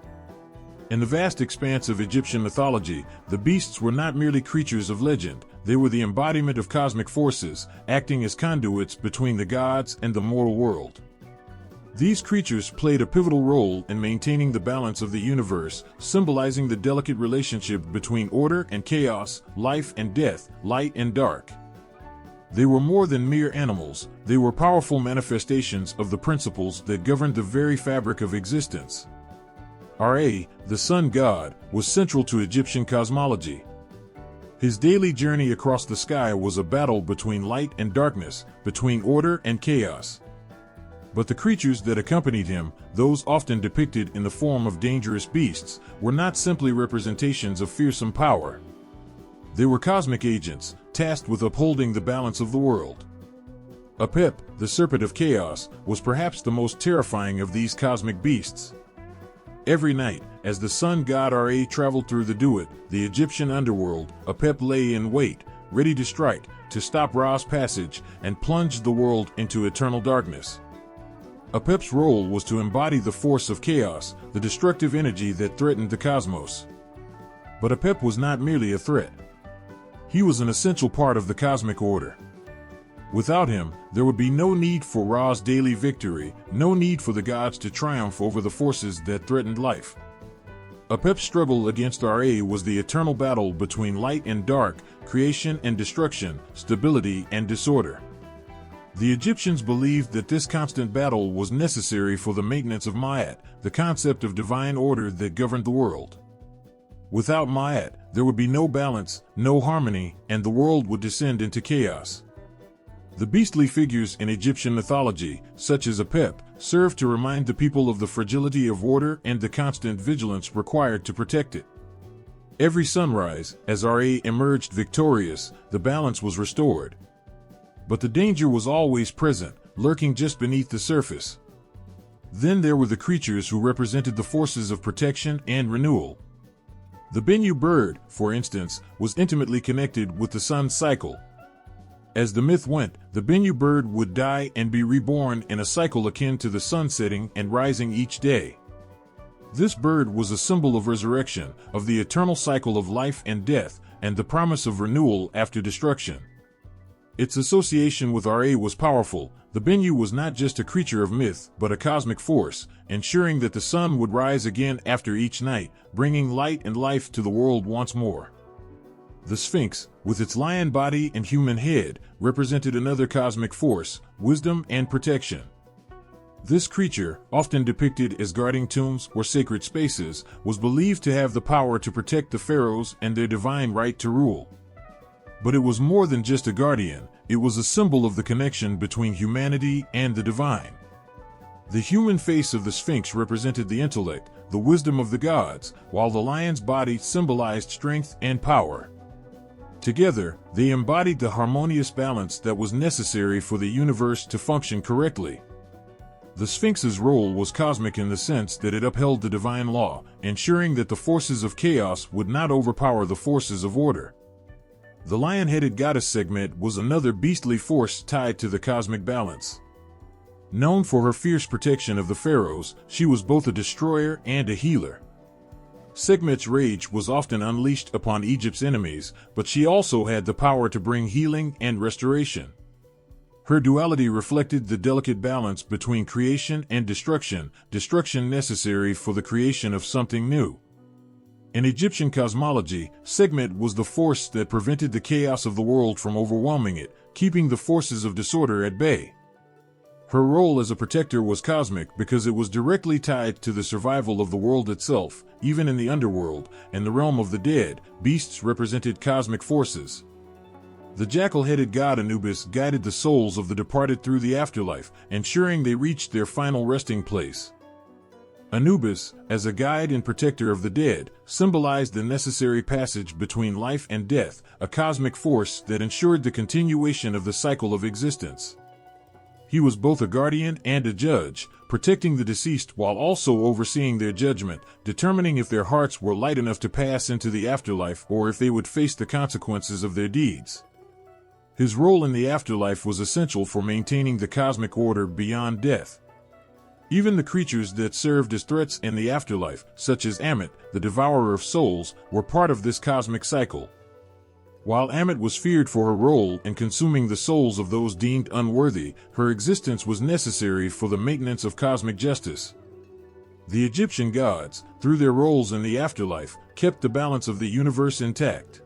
In the vast expanse of Egyptian mythology, the beasts were not merely creatures of legend, they were the embodiment of cosmic forces, acting as conduits between the gods and the mortal world. These creatures played a pivotal role in maintaining the balance of the universe, symbolizing the delicate relationship between order and chaos, life and death, light and dark. They were more than mere animals, they were powerful manifestations of the principles that governed the very fabric of existence. Ra, the sun god, was central to Egyptian cosmology. His daily journey across the sky was a battle between light and darkness, between order and chaos. But the creatures that accompanied him, those often depicted in the form of dangerous beasts, were not simply representations of fearsome power. They were cosmic agents, tasked with upholding the balance of the world. Apep, the serpent of chaos, was perhaps the most terrifying of these cosmic beasts. Every night, as the sun god Ra traveled through the Duat, the Egyptian underworld, Apep lay in wait, ready to strike, to stop Ra's passage, and plunge the world into eternal darkness. Apep's role was to embody the force of chaos, the destructive energy that threatened the cosmos. But Apep was not merely a threat. He was an essential part of the cosmic order. Without him, there would be no need for Ra's daily victory, no need for the gods to triumph over the forces that threatened life. Apep's struggle against Ra was the eternal battle between light and dark, creation and destruction, stability and disorder. The Egyptians believed that this constant battle was necessary for the maintenance of Ma'at, the concept of divine order that governed the world. Without Ma'at, there would be no balance, no harmony, and the world would descend into chaos. The beastly figures in Egyptian mythology, such as Apep, served to remind the people of the fragility of order and the constant vigilance required to protect it. Every sunrise, as Ra emerged victorious, the balance was restored. But the danger was always present, lurking just beneath the surface. Then there were the creatures who represented the forces of protection and renewal. The Bennu bird, for instance, was intimately connected with the sun's cycle. As the myth went, the Bennu bird would die and be reborn in a cycle akin to the sun setting and rising each day. This bird was a symbol of resurrection, of the eternal cycle of life and death, and the promise of renewal after destruction. Its association with Ra was powerful. The Bennu was not just a creature of myth, but a cosmic force, ensuring that the sun would rise again after each night, bringing light and life to the world once more. The Sphinx, with its lion body and human head, represented another cosmic force, wisdom and protection. This creature, often depicted as guarding tombs or sacred spaces, was believed to have the power to protect the pharaohs and their divine right to rule. But it was more than just a guardian, it was a symbol of the connection between humanity and the divine. The human face of the Sphinx represented the intellect, the wisdom of the gods, while the lion's body symbolized strength and power. Together, they embodied the harmonious balance that was necessary for the universe to function correctly. The Sphinx's role was cosmic in the sense that it upheld the divine law, ensuring that the forces of chaos would not overpower the forces of order. The lion-headed goddess Sekhmet was another beastly force tied to the cosmic balance. Known for her fierce protection of the pharaohs, she was both a destroyer and a healer. Sekhmet's rage was often unleashed upon Egypt's enemies, but she also had the power to bring healing and restoration. Her duality reflected the delicate balance between creation and destruction necessary for the creation of something new. In Egyptian cosmology, Sekhmet was the force that prevented the chaos of the world from overwhelming it, keeping the forces of disorder at bay. Her role as a protector was cosmic because it was directly tied to the survival of the world itself. Even in the underworld and the realm of the dead, beasts represented cosmic forces. The jackal-headed god Anubis guided the souls of the departed through the afterlife, ensuring they reached their final resting place. Anubis, as a guide and protector of the dead, symbolized the necessary passage between life and death, a cosmic force that ensured the continuation of the cycle of existence. He was both a guardian and a judge, protecting the deceased while also overseeing their judgment, determining if their hearts were light enough to pass into the afterlife or if they would face the consequences of their deeds. His role in the afterlife was essential for maintaining the cosmic order beyond death. Even the creatures that served as threats in the afterlife, such as Ammit, the devourer of souls, were part of this cosmic cycle. While Ammit was feared for her role in consuming the souls of those deemed unworthy, her existence was necessary for the maintenance of cosmic justice. The Egyptian gods, through their roles in the afterlife, kept the balance of the universe intact.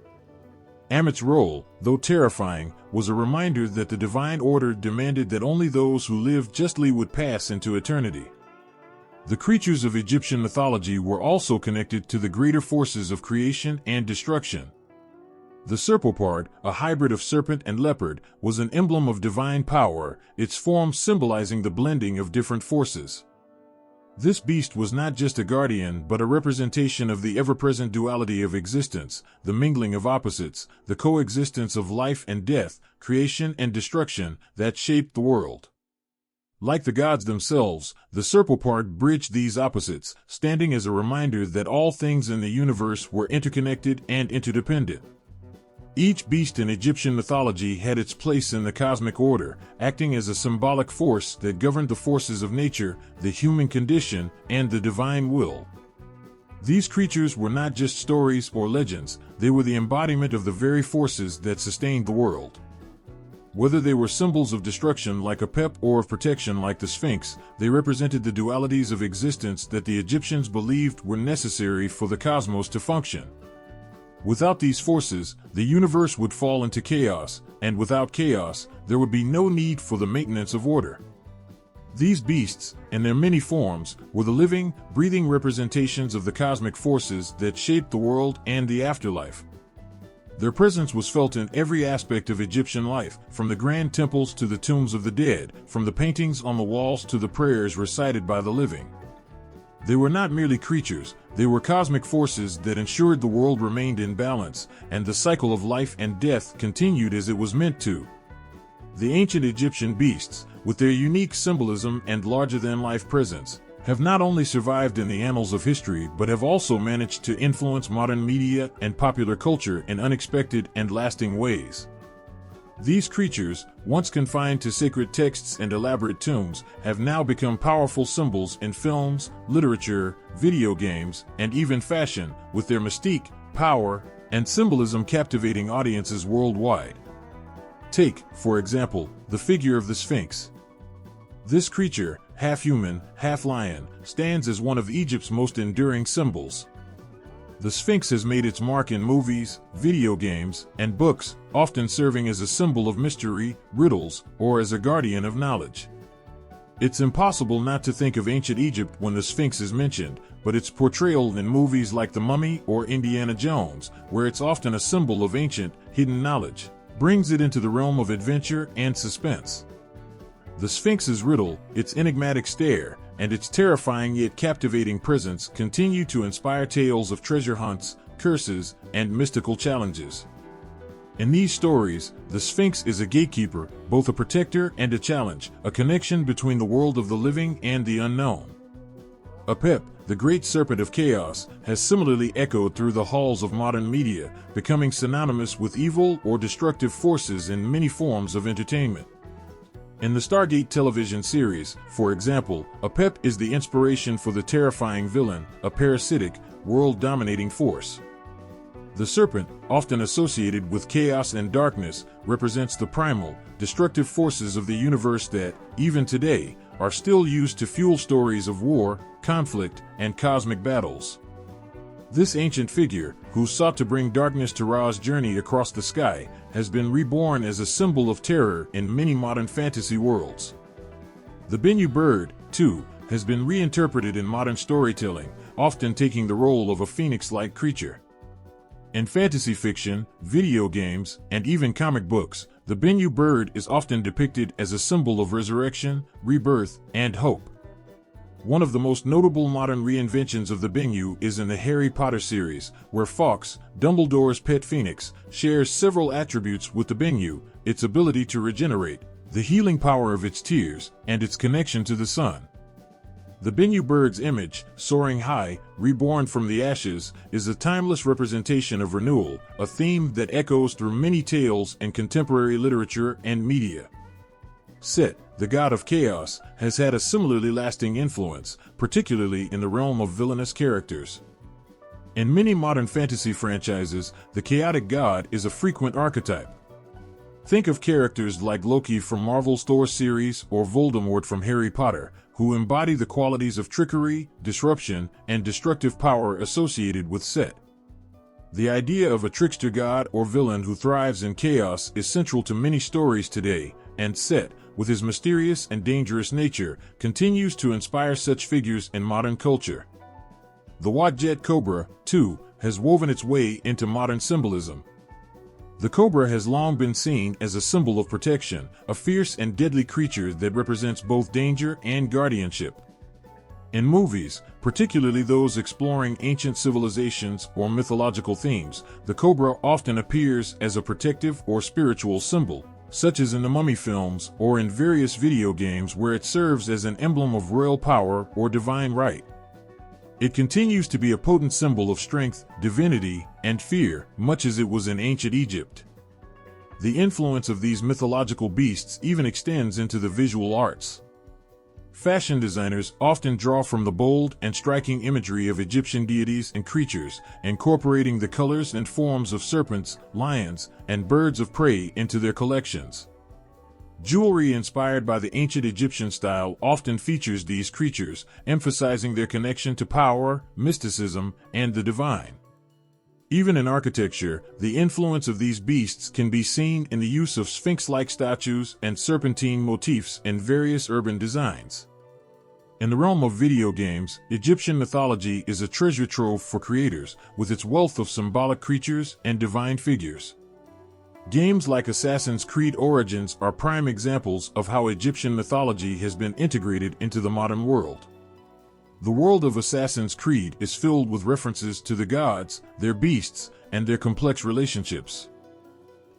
Ammit's role, though terrifying, was a reminder that the divine order demanded that only those who lived justly would pass into eternity. The creatures of Egyptian mythology were also connected to the greater forces of creation and destruction. The serpopard, a hybrid of serpent and leopard, was an emblem of divine power, its form symbolizing the blending of different forces. This beast was not just a guardian but a representation of the ever-present duality of existence, the mingling of opposites, the coexistence of life and death, creation and destruction, that shaped the world. Like the gods themselves, the serpopard bridged these opposites, standing as a reminder that all things in the universe were interconnected and interdependent. Each beast in Egyptian mythology had its place in the cosmic order, acting as a symbolic force that governed the forces of nature, the human condition, and the divine will. These creatures were not just stories or legends, they were the embodiment of the very forces that sustained the world. Whether they were symbols of destruction like Apep or of protection like the Sphinx, they represented the dualities of existence that the Egyptians believed were necessary for the cosmos to function. Without these forces, the universe would fall into chaos, and without chaos, there would be no need for the maintenance of order. These beasts, in their many forms, were the living, breathing representations of the cosmic forces that shaped the world and the afterlife. Their presence was felt in every aspect of Egyptian life, from the grand temples to the tombs of the dead, from the paintings on the walls to the prayers recited by the living. They were not merely creatures, they were cosmic forces that ensured the world remained in balance, and the cycle of life and death continued as it was meant to. The ancient Egyptian beasts, with their unique symbolism and larger-than-life presence, have not only survived in the annals of history but have also managed to influence modern media and popular culture in unexpected and lasting ways. These creatures, once confined to sacred texts and elaborate tombs, have now become powerful symbols in films, literature, video games, and even fashion, with their mystique, power, and symbolism captivating audiences worldwide. Take, for example, the figure of the Sphinx. This creature, half human, half lion, stands as one of Egypt's most enduring symbols. The Sphinx has made its mark in movies, video games, and books, often serving as a symbol of mystery, riddles, or as a guardian of knowledge. It's impossible not to think of ancient Egypt when the Sphinx is mentioned, but its portrayal in movies like The Mummy or Indiana Jones, where it's often a symbol of ancient, hidden knowledge, brings it into the realm of adventure and suspense. The Sphinx's riddle, its enigmatic stare, and its terrifying yet captivating presence continue to inspire tales of treasure hunts, curses, and mystical challenges. In these stories, the Sphinx is a gatekeeper, both a protector and a challenge, a connection between the world of the living and the unknown. Apep, the great serpent of chaos, has similarly echoed through the halls of modern media, becoming synonymous with evil or destructive forces in many forms of entertainment. In the Stargate television series, for example, Apep is the inspiration for the terrifying villain, a parasitic, world-dominating force. The serpent, often associated with chaos and darkness, represents the primal, destructive forces of the universe that, even today, are still used to fuel stories of war, conflict, and cosmic battles. This ancient figure, who sought to bring darkness to Ra's journey across the sky, has been reborn as a symbol of terror in many modern fantasy worlds. The Bennu bird, too, has been reinterpreted in modern storytelling, often taking the role of a phoenix-like creature. In fantasy fiction, video games, and even comic books, the Bennu bird is often depicted as a symbol of resurrection, rebirth, and hope. One of the most notable modern reinventions of the Bennu is in the Harry Potter series, where Fawkes, Dumbledore's pet phoenix, shares several attributes with the Bennu: its ability to regenerate, the healing power of its tears, and its connection to the sun. The Bennu bird's image, soaring high, reborn from the ashes, is a timeless representation of renewal, a theme that echoes through many tales in contemporary literature and media. Set, the god of chaos, has had a similarly lasting influence, particularly in the realm of villainous characters. In many modern fantasy franchises, the chaotic god is a frequent archetype. Think of characters like Loki from Marvel's Thor series or Voldemort from Harry Potter, who embody the qualities of trickery, disruption, and destructive power associated with Set. The idea of a trickster god or villain who thrives in chaos is central to many stories today, and Set, with his mysterious and dangerous nature, continues to inspire such figures in modern culture. The Wadjet cobra, too, has woven its way into modern symbolism. The cobra has long been seen as a symbol of protection, a fierce and deadly creature that represents both danger and guardianship. In movies, particularly those exploring ancient civilizations or mythological themes, the cobra often appears as a protective or spiritual symbol, such as in the Mummy films or in various video games where it serves as an emblem of royal power or divine right. It continues to be a potent symbol of strength, divinity, and fear, much as it was in ancient Egypt. The influence of these mythological beasts even extends into the visual arts. Fashion designers often draw from the bold and striking imagery of Egyptian deities and creatures, incorporating the colors and forms of serpents, lions, and birds of prey into their collections. Jewelry inspired by the ancient Egyptian style often features these creatures, emphasizing their connection to power, mysticism, and the divine. Even in architecture, the influence of these beasts can be seen in the use of Sphinx-like statues and serpentine motifs in various urban designs. In the realm of video games, Egyptian mythology is a treasure trove for creators, with its wealth of symbolic creatures and divine figures. Games like Assassin's Creed Origins are prime examples of how Egyptian mythology has been integrated into the modern world. The world of Assassin's Creed is filled with references to the gods, their beasts, and their complex relationships.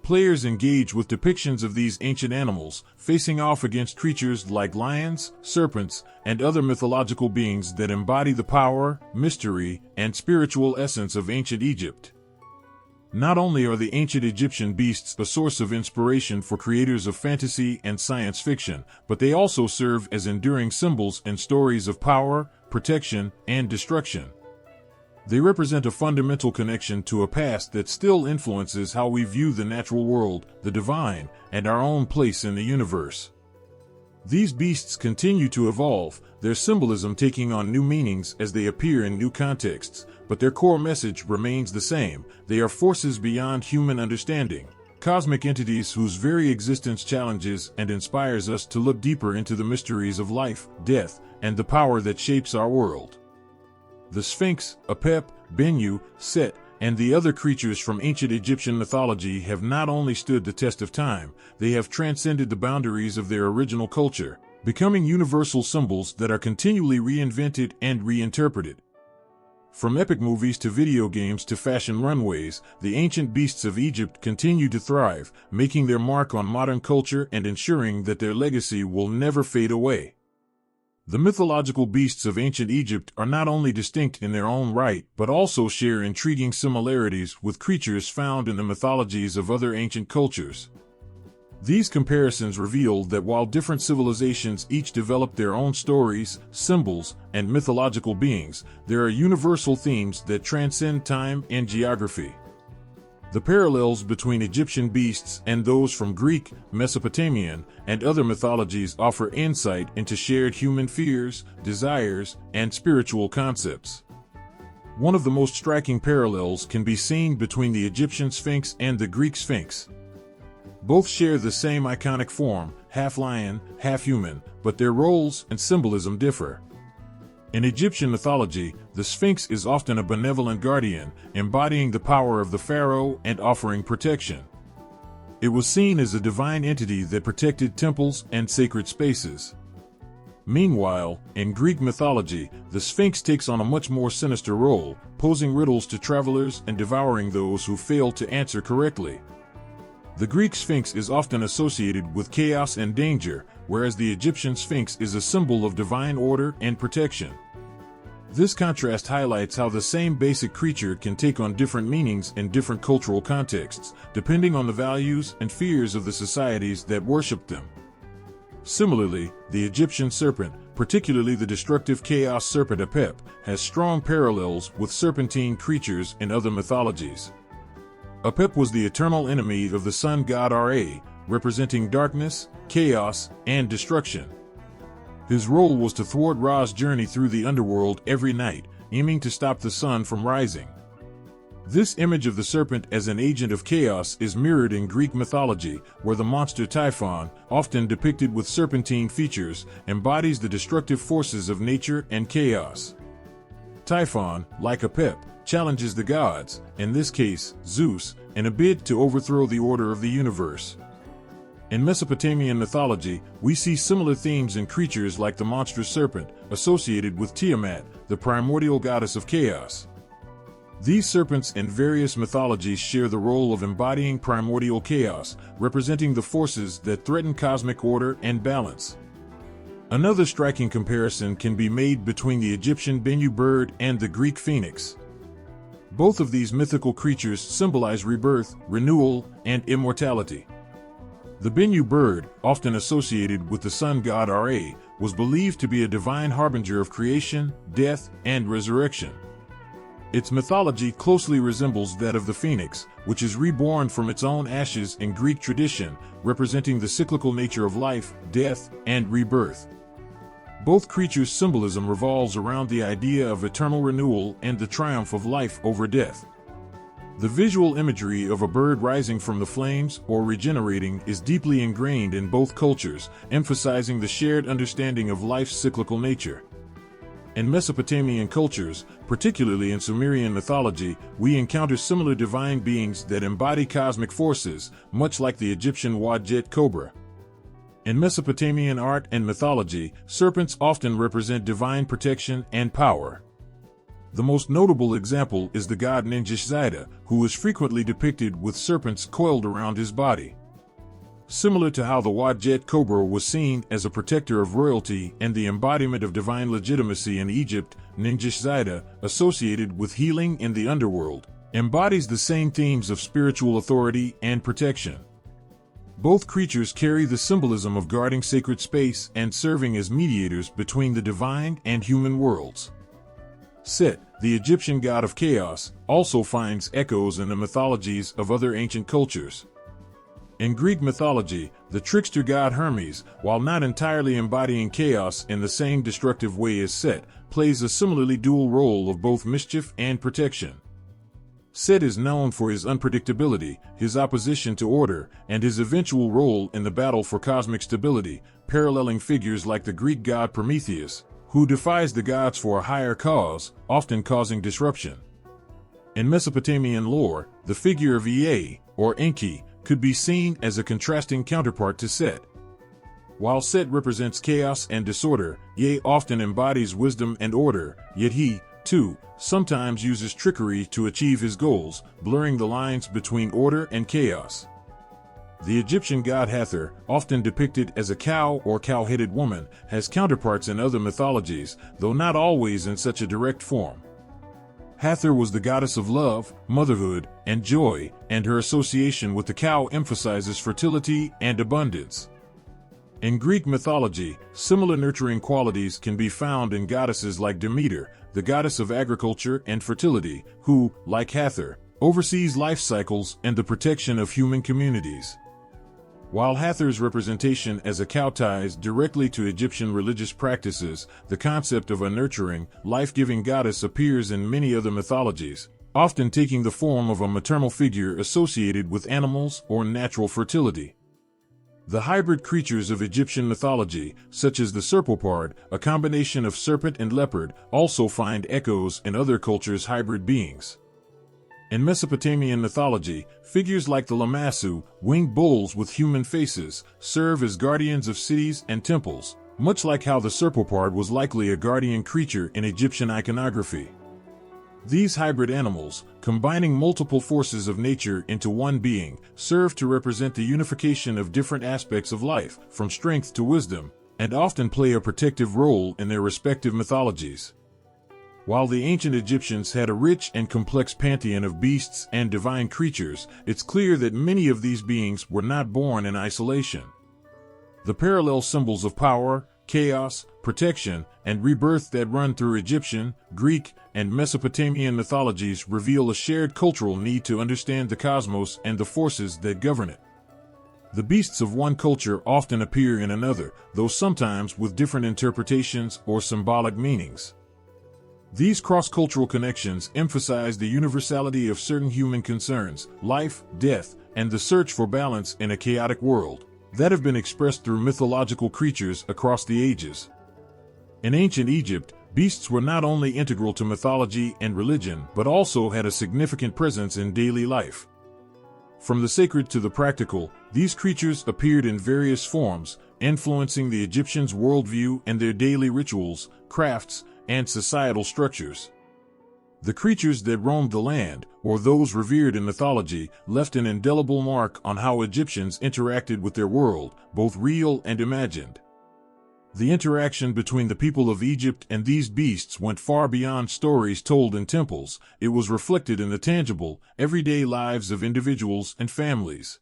Players engage with depictions of these ancient animals, facing off against creatures like lions, serpents, and other mythological beings that embody the power, mystery, and spiritual essence of ancient Egypt. Not only are the ancient Egyptian beasts a source of inspiration for creators of fantasy and science fiction, but they also serve as enduring symbols in stories of power, protection, and destruction. They represent a fundamental connection to a past that still influences how we view the natural world, the divine, and our own place in the universe. These beasts continue to evolve, their symbolism taking on new meanings as they appear in new contexts, but their core message remains the same: they are forces beyond human understanding, cosmic entities whose very existence challenges and inspires us to look deeper into the mysteries of life, death, and the power that shapes our world. The Sphinx, Apep, Bennu, Set, and the other creatures from ancient Egyptian mythology have not only stood the test of time, they have transcended the boundaries of their original culture, becoming universal symbols that are continually reinvented and reinterpreted. From epic movies to video games to fashion runways, the ancient beasts of Egypt continue to thrive, making their mark on modern culture and ensuring that their legacy will never fade away. The mythological beasts of ancient Egypt are not only distinct in their own right, but also share intriguing similarities with creatures found in the mythologies of other ancient cultures. These comparisons reveal that while different civilizations each developed their own stories, symbols, and mythological beings, there are universal themes that transcend time and geography. The parallels between Egyptian beasts and those from Greek, Mesopotamian, and other mythologies offer insight into shared human fears, desires, and spiritual concepts. One of the most striking parallels can be seen between the Egyptian Sphinx and the Greek Sphinx. Both share the same iconic form, half lion, half human, but their roles and symbolism differ. In Egyptian mythology, the Sphinx is often a benevolent guardian, embodying the power of the pharaoh and offering protection. It was seen as a divine entity that protected temples and sacred spaces. Meanwhile, in Greek mythology, the Sphinx takes on a much more sinister role, posing riddles to travelers and devouring those who fail to answer correctly. The Greek Sphinx is often associated with chaos and danger, whereas the Egyptian Sphinx is a symbol of divine order and protection. This contrast highlights how the same basic creature can take on different meanings in different cultural contexts, depending on the values and fears of the societies that worship them. Similarly, the Egyptian serpent, particularly the destructive chaos serpent Apep, has strong parallels with serpentine creatures in other mythologies. Apep was the eternal enemy of the sun god Ra, representing darkness, chaos, and destruction. His role was to thwart Ra's journey through the underworld every night, aiming to stop the sun from rising. This image of the serpent as an agent of chaos is mirrored in Greek mythology, where the monster Typhon, often depicted with serpentine features, embodies the destructive forces of nature and chaos. Typhon, like Apep, challenges the gods, in this case, Zeus, in a bid to overthrow the order of the universe. In Mesopotamian mythology, we see similar themes in creatures like the monstrous serpent, associated with Tiamat, the primordial goddess of chaos. These serpents in various mythologies share the role of embodying primordial chaos, representing the forces that threaten cosmic order and balance. Another striking comparison can be made between the Egyptian Bennu bird and the Greek phoenix. Both of these mythical creatures symbolize rebirth, renewal, and immortality. The Bennu bird, often associated with the sun god Ra, was believed to be a divine harbinger of creation, death, and resurrection. Its mythology closely resembles that of the phoenix, which is reborn from its own ashes in Greek tradition, representing the cyclical nature of life, death, and rebirth. Both creatures' symbolism revolves around the idea of eternal renewal and the triumph of life over death. The visual imagery of a bird rising from the flames or regenerating is deeply ingrained in both cultures, emphasizing the shared understanding of life's cyclical nature. In Mesopotamian cultures, particularly in Sumerian mythology, we encounter similar divine beings that embody cosmic forces, much like the Egyptian Wadjet cobra. In Mesopotamian art and mythology, serpents often represent divine protection and power. The most notable example is the god Ninjishzida, who is frequently depicted with serpents coiled around his body. Similar to how the Wadjet cobra was seen as a protector of royalty and the embodiment of divine legitimacy in Egypt, Ninjishzida, associated with healing in the underworld, embodies the same themes of spiritual authority and protection. Both creatures carry the symbolism of guarding sacred space and serving as mediators between the divine and human worlds. Set, the Egyptian god of chaos, also finds echoes in the mythologies of other ancient cultures. In Greek mythology, the trickster god Hermes, while not entirely embodying chaos in the same destructive way as Set, plays a similarly dual role of both mischief and protection. Set is known for his unpredictability, his opposition to order, and his eventual role in the battle for cosmic stability, paralleling figures like the Greek god Prometheus, who defies the gods for a higher cause, often causing disruption. In Mesopotamian lore, the figure of Ea, or Enki, could be seen as a contrasting counterpart to Set. While Set represents chaos and disorder, Ea often embodies wisdom and order, yet he, too, sometimes uses trickery to achieve his goals, blurring the lines between order and chaos. The Egyptian god Hathor, often depicted as a cow or cow-headed woman, has counterparts in other mythologies, though not always in such a direct form. Hathor was the goddess of love, motherhood, and joy, and her association with the cow emphasizes fertility and abundance. In Greek mythology, similar nurturing qualities can be found in goddesses like Demeter, the goddess of agriculture and fertility, who, like Hathor, oversees life cycles and the protection of human communities. While Hathor's representation as a cow ties directly to Egyptian religious practices, the concept of a nurturing, life-giving goddess appears in many other mythologies, often taking the form of a maternal figure associated with animals or natural fertility. The hybrid creatures of Egyptian mythology, such as the serpopard, a combination of serpent and leopard, also find echoes in other cultures' hybrid beings. In Mesopotamian mythology, figures like the Lamassu, winged bulls with human faces, serve as guardians of cities and temples, much like how the serpopard was likely a guardian creature in Egyptian iconography. These hybrid animals, combining multiple forces of nature into one being, serve to represent the unification of different aspects of life, from strength to wisdom, and often play a protective role in their respective mythologies. While the ancient Egyptians had a rich and complex pantheon of beasts and divine creatures, it's clear that many of these beings were not born in isolation. The parallel symbols of power, chaos, protection, and rebirth that run through Egyptian, Greek, and Mesopotamian mythologies reveal a shared cultural need to understand the cosmos and the forces that govern it. The beasts of one culture often appear in another, though sometimes with different interpretations or symbolic meanings. These cross-cultural connections emphasize the universality of certain human concerns, life, death, and the search for balance in a chaotic world, that have been expressed through mythological creatures across the ages. In ancient Egypt, beasts were not only integral to mythology and religion, but also had a significant presence in daily life. From the sacred to the practical, these creatures appeared in various forms, influencing the Egyptians' worldview and their daily rituals, crafts, and societal structures. The creatures that roamed the land, or those revered in mythology, left an indelible mark on how Egyptians interacted with their world, both real and imagined. The interaction between the people of Egypt and these beasts went far beyond stories told in temples. It was reflected in the tangible, everyday lives of individuals and families.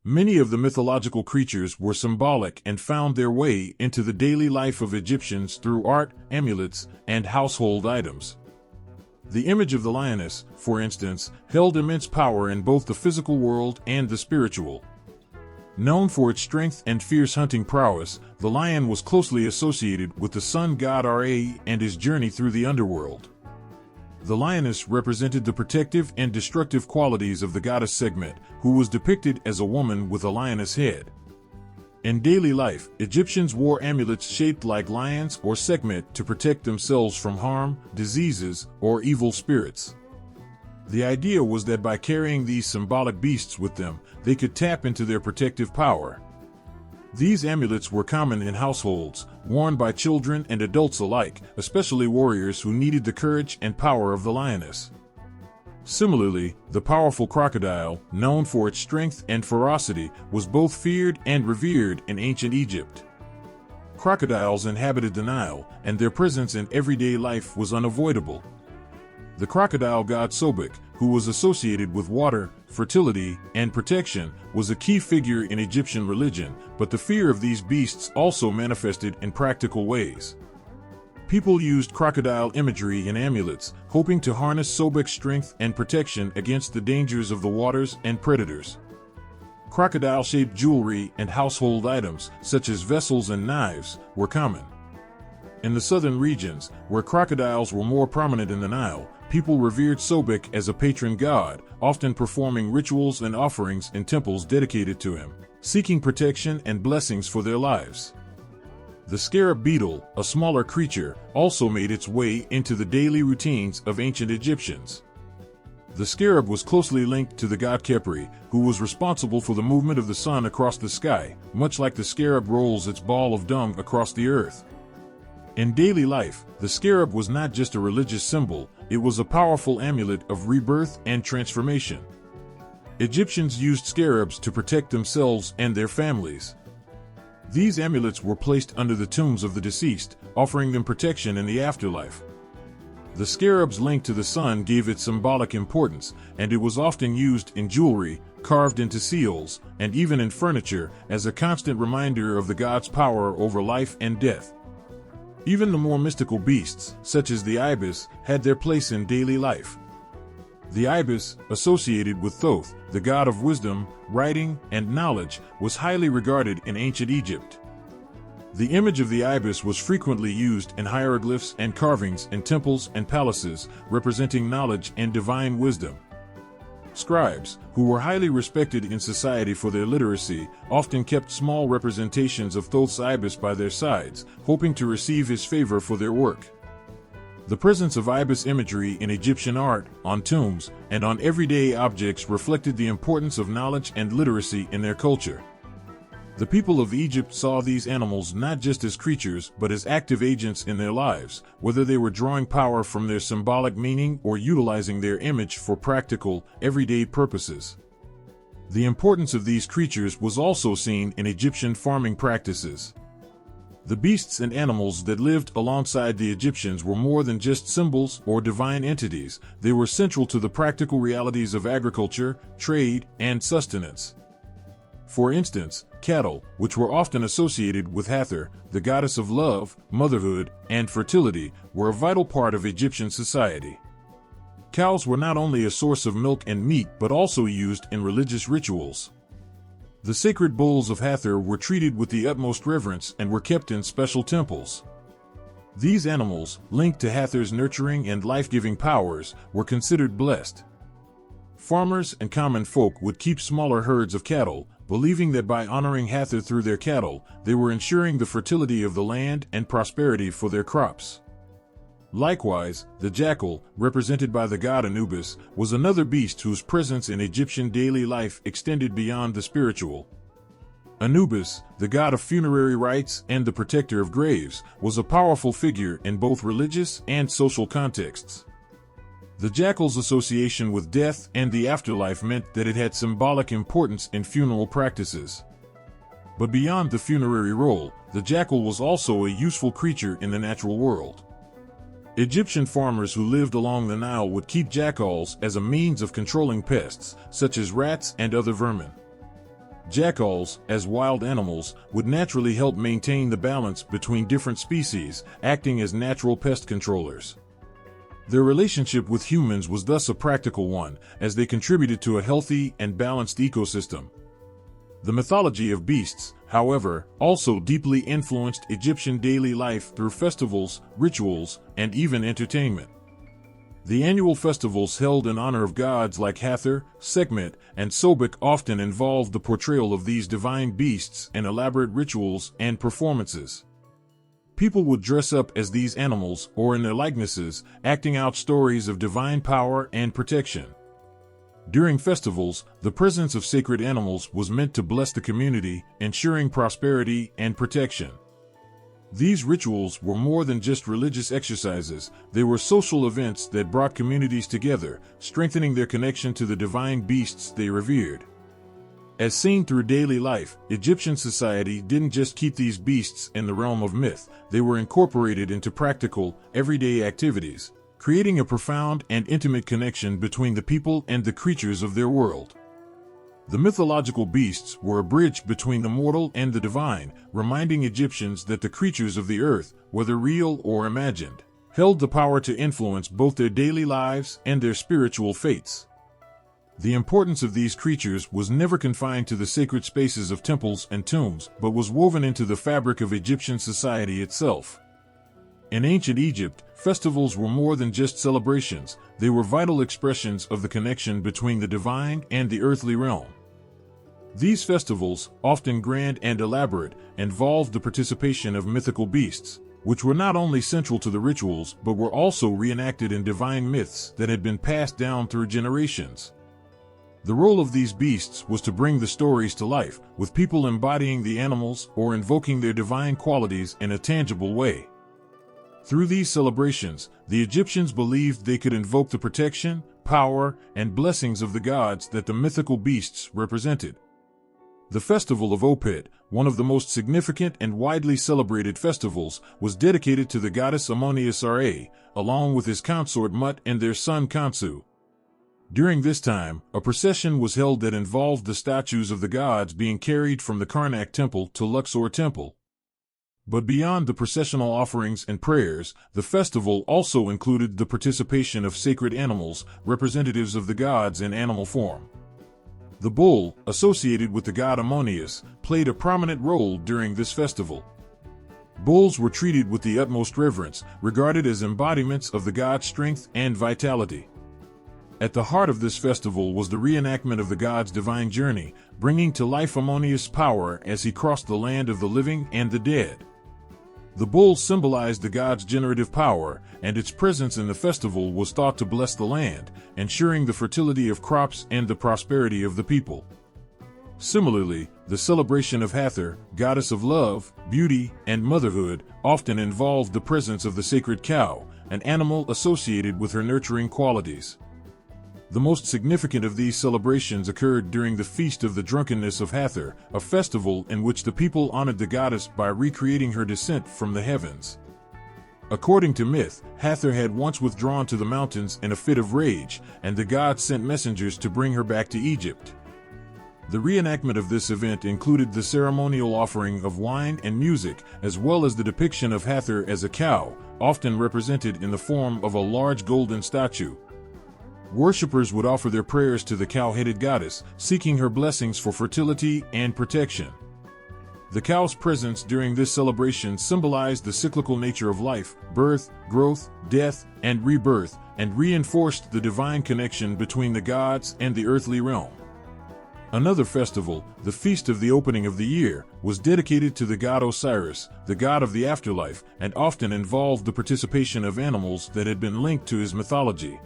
Many of the mythological creatures were symbolic and found their way into the daily life of Egyptians through art, amulets, and household items. The image of the lioness, for instance, held immense power in both the physical world and the spiritual. Known for its strength and fierce hunting prowess, the lion was closely associated with the sun god Ra and his journey through the underworld. The lioness represented the protective and destructive qualities of the goddess Sekhmet, who was depicted as a woman with a lioness head. In daily life, Egyptians wore amulets shaped like lions or Sekhmet to protect themselves from harm, diseases, or evil spirits. The idea was that by carrying these symbolic beasts with them, they could tap into their protective power. These amulets were common in households, worn by children and adults alike, especially warriors who needed the courage and power of the lioness. Similarly, the powerful crocodile, known for its strength and ferocity, was both feared and revered in ancient Egypt. Crocodiles inhabited the Nile, and their presence in everyday life was unavoidable. The crocodile god Sobek, who was associated with water, fertility, and protection, was a key figure in Egyptian religion, but the fear of these beasts also manifested in practical ways. People used crocodile imagery in amulets, hoping to harness Sobek's strength and protection against the dangers of the waters and predators. Crocodile-shaped jewelry and household items, such as vessels and knives, were common. In the southern regions, where crocodiles were more prominent in the Nile, people revered Sobek as a patron god, often performing rituals and offerings in temples dedicated to him, seeking protection and blessings for their lives. The scarab beetle, a smaller creature, also made its way into the daily routines of ancient Egyptians. The scarab was closely linked to the god Khepri, who was responsible for the movement of the sun across the sky, much like the scarab rolls its ball of dung across the earth. In daily life, the scarab was not just a religious symbol, it was a powerful amulet of rebirth and transformation. Egyptians used scarabs to protect themselves and their families. These amulets were placed under the tombs of the deceased, offering them protection in the afterlife. The scarab's link to the sun gave it symbolic importance, and it was often used in jewelry, carved into seals, and even in furniture, as a constant reminder of the god's power over life and death. Even the more mystical beasts, such as the ibis, had their place in daily life. The ibis, associated with Thoth, the god of wisdom, writing, and knowledge, was highly regarded in ancient Egypt. The image of the ibis was frequently used in hieroglyphs and carvings in temples and palaces, representing knowledge and divine wisdom. Scribes, who were highly respected in society for their literacy, often kept small representations of Thoth's ibis by their sides, hoping to receive his favor for their work. The presence of ibis imagery in Egyptian art, on tombs, and on everyday objects reflected the importance of knowledge and literacy in their culture. The people of Egypt saw these animals not just as creatures but as active agents in their lives, whether they were drawing power from their symbolic meaning or utilizing their image for practical, everyday purposes. The importance of these creatures was also seen in Egyptian farming practices. The beasts and animals that lived alongside the Egyptians were more than just symbols or divine entities. They were central to the practical realities of agriculture, trade, and sustenance. For instance, cattle, which were often associated with Hathor, the goddess of love, motherhood, and fertility, were a vital part of Egyptian society. Cows were not only a source of milk and meat but also used in religious rituals. The sacred bulls of Hathor were treated with the utmost reverence and were kept in special temples. These animals, linked to Hathor's nurturing and life-giving powers, were considered blessed. Farmers and common folk would keep smaller herds of cattle, believing that by honoring Hathor through their cattle, they were ensuring the fertility of the land and prosperity for their crops. Likewise, the jackal, represented by the god Anubis, was another beast whose presence in Egyptian daily life extended beyond the spiritual. Anubis, the god of funerary rites and the protector of graves, was a powerful figure in both religious and social contexts. The jackal's association with death and the afterlife meant that it had symbolic importance in funeral practices. But beyond the funerary role, the jackal was also a useful creature in the natural world. Egyptian farmers who lived along the Nile would keep jackals as a means of controlling pests, such as rats and other vermin. Jackals, as wild animals, would naturally help maintain the balance between different species, acting as natural pest controllers. Their relationship with humans was thus a practical one, as they contributed to a healthy and balanced ecosystem. The mythology of beasts, however, also deeply influenced Egyptian daily life through festivals, rituals, and even entertainment. The annual festivals held in honor of gods like Hathor, Sekhmet, and Sobek often involved the portrayal of these divine beasts in elaborate rituals and performances. People would dress up as these animals or in their likenesses, acting out stories of divine power and protection. During festivals, the presence of sacred animals was meant to bless the community, ensuring prosperity and protection. These rituals were more than just religious exercises, they were social events that brought communities together, strengthening their connection to the divine beasts they revered. As seen through daily life, Egyptian society didn't just keep these beasts in the realm of myth, they were incorporated into practical, everyday activities, creating a profound and intimate connection between the people and the creatures of their world. The mythological beasts were a bridge between the mortal and the divine, reminding Egyptians that the creatures of the earth, whether real or imagined, held the power to influence both their daily lives and their spiritual fates. The importance of these creatures was never confined to the sacred spaces of temples and tombs, but was woven into the fabric of Egyptian society itself. In ancient Egypt, festivals were more than just celebrations, they were vital expressions of the connection between the divine and the earthly realm. These festivals, often grand and elaborate, involved the participation of mythical beasts, which were not only central to the rituals but were also reenacted in divine myths that had been passed down through generations. The role of these beasts was to bring the stories to life, with people embodying the animals or invoking their divine qualities in a tangible way. Through these celebrations, the Egyptians believed they could invoke the protection, power, and blessings of the gods that the mythical beasts represented. The festival of Apep, one of the most significant and widely celebrated festivals, was dedicated to the goddess Ammit, along with his consort Mut and their son Khonsu. During this time, a procession was held that involved the statues of the gods being carried from the Karnak temple to Luxor temple. But beyond the processional offerings and prayers, the festival also included the participation of sacred animals, representatives of the gods in animal form. The bull, associated with the god Ammonius, played a prominent role during this festival. Bulls were treated with the utmost reverence, regarded as embodiments of the god's strength and vitality. At the heart of this festival was the reenactment of the god's divine journey, bringing to life Ammonius' power as he crossed the land of the living and the dead. The bull symbolized the god's generative power, and its presence in the festival was thought to bless the land, ensuring the fertility of crops and the prosperity of the people. Similarly, the celebration of Hathor, goddess of love, beauty, and motherhood, often involved the presence of the sacred cow, an animal associated with her nurturing qualities. The most significant of these celebrations occurred during the Feast of the Drunkenness of Hathor, a festival in which the people honored the goddess by recreating her descent from the heavens. According to myth, Hathor had once withdrawn to the mountains in a fit of rage, and the gods sent messengers to bring her back to Egypt. The reenactment of this event included the ceremonial offering of wine and music, as well as the depiction of Hathor as a cow, often represented in the form of a large golden statue. Worshippers would offer their prayers to the cow-headed goddess, seeking her blessings for fertility and protection. The cow's presence during this celebration symbolized the cyclical nature of life, birth, growth, death, and rebirth, and reinforced the divine connection between the gods and the earthly realm. Another festival, the Feast of the Opening of the Year, was dedicated to the god Osiris, the god of the afterlife, and often involved the participation of animals that had been linked to his mythology.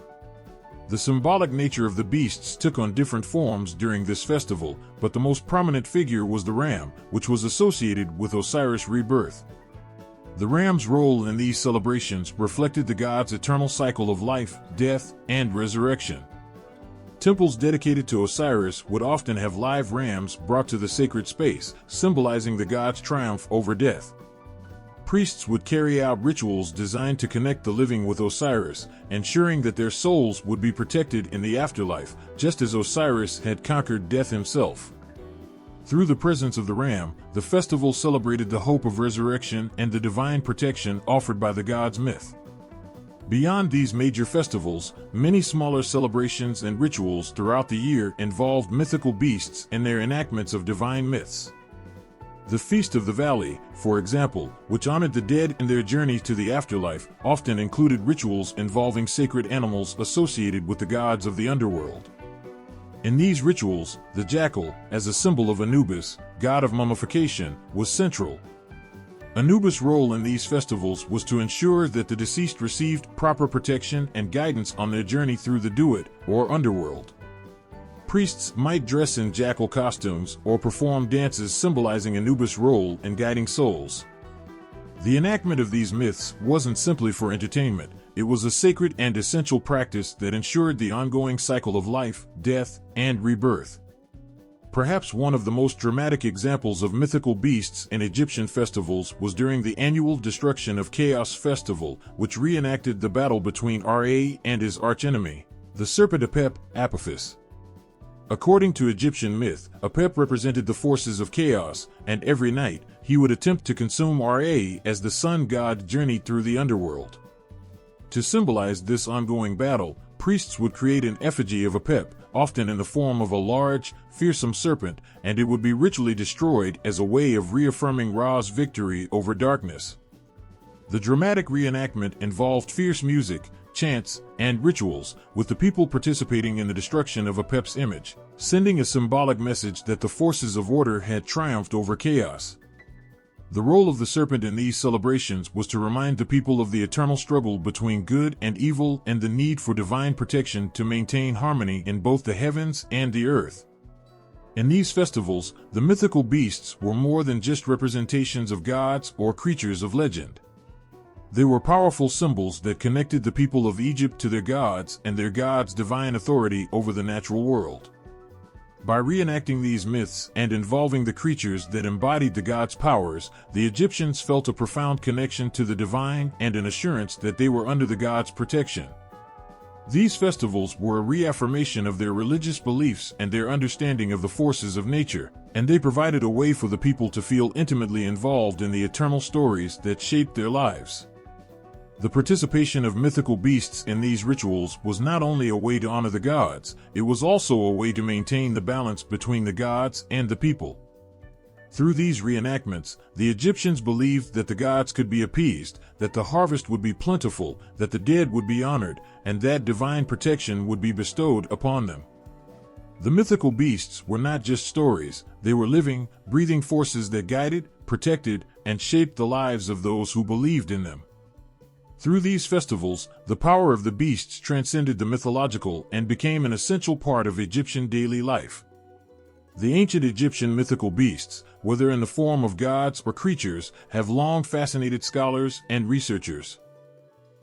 The symbolic nature of the beasts took on different forms during this festival, but the most prominent figure was the ram, which was associated with Osiris' rebirth. The ram's role in these celebrations reflected the god's eternal cycle of life, death, and resurrection. Temples dedicated to Osiris would often have live rams brought to the sacred space, symbolizing the god's triumph over death. Priests would carry out rituals designed to connect the living with Osiris, ensuring that their souls would be protected in the afterlife, just as Osiris had conquered death himself. Through the presence of the ram, the festival celebrated the hope of resurrection and the divine protection offered by the god's myth. Beyond these major festivals, many smaller celebrations and rituals throughout the year involved mythical beasts and their enactments of divine myths. The Feast of the Valley, for example, which honored the dead in their journey to the afterlife, often included rituals involving sacred animals associated with the gods of the underworld. In these rituals, the jackal, as a symbol of Anubis, god of mummification, was central. Anubis' role in these festivals was to ensure that the deceased received proper protection and guidance on their journey through the Duat, or underworld. Priests might dress in jackal costumes or perform dances symbolizing Anubis' role in guiding souls. The enactment of these myths wasn't simply for entertainment, it was a sacred and essential practice that ensured the ongoing cycle of life, death, and rebirth. Perhaps one of the most dramatic examples of mythical beasts in Egyptian festivals was during the annual Destruction of Chaos festival, which reenacted the battle between Ra and his archenemy, the serpent Apep, Apophis. According to Egyptian myth, Apep represented the forces of chaos, and every night, he would attempt to consume Ra as the sun god journeyed through the underworld. To symbolize this ongoing battle, priests would create an effigy of Apep, often in the form of a large, fearsome serpent, and it would be ritually destroyed as a way of reaffirming Ra's victory over darkness. The dramatic reenactment involved fierce music, chants, and rituals, with the people participating in the destruction of Apep's image, sending a symbolic message that the forces of order had triumphed over chaos. The role of the serpent in these celebrations was to remind the people of the eternal struggle between good and evil and the need for divine protection to maintain harmony in both the heavens and the earth. In these festivals, the mythical beasts were more than just representations of gods or creatures of legend. They were powerful symbols that connected the people of Egypt to their gods and their gods' divine authority over the natural world. By reenacting these myths and involving the creatures that embodied the gods' powers, the Egyptians felt a profound connection to the divine and an assurance that they were under the gods' protection. These festivals were a reaffirmation of their religious beliefs and their understanding of the forces of nature, and they provided a way for the people to feel intimately involved in the eternal stories that shaped their lives. The participation of mythical beasts in these rituals was not only a way to honor the gods, it was also a way to maintain the balance between the gods and the people. Through these reenactments, the Egyptians believed that the gods could be appeased, that the harvest would be plentiful, that the dead would be honored, and that divine protection would be bestowed upon them. The mythical beasts were not just stories, they were living, breathing forces that guided, protected, and shaped the lives of those who believed in them. Through these festivals, the power of the beasts transcended the mythological and became an essential part of Egyptian daily life. The ancient Egyptian mythical beasts, whether in the form of gods or creatures, have long fascinated scholars and researchers.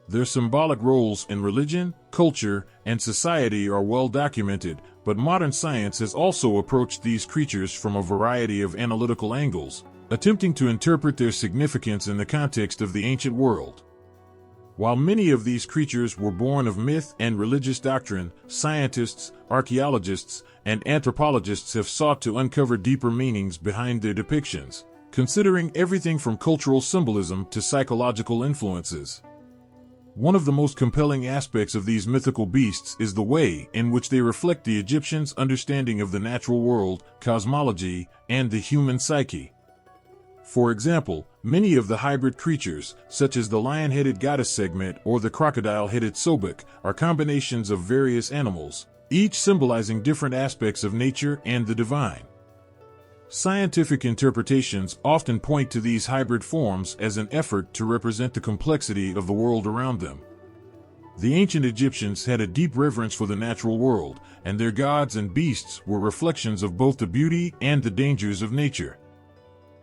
Their symbolic roles in religion, culture, and society are well documented, but modern science has also approached these creatures from a variety of analytical angles, attempting to interpret their significance in the context of the ancient world. While many of these creatures were born of myth and religious doctrine, scientists, archaeologists, and anthropologists have sought to uncover deeper meanings behind their depictions, considering everything from cultural symbolism to psychological influences. One of the most compelling aspects of these mythical beasts is the way in which they reflect the Egyptians' understanding of the natural world, cosmology, and the human psyche. For example, many of the hybrid creatures, such as the lion-headed goddess Sekhmet or the crocodile-headed Sobek, are combinations of various animals, each symbolizing different aspects of nature and the divine. Scientific interpretations often point to these hybrid forms as an effort to represent the complexity of the world around them. The ancient Egyptians had a deep reverence for the natural world, and their gods and beasts were reflections of both the beauty and the dangers of nature.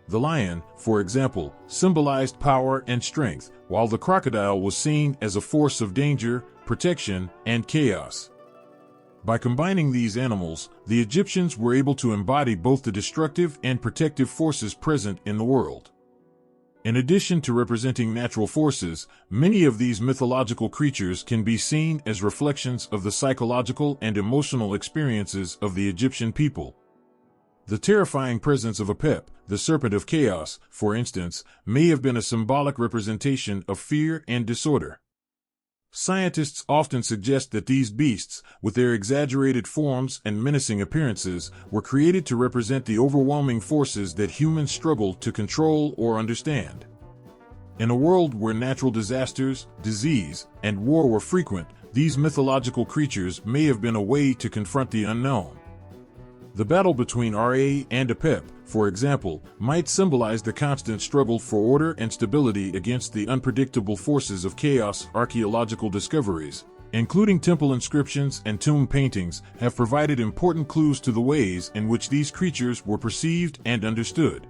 The lion, for example, symbolized power and strength, while the crocodile was seen as a force of danger, protection, and chaos. By combining these animals, the Egyptians were able to embody both the destructive and protective forces present in the world. In addition to representing natural forces, many of these mythological creatures can be seen as reflections of the psychological and emotional experiences of the Egyptian people. The terrifying presence of Apep, the serpent of chaos, for instance, may have been a symbolic representation of fear and disorder. Scientists often suggest that these beasts, with their exaggerated forms and menacing appearances, were created to represent the overwhelming forces that humans struggle to control or understand. In a world where natural disasters, disease, and war were frequent, these mythological creatures may have been a way to confront the unknown. The battle between Ra and Apep, for example, might symbolize the constant struggle for order and stability against the unpredictable forces of chaos. Archaeological discoveries, including temple inscriptions and tomb paintings, have provided important clues to the ways in which these creatures were perceived and understood.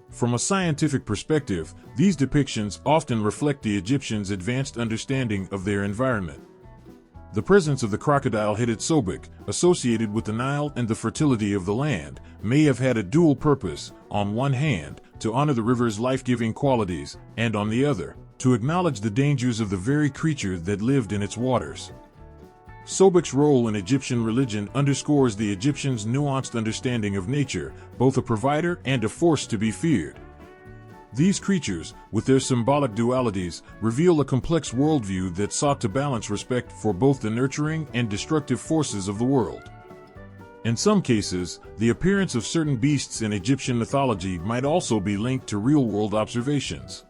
From a scientific perspective, these depictions often reflect the Egyptians' advanced understanding of their environment. The presence of the crocodile-headed Sobek, associated with the Nile and the fertility of the land, may have had a dual purpose: on one hand, to honor the river's life-giving qualities, and on the other, to acknowledge the dangers of the very creature that lived in its waters. Sobek's role in Egyptian religion underscores the Egyptians' nuanced understanding of nature, both a provider and a force to be feared. These creatures, with their symbolic dualities, reveal a complex worldview that sought to balance respect for both the nurturing and destructive forces of the world. In some cases, the appearance of certain beasts in Egyptian mythology might also be linked to real-world observations.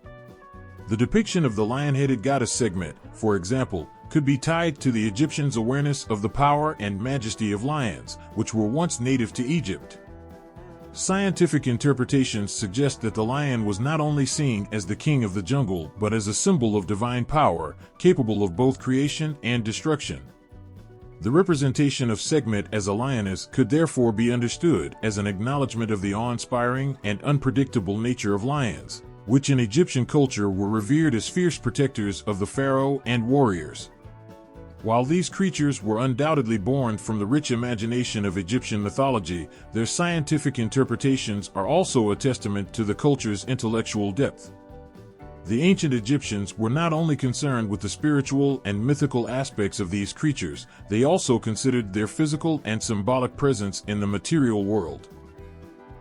The depiction of the lion-headed goddess Sekhmet, for example, could be tied to the Egyptians' awareness of the power and majesty of lions, which were once native to Egypt. Scientific interpretations suggest that the lion was not only seen as the king of the jungle, but as a symbol of divine power, capable of both creation and destruction. The representation of Sekhmet as a lioness could therefore be understood as an acknowledgement of the awe-inspiring and unpredictable nature of lions, which in Egyptian culture were revered as fierce protectors of the pharaoh and warriors. While these creatures were undoubtedly born from the rich imagination of Egyptian mythology, their scientific interpretations are also a testament to the culture's intellectual depth. The ancient Egyptians were not only concerned with the spiritual and mythical aspects of these creatures, they also considered their physical and symbolic presence in the material world.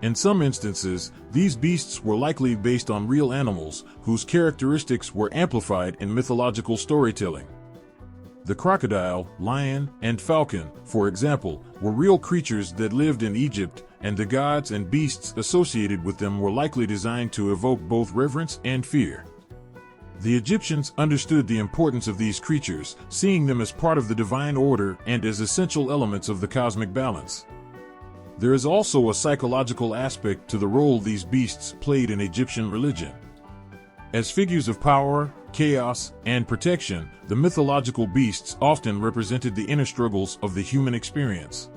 In some instances, these beasts were likely based on real animals, whose characteristics were amplified in mythological storytelling. The crocodile, lion, and falcon, for example, were real creatures that lived in Egypt, and the gods and beasts associated with them were likely designed to evoke both reverence and fear. The Egyptians understood the importance of these creatures, seeing them as part of the divine order and as essential elements of the cosmic balance. There is also a psychological aspect to the role these beasts played in Egyptian religion. As figures of power, chaos, and protection, the mythological beasts often represented the inner struggles of the human experience.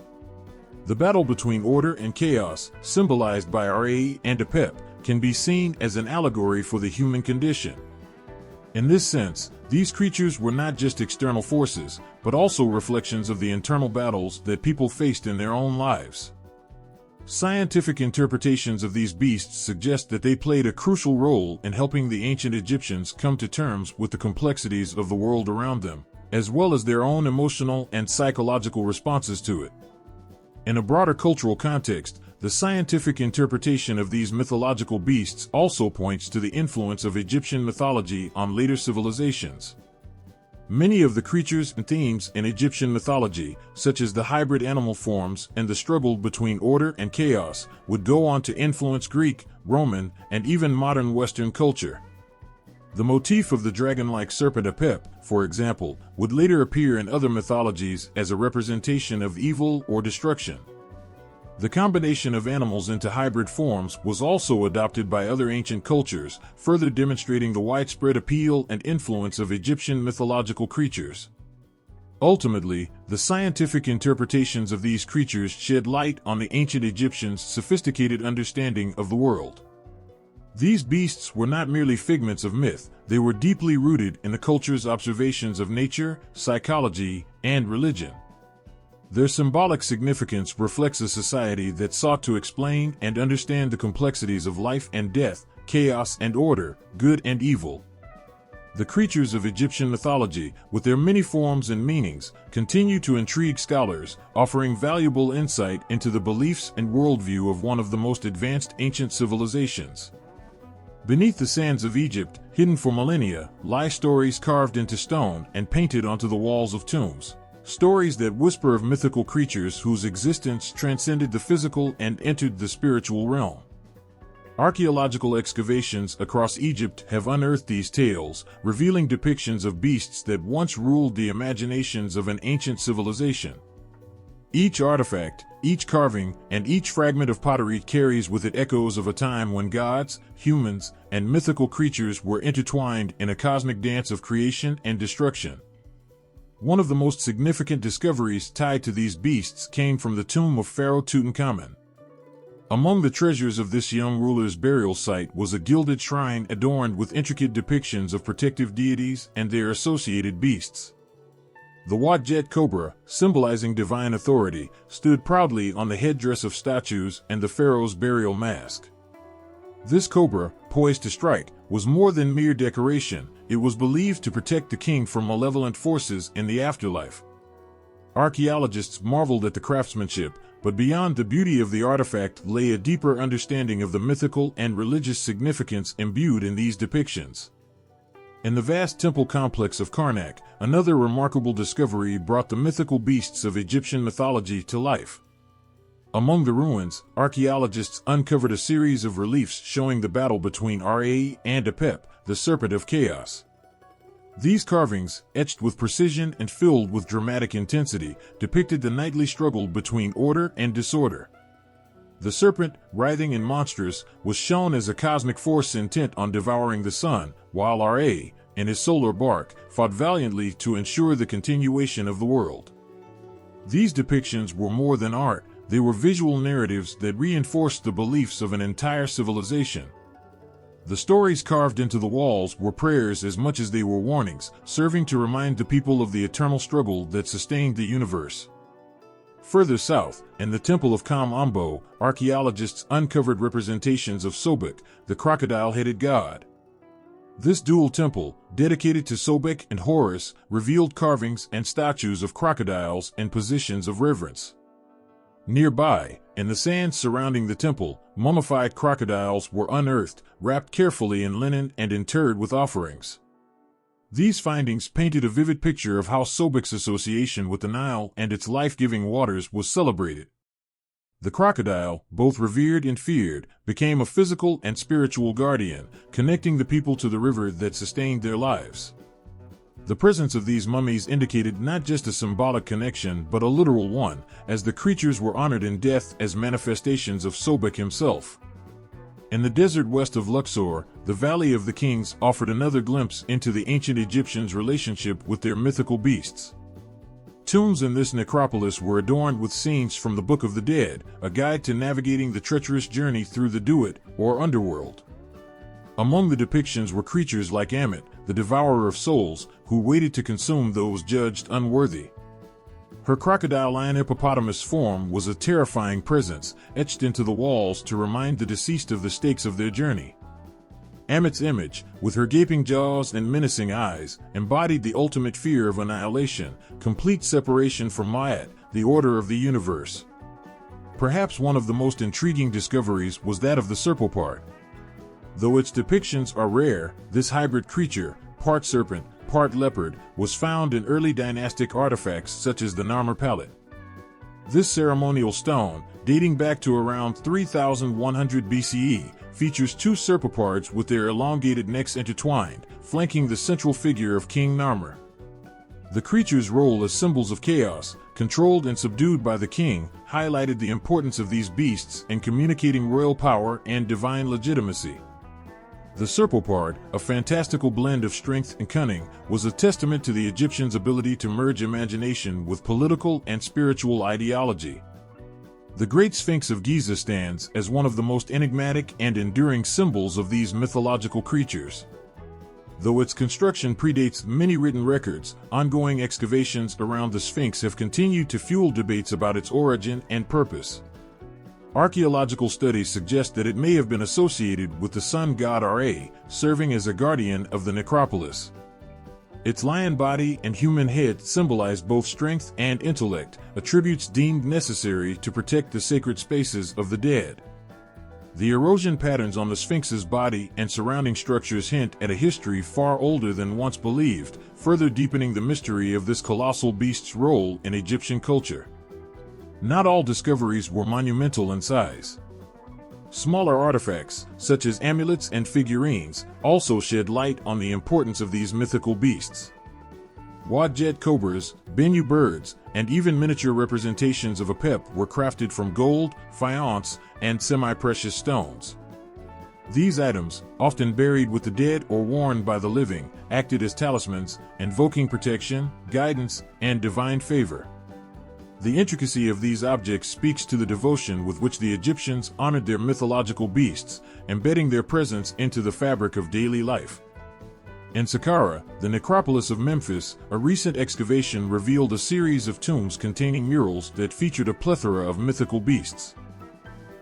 The battle between order and chaos, symbolized by Ra and Apep, can be seen as an allegory for the human condition. In this sense, these creatures were not just external forces, but also reflections of the internal battles that people faced in their own lives. Scientific interpretations of these beasts suggest that they played a crucial role in helping the ancient Egyptians come to terms with the complexities of the world around them, as well as their own emotional and psychological responses to it. In a broader cultural context, the scientific interpretation of these mythological beasts also points to the influence of Egyptian mythology on later civilizations. Many of the creatures and themes in Egyptian mythology, such as the hybrid animal forms and the struggle between order and chaos, would go on to influence Greek, Roman, and even modern Western culture. The motif of the dragon-like serpent Apep, for example, would later appear in other mythologies as a representation of evil or destruction. The combination of animals into hybrid forms was also adopted by other ancient cultures, further demonstrating the widespread appeal and influence of Egyptian mythological creatures. Ultimately, the scientific interpretations of these creatures shed light on the ancient Egyptians' sophisticated understanding of the world. These beasts were not merely figments of myth, they were deeply rooted in the culture's observations of nature, psychology, and religion. Their symbolic significance reflects a society that sought to explain and understand the complexities of life and death, chaos and order, good and evil. The creatures of Egyptian mythology, with their many forms and meanings, continue to intrigue scholars, offering valuable insight into the beliefs and worldview of one of the most advanced ancient civilizations. Beneath the sands of Egypt, hidden for millennia, lie stories carved into stone and painted onto the walls of tombs. Stories that whisper of mythical creatures whose existence transcended the physical and entered the spiritual realm. Archaeological excavations across Egypt have unearthed these tales, revealing depictions of beasts that once ruled the imaginations of an ancient civilization. Each artifact, each carving, and each fragment of pottery carries with it echoes of a time when gods, humans, and mythical creatures were intertwined in a cosmic dance of creation and destruction. One of the most significant discoveries tied to these beasts came from the tomb of Pharaoh Tutankhamun. Among the treasures of this young ruler's burial site was a gilded shrine adorned with intricate depictions of protective deities and their associated beasts. The Wadjet cobra, symbolizing divine authority, stood proudly on the headdress of statues and the pharaoh's burial mask. This cobra, poised to strike, was more than mere decoration. It was believed to protect the king from malevolent forces in the afterlife. Archaeologists marveled at the craftsmanship, but beyond the beauty of the artifact lay a deeper understanding of the mythical and religious significance imbued in these depictions. In the vast temple complex of Karnak, another remarkable discovery brought the mythical beasts of Egyptian mythology to life. Among the ruins, archaeologists uncovered a series of reliefs showing the battle between Ra and Apep, the serpent of chaos. These carvings, etched with precision and filled with dramatic intensity, depicted the nightly struggle between order and disorder. The serpent, writhing and monstrous, was shown as a cosmic force intent on devouring the sun, while Ra, in his solar bark, fought valiantly to ensure the continuation of the world. These depictions were more than art. They were visual narratives that reinforced the beliefs of an entire civilization. The stories carved into the walls were prayers as much as they were warnings, serving to remind the people of the eternal struggle that sustained the universe. Further south, in the Temple of Kam-Ambo, archaeologists uncovered representations of Sobek, the crocodile-headed god. This dual temple, dedicated to Sobek and Horus, revealed carvings and statues of crocodiles in positions of reverence. Nearby, in the sands surrounding the temple, mummified crocodiles were unearthed, wrapped carefully in linen and interred with offerings. These findings painted a vivid picture of how Sobek's association with the Nile and its life-giving waters was celebrated. The crocodile, both revered and feared, became a physical and spiritual guardian, connecting the people to the river that sustained their lives. The presence of these mummies indicated not just a symbolic connection but a literal one, as the creatures were honored in death as manifestations of Sobek himself. In the desert west of Luxor, the Valley of the Kings offered another glimpse into the ancient Egyptians' relationship with their mythical beasts. Tombs in this necropolis were adorned with scenes from the Book of the Dead, a guide to navigating the treacherous journey through the Duat, or underworld. Among the depictions were creatures like Ammit, the devourer of souls, who waited to consume those judged unworthy. Her crocodile-lion hippopotamus form was a terrifying presence, etched into the walls to remind the deceased of the stakes of their journey. Ammit's image, with her gaping jaws and menacing eyes, embodied the ultimate fear of annihilation, complete separation from Ma'at, the order of the universe. Perhaps one of the most intriguing discoveries was that of the serpopard. Though its depictions are rare, this hybrid creature, part serpent, part leopard, was found in early dynastic artifacts such as the Narmer palette. This ceremonial stone, dating back to around 3100 BCE, features two serpopards with their elongated necks intertwined, flanking the central figure of King Narmer. The creature's role as symbols of chaos, controlled and subdued by the king, highlighted the importance of these beasts in communicating royal power and divine legitimacy. The serpopard, a fantastical blend of strength and cunning, was a testament to the Egyptians' ability to merge imagination with political and spiritual ideology. The Great Sphinx of Giza stands as one of the most enigmatic and enduring symbols of these mythological creatures. Though its construction predates many written records, ongoing excavations around the Sphinx have continued to fuel debates about its origin and purpose. Archaeological studies suggest that it may have been associated with the sun god Ra, serving as a guardian of the necropolis. Its lion body and human head symbolize both strength and intellect, attributes deemed necessary to protect the sacred spaces of the dead. The erosion patterns on the Sphinx's body and surrounding structures hint at a history far older than once believed, further deepening the mystery of this colossal beast's role in Egyptian culture. Not all discoveries were monumental in size. Smaller artifacts, such as amulets and figurines, also shed light on the importance of these mythical beasts. Wadjet cobras, Bennu birds, and even miniature representations of Apep were crafted from gold, faience, and semi-precious stones. These items, often buried with the dead or worn by the living, acted as talismans, invoking protection, guidance, and divine favor. The intricacy of these objects speaks to the devotion with which the Egyptians honored their mythological beasts, embedding their presence into the fabric of daily life. In Saqqara, the necropolis of Memphis, a recent excavation revealed a series of tombs containing murals that featured a plethora of mythical beasts.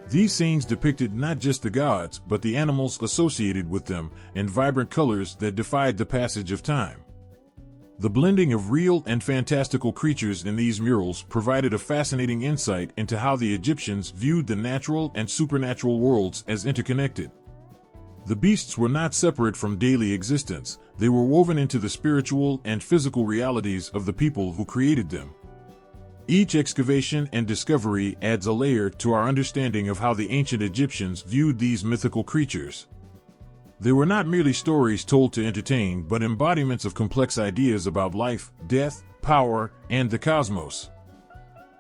These scenes depicted not just the gods but the animals associated with them, in vibrant colors that defied the passage of time. The blending of real and fantastical creatures in these murals provided a fascinating insight into how the Egyptians viewed the natural and supernatural worlds as interconnected. The beasts were not separate from daily existence, they were woven into the spiritual and physical realities of the people who created them. Each excavation and discovery adds a layer to our understanding of how the ancient Egyptians viewed these mythical creatures. They were not merely stories told to entertain, but embodiments of complex ideas about life, death, power, and the cosmos.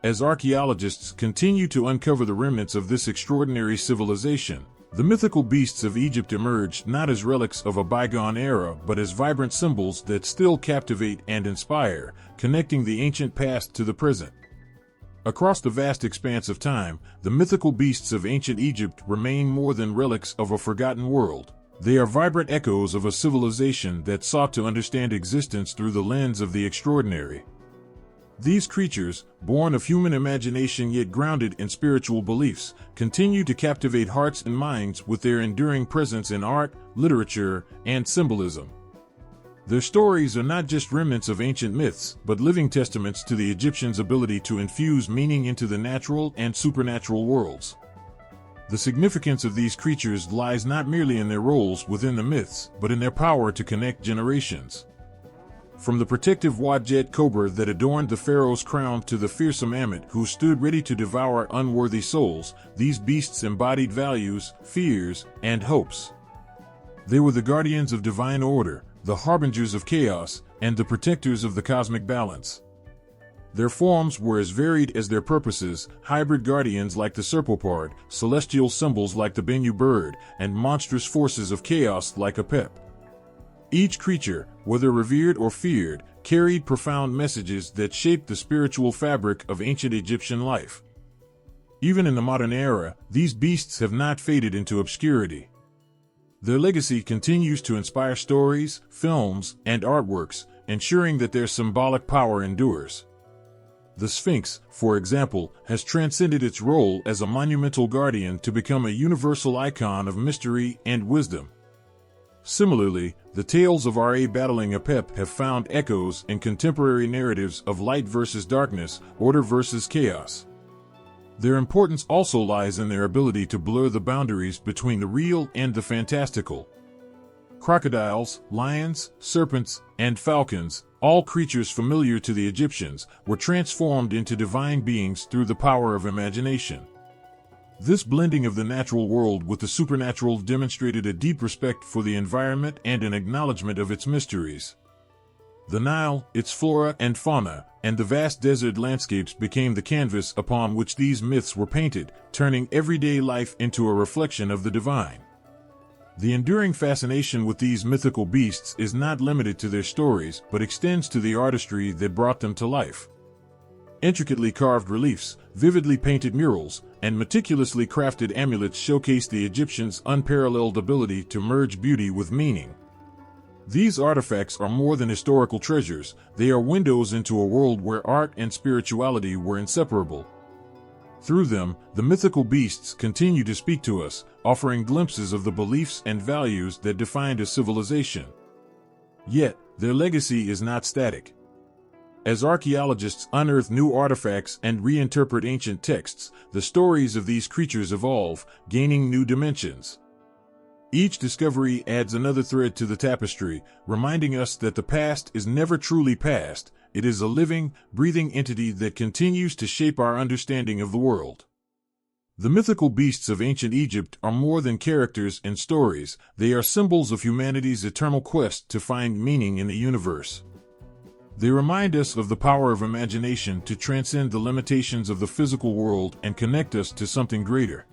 As archaeologists continue to uncover the remnants of this extraordinary civilization, the mythical beasts of Egypt emerged not as relics of a bygone era but as vibrant symbols that still captivate and inspire, connecting the ancient past to the present. Across the vast expanse of time, the mythical beasts of ancient Egypt remain more than relics of a forgotten world. They are vibrant echoes of a civilization that sought to understand existence through the lens of the extraordinary. These creatures, born of human imagination yet grounded in spiritual beliefs, continue to captivate hearts and minds with their enduring presence in art, literature, and symbolism. Their stories are not just remnants of ancient myths, but living testaments to the Egyptians' ability to infuse meaning into the natural and supernatural worlds. The significance of these creatures lies not merely in their roles within the myths, but in their power to connect generations. From the protective Wadjet cobra that adorned the pharaoh's crown to the fearsome Ammit who stood ready to devour unworthy souls, these beasts embodied values, fears, and hopes. They were the guardians of divine order, the harbingers of chaos, and the protectors of the cosmic balance. Their forms were as varied as their purposes, hybrid guardians like the serpopard, celestial symbols like the Bennu bird, and monstrous forces of chaos like Apep. Each creature, whether revered or feared, carried profound messages that shaped the spiritual fabric of ancient Egyptian life. Even in the modern era, these beasts have not faded into obscurity. Their legacy continues to inspire stories, films, and artworks, ensuring that their symbolic power endures. The Sphinx, for example, has transcended its role as a monumental guardian to become a universal icon of mystery and wisdom. Similarly, the tales of Ra battling Apep have found echoes in contemporary narratives of light versus darkness, order versus chaos. Their importance also lies in their ability to blur the boundaries between the real and the fantastical. Crocodiles, lions, serpents, and falcons, all creatures familiar to the Egyptians, were transformed into divine beings through the power of imagination. This blending of the natural world with the supernatural demonstrated a deep respect for the environment and an acknowledgement of its mysteries. The Nile, its flora and fauna, and the vast desert landscapes became the canvas upon which these myths were painted, turning everyday life into a reflection of the divine. The enduring fascination with these mythical beasts is not limited to their stories, but extends to the artistry that brought them to life. Intricately carved reliefs, vividly painted murals, and meticulously crafted amulets showcase the Egyptians' unparalleled ability to merge beauty with meaning. These artifacts are more than historical treasures, they are windows into a world where art and spirituality were inseparable. Through them, the mythical beasts continue to speak to us, offering glimpses of the beliefs and values that defined a civilization. Yet, their legacy is not static. As archaeologists unearth new artifacts and reinterpret ancient texts, the stories of these creatures evolve, gaining new dimensions. Each discovery adds another thread to the tapestry, reminding us that the past is never truly past. It is a living, breathing entity that continues to shape our understanding of the world. The mythical beasts of ancient Egypt are more than characters and stories, they are symbols of humanity's eternal quest to find meaning in the universe. They remind us of the power of imagination to transcend the limitations of the physical world and connect us to something greater.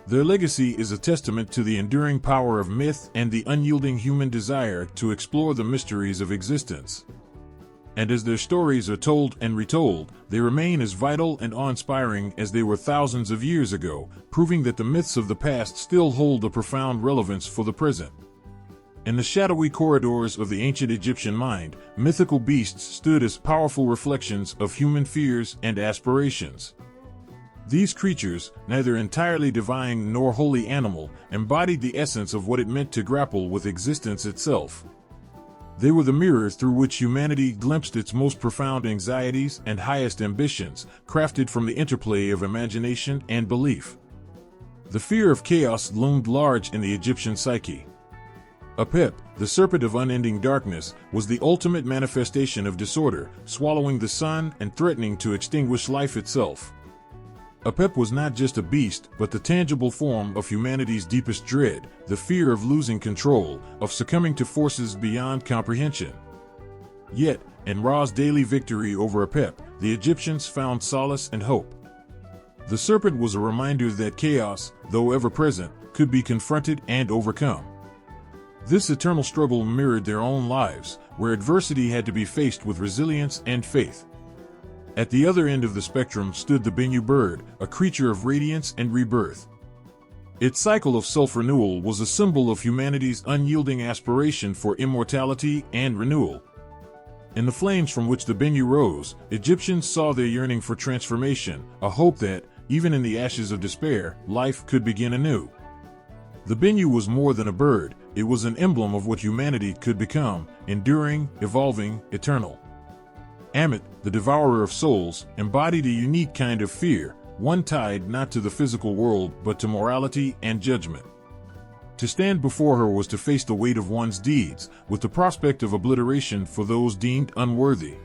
Their legacy is a testament to the enduring power of myth and the unyielding human desire to explore the mysteries of existence. And as their stories are told and retold, they remain as vital and awe-inspiring as they were thousands of years ago, proving that the myths of the past still hold a profound relevance for the present. In the shadowy corridors of the ancient Egyptian mind, mythical beasts stood as powerful reflections of human fears and aspirations. These creatures, neither entirely divine nor wholly animal, embodied the essence of what it meant to grapple with existence itself. They were the mirror through which humanity glimpsed its most profound anxieties and highest ambitions, crafted from the interplay of imagination and belief. The fear of chaos loomed large in the Egyptian psyche. Apep, the serpent of unending darkness, was the ultimate manifestation of disorder, swallowing the sun and threatening to extinguish life itself. Apep was not just a beast, but the tangible form of humanity's deepest dread, the fear of losing control, of succumbing to forces beyond comprehension. Yet, in Ra's daily victory over Apep, the Egyptians found solace and hope. The serpent was a reminder that chaos, though ever present, could be confronted and overcome. This eternal struggle mirrored their own lives, where adversity had to be faced with resilience and faith. At the other end of the spectrum stood the Bennu bird, a creature of radiance and rebirth. Its cycle of self-renewal was a symbol of humanity's unyielding aspiration for immortality and renewal. In the flames from which the Bennu rose, Egyptians saw their yearning for transformation, a hope that, even in the ashes of despair, life could begin anew. The Bennu was more than a bird, it was an emblem of what humanity could become, enduring, evolving, eternal. Ammit, the devourer of souls, embodied a unique kind of fear, one tied not to the physical world but to morality and judgment. To stand before her was to face the weight of one's deeds, with the prospect of obliteration for those deemed unworthy.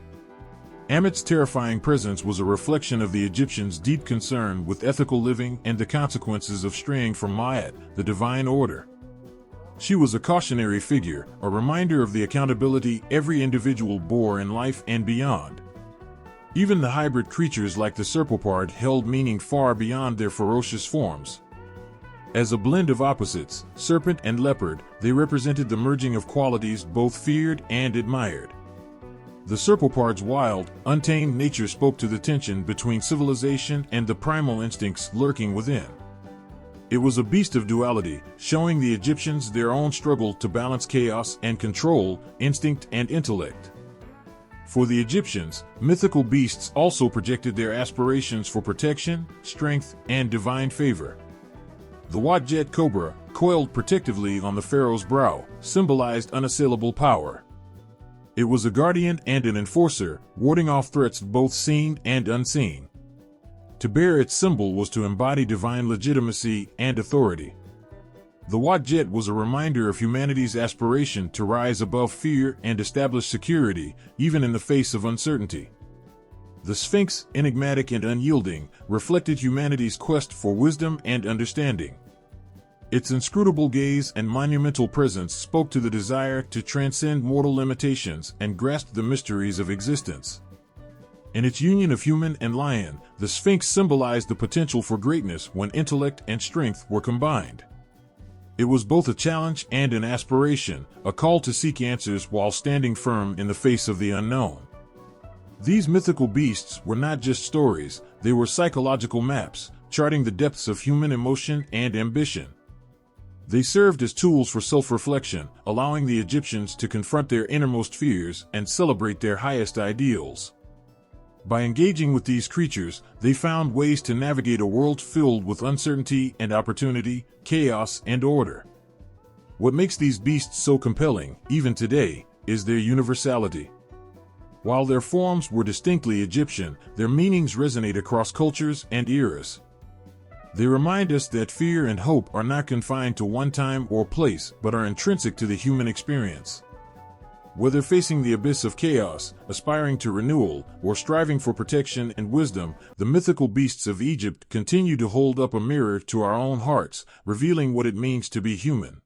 Ammit's terrifying presence was a reflection of the Egyptians' deep concern with ethical living and the consequences of straying from Ma'at, the divine order. She was a cautionary figure, a reminder of the accountability every individual bore in life and beyond. Even the hybrid creatures like the serpopard held meaning far beyond their ferocious forms. As a blend of opposites, serpent and leopard, they represented the merging of qualities both feared and admired. The serpopard's wild, untamed nature spoke to the tension between civilization and the primal instincts lurking within. It was a beast of duality, showing the Egyptians their own struggle to balance chaos and control, instinct and intellect. For the Egyptians, mythical beasts also projected their aspirations for protection, strength, and divine favor. The Wadjet cobra, coiled protectively on the pharaoh's brow, symbolized unassailable power. It was a guardian and an enforcer, warding off threats both seen and unseen. To bear its symbol was to embody divine legitimacy and authority. The Wadjet was a reminder of humanity's aspiration to rise above fear and establish security, even in the face of uncertainty. The Sphinx, enigmatic and unyielding, reflected humanity's quest for wisdom and understanding. Its inscrutable gaze and monumental presence spoke to the desire to transcend mortal limitations and grasp the mysteries of existence. In its union of human and lion, the Sphinx symbolized the potential for greatness when intellect and strength were combined. It was both a challenge and an aspiration, a call to seek answers while standing firm in the face of the unknown. These mythical beasts were not just stories, they were psychological maps, charting the depths of human emotion and ambition. They served as tools for self-reflection, allowing the Egyptians to confront their innermost fears and celebrate their highest ideals. By engaging with these creatures, they found ways to navigate a world filled with uncertainty and opportunity, chaos and order. What makes these beasts so compelling, even today, is their universality. While their forms were distinctly Egyptian, their meanings resonate across cultures and eras. They remind us that fear and hope are not confined to one time or place, but are intrinsic to the human experience. Whether facing the abyss of chaos, aspiring to renewal, or striving for protection and wisdom, the mythical beasts of Egypt continue to hold up a mirror to our own hearts, revealing what it means to be human.